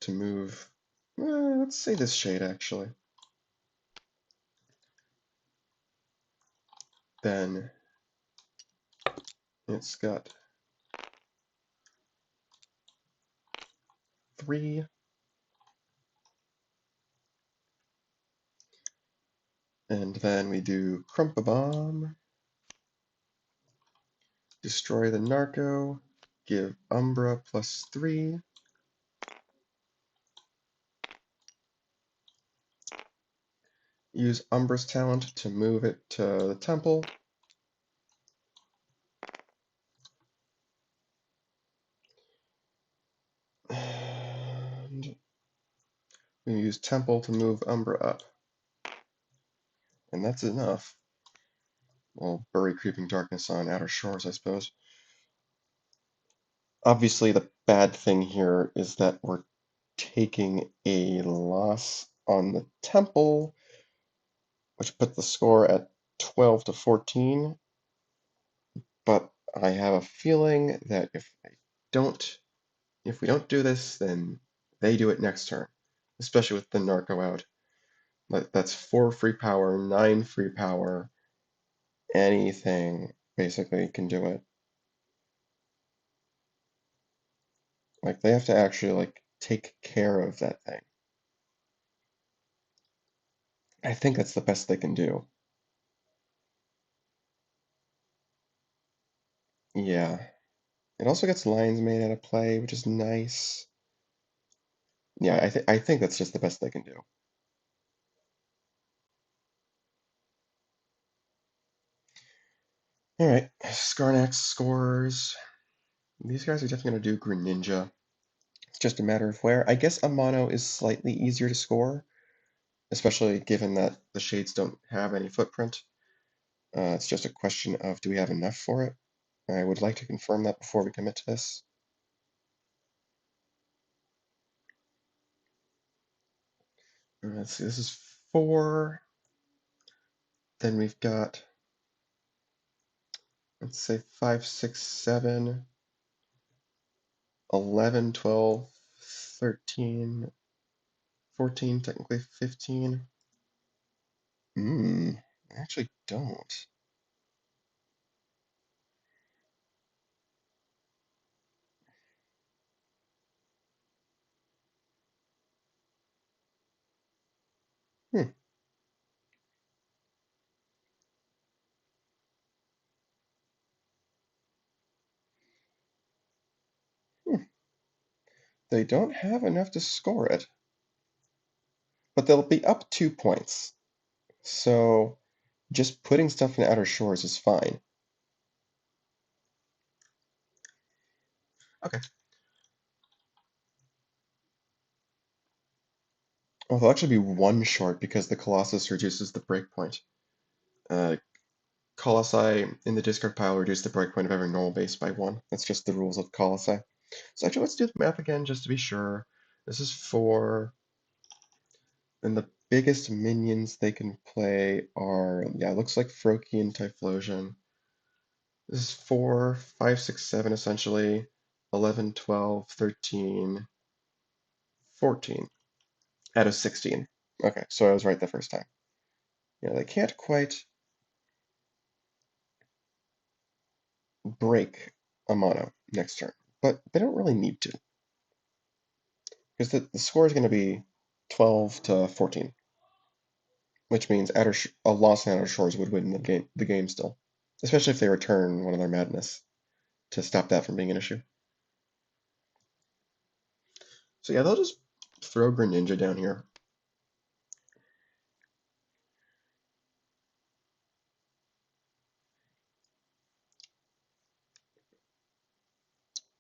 to move. Let's say this shade, actually. Then it's got 3. And then we do Crumpa Bomb, destroy the Narco, give Umbra +3, use Umbra's talent to move it to the temple, and we use temple to move Umbra up. And that's enough. We'll bury Creeping Darkness on Outer Shores, I suppose. Obviously, the bad thing here is that we're taking a loss on the temple, which put the score at 12 to 14. But I have a feeling that if we don't do this, then they do it next turn, especially with the Narco out. That's 4 free power, 9 free power. Anything basically can do it. Like they have to actually take care of that thing. I think that's the best they can do. Yeah. It also gets lines made out of play, which is nice. Yeah, I think that's just the best they can do. Alright, Skarnax scores. These guys are definitely going to do Greninja. It's just a matter of where. I guess Amano is slightly easier to score, especially given that the shades don't have any footprint. It's just a question of do we have enough for it? I would like to confirm that before we commit to this. Let's see, this is 4. Then we've got, let's say 5, 6, 7, 11, 12, 13, 14, technically 15. I actually don't. Hmm. Hmm. They don't have enough to score it, but they'll be up 2 points. So just putting stuff in Outer Shores is fine. Okay. Well, they'll actually be 1 short because the Colossus reduces the breakpoint. Uh, Colossi in the discard pile reduce the breakpoint of every normal base by 1. That's just the rules of Colossi. So actually, let's do the math again just to be sure. This is 4. And the biggest minions they can play are, yeah, it looks like Frogadier and Typhlosion. This is 4, 5, 6, 7 essentially. 11, 12, 13, 14 out of 16. Okay, so I was right the first time. Yeah, they can't quite break a mono next turn, but they don't really need to. Because the score is going to be 12 to 14, which means a loss in Outer Shores would win the game still, especially if they return one of their madness to stop that from being an issue. So yeah, they'll just throw Greninja down here.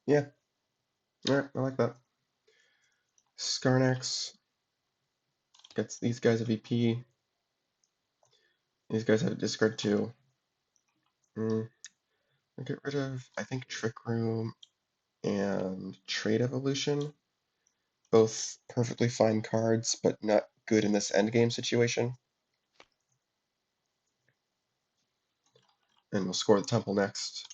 Yeah, alright, I like that. Skarnax gets these guys a VP. These guys have a discard too. Get rid of, I think, Trick Room and Trade Evolution. Both perfectly fine cards, but not good in this endgame situation. And we'll score the Temple next.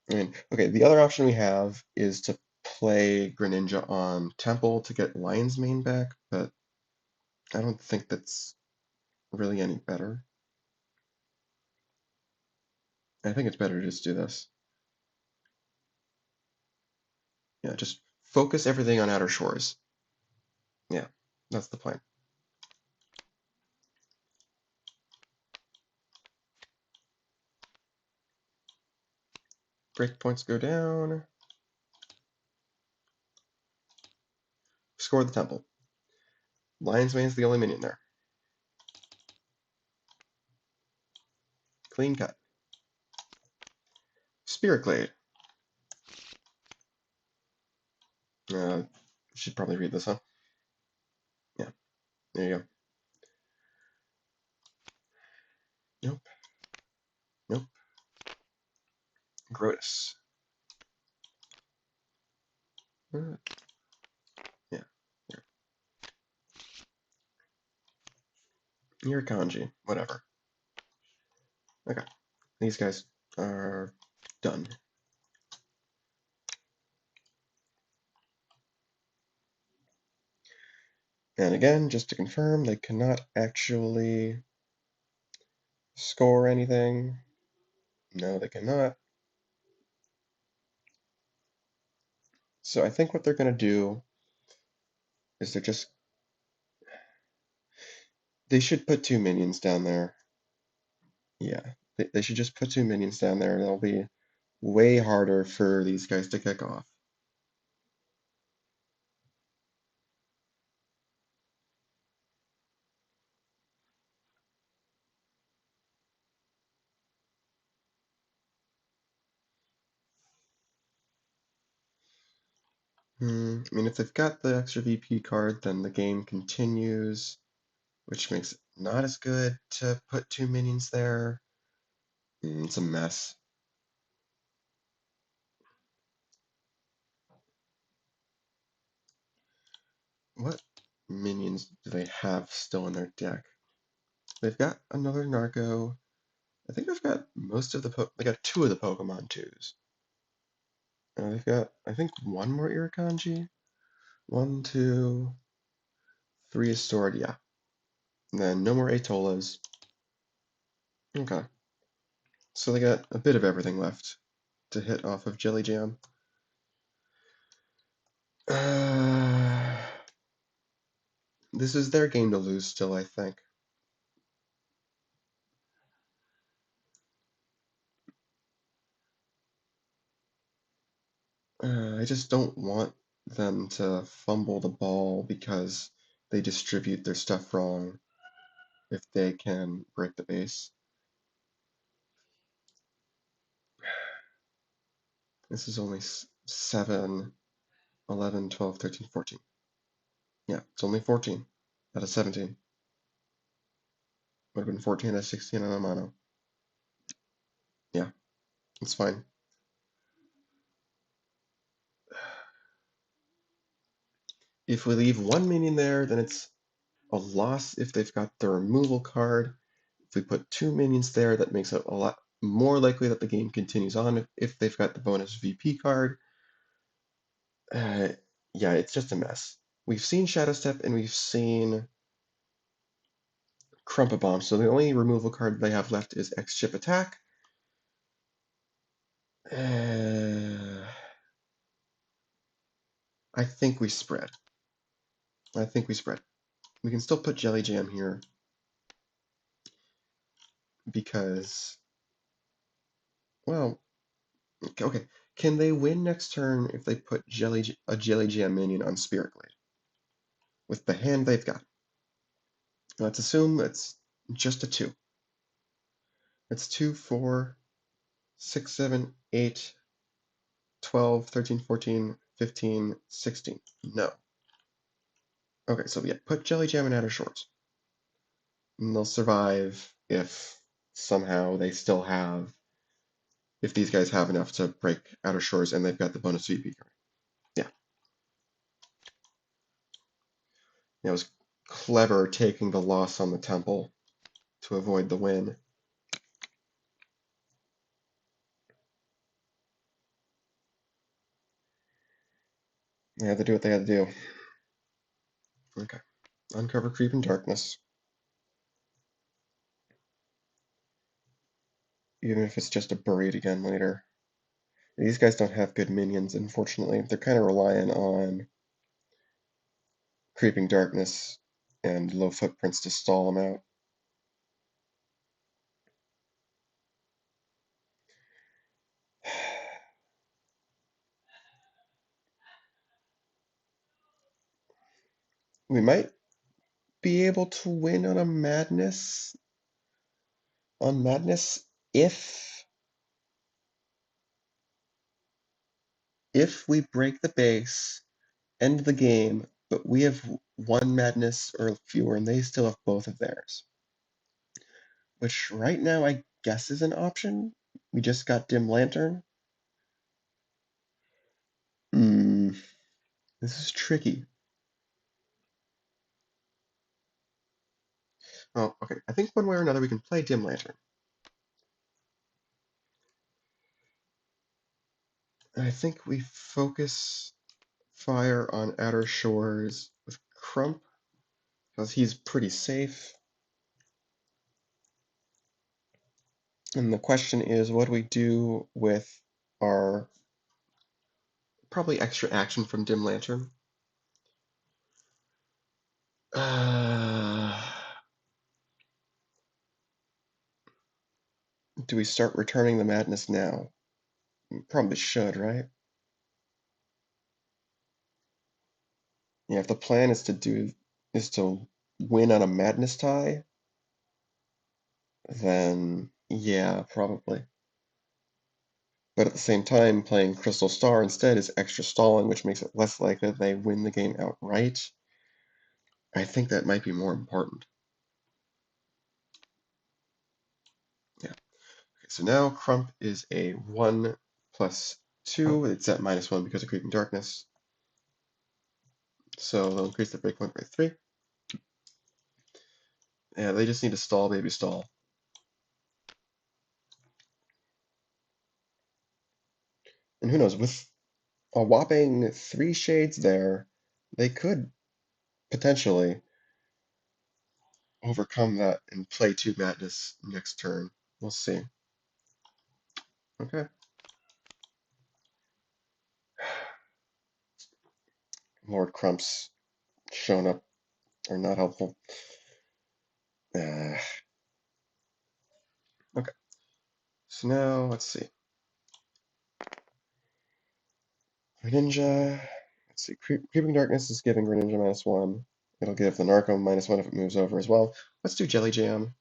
And okay, the other option we have is to play Greninja on Temple to get Lion's Mane back, but I don't think that's really any better. I think it's better to just do this. Yeah, just focus everything on Outer Shores. Yeah, that's the plan. Breakpoints go down. Score the Temple. Lion's Mane's the only minion there. Clean cut. Spirit Glade. Should probably read this, huh? Yeah, there you go. Nope. Nope. Grotus. Yeah. Irukandji. Whatever. Okay. These guys are done. And again, just to confirm, they cannot actually score anything. No, they cannot. So I think what they're going to do is they should put two minions down there. Yeah, they should just put two minions down there, and it'll be way harder for these guys to kick off. I mean, if they've got the extra VP card, then the game continues, which makes it not as good to put two minions there. It's a mess. What minions do they have still in their deck? They've got another Narco. I think they've got most of they got two of the Pokemon twos. They've got, I think, one more Irukandji. One, two, three is stored, yeah. And then no more Atollas. Okay. So they got a bit of everything left to hit off of Jelly Jam. This is their game to lose still, I think. I just don't want them to fumble the ball because they distribute their stuff wrong if they can break the base. This is only 7, 11, 12, 13, 14. Yeah, it's only 14 out of 17. Would have been 14 out of 16 on a mono. Yeah, it's fine. If we leave one minion there, then it's a loss if they've got the removal card. If we put two minions there, that makes it a lot more likely that the game continues on if they've got the bonus VP card. Yeah, it's just a mess. We've seen Shadow Step and we've seen Crumpa Bomb, so the only removal card they have left is X-Chip Attack. I think we spread. I think we spread. We can still put Jelly Jam here because, well, okay. Can they win next turn if they put a Jelly Jam minion on Spirit Glade with the hand they've got? Let's assume it's just a 2. It's 2, 4, 6, 7, 8, 12, 13, 14, 15, 16. No. Okay, so yeah, put Jelly Jam in Outer Shores. And they'll survive if somehow they still have, if these guys have enough to break Outer Shores and they've got the bonus VP card. Yeah. It was clever taking the loss on the temple to avoid the win. They had to do what they had to do. Okay. Uncover Creep and Darkness. Even if it's just to bury it again later. These guys don't have good minions, unfortunately. They're kind of relying on Creeping Darkness and low footprints to stall them out. We might be able to win on a Madness. On Madness if we break the base, end the game, but we have one Madness or fewer and they still have both of theirs. Which right now I guess is an option. We just got Dim Lantern. This is tricky. Oh, okay. I think one way or another we can play Dim Lantern. I think we focus fire on Outer Shores with Crump, because he's pretty safe. And the question is, what do we do with our probably extra action from Dim Lantern? Do we start returning the madness now? Probably should, right? Yeah, if the plan is to win on a madness tie, then yeah, probably. But at the same time, playing Crystal Star instead is extra stalling, which makes it less likely that they win the game outright. I think that might be more important. Yeah. Okay, so now Crump is a 1+2. It's at -1 because of Creeping Darkness. So they'll increase the breakpoint by 3. Yeah, they just need to stall, baby, stall. And who knows, with a whopping 3 shades there, they could potentially overcome that and play 2 Madness next turn. We'll see. Okay. Lord Crump's shown up are not helpful. Okay. So now let's see. Greninja. Let's see. Creeping Darkness is giving Greninja -1. It'll give the Narco -1 if it moves over as well. Let's do Jelly Jam.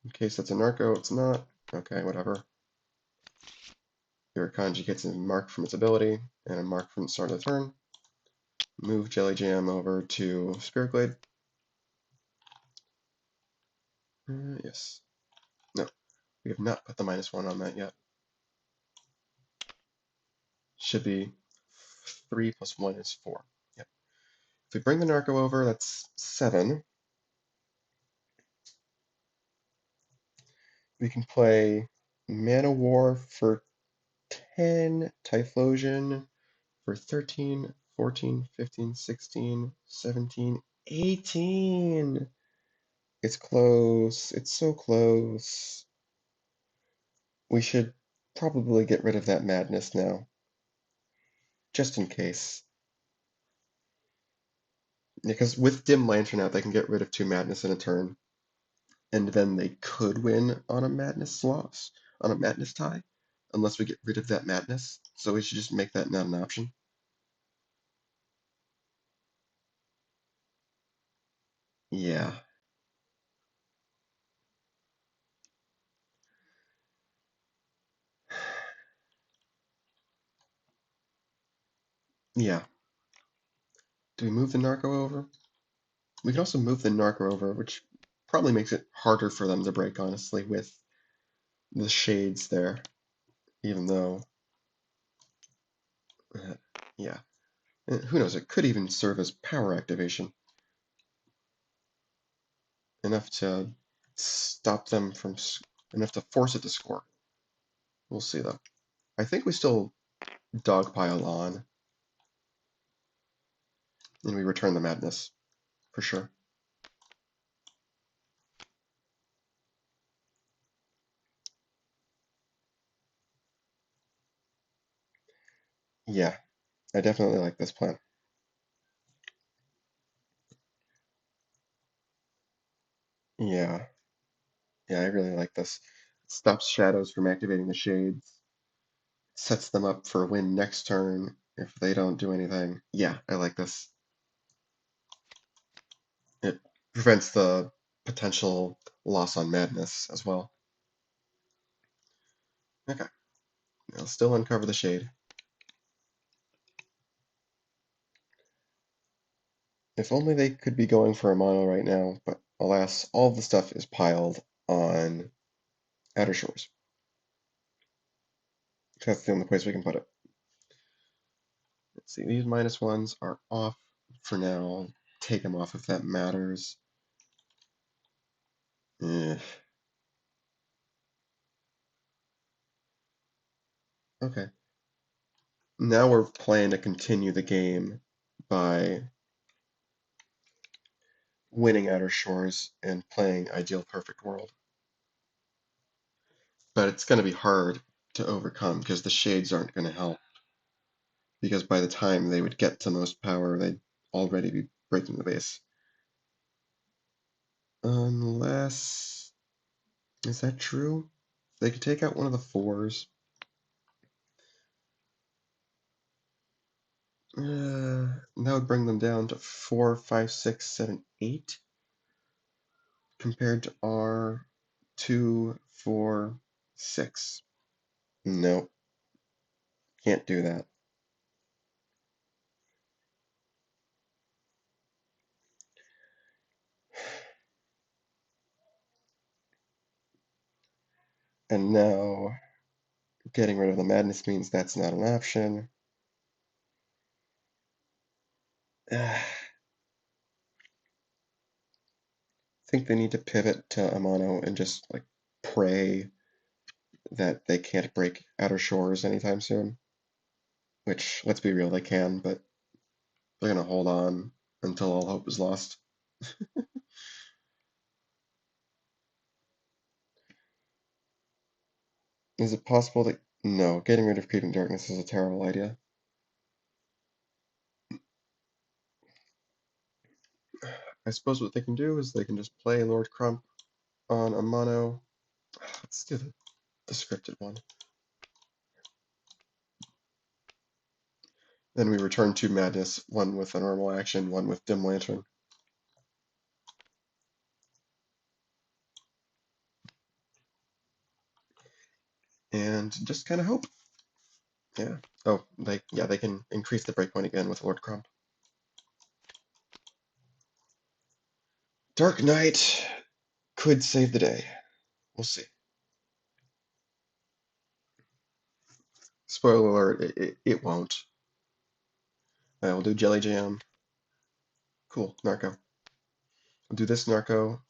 In case that's a Narco, it's not. Okay, whatever. Irukandji gets a mark from its ability and a mark from the start of the turn. Move Jelly Jam over to Spirit Glade. Yes. No, we have not put the -1 on that yet. Should be 3 + 1 is 4. Yep. If we bring the Narco over, that's 7. We can play Mana War for 10, Typhlosion for 13, 14, 15, 16, 17, 18. It's close. It's so close. We should probably get rid of that madness now, just in case. Because with Dim Lantern out, they can get rid of 2 madness in a turn, and then they could win on a madness loss, on a madness tie, unless we get rid of that madness. So we should just make that not an option. Yeah. Yeah. Do we move the Narco over? We can also move the Narco over, which probably makes it harder for them to break, honestly, with the shades there, even though, yeah. Who knows, it could even serve as power activation, enough to stop them from, enough to force it to score. We'll see, though. I think we still dogpile on, and we return the madness, for sure. Yeah, I definitely like this plan. Yeah, yeah, I really like this. It stops shadows from activating the shades, sets them up for a win next turn if they don't do anything. Yeah, I like this. It prevents the potential loss on madness as well. Okay, I'll still uncover the shade. If only they could be going for a mono right now, but alas, all of the stuff is piled on Outer Shores. That's the only place we can put it. Let's see, these -1s are off for now. Take them off if that matters. Eh. Okay. Now we're planning to continue the game by winning Outer Shores and playing Ideal Perfect World. But it's going to be hard to overcome because the shades aren't going to help. Because by the time they would get to most power, they'd already be breaking the base. Unless... Is that true? They could take out one of the 4s. That would bring them down to 4, 5, 6, 7, 8. Compared to our 2, 4, 6. Nope, can't do that. And now getting rid of the madness means that's not an option. I think they need to pivot to a mono and just like pray that they can't break Outer Shores anytime soon. Which, let's be real, they can, but they're gonna hold on until all hope is lost. Is it possible that... No, getting rid of Creeping Darkness is a terrible idea. I suppose what they can do is they can just play Lord Crump on a mono. Let's do the scripted one. Then we return to Madness, one with a normal action, one with Dim Lantern. And just kind of hope. Yeah. Oh, they can increase the breakpoint again with Lord Crump. Dark Knight could save the day. We'll see. Spoiler alert, it won't. We'll do Jelly Jam. Cool, Narco. We'll do this Narco.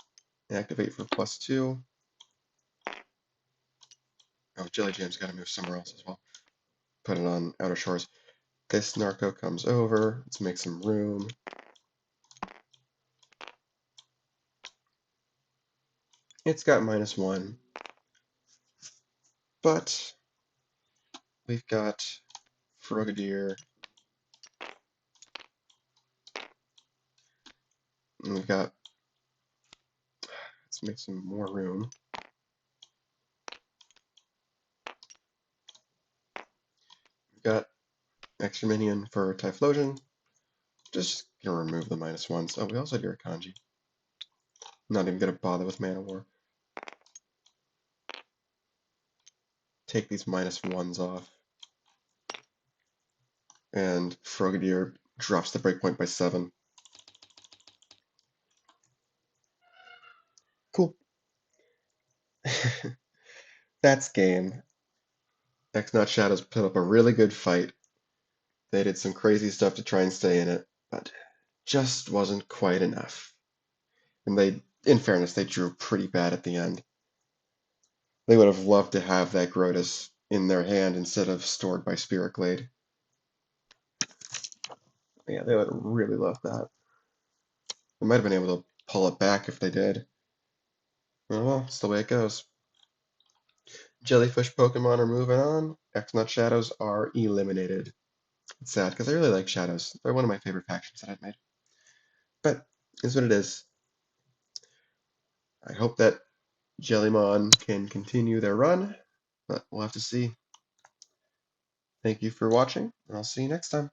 Activate for +2. Oh, Jelly Jam's got to move somewhere else as well. Put it on Outer Shores. This Narco comes over. Let's make some room. It's got -1. But we've got Frogadier. And we've got... Let's make some more room. We've got extra minion for Typhlosion. Just gonna remove the -1s. Oh, we also have Irukandji. Not even gonna bother with Mana War. Take these -1s off. And Frogadier Drops the breakpoint by 7. Cool. That's game. X-Nauts Shadows put up a really good fight. They did some crazy stuff to try and stay in it, but just wasn't quite enough. And in fairness, they drew pretty bad at the end. They would have loved to have that Grotus in their hand instead of stored by Spirit Glade. Yeah, they would have really loved that. They might have been able to pull it back if they did. Oh well, it's the way it goes. Jellyfish Pokemon are moving on. X-Nauts Shadows are eliminated. It's sad because I really like Shadows. They're one of my favorite factions that I've made. But it's what it is. I hope that Jellymon can continue their run, but we'll have to see. Thank you for watching, and I'll see you next time.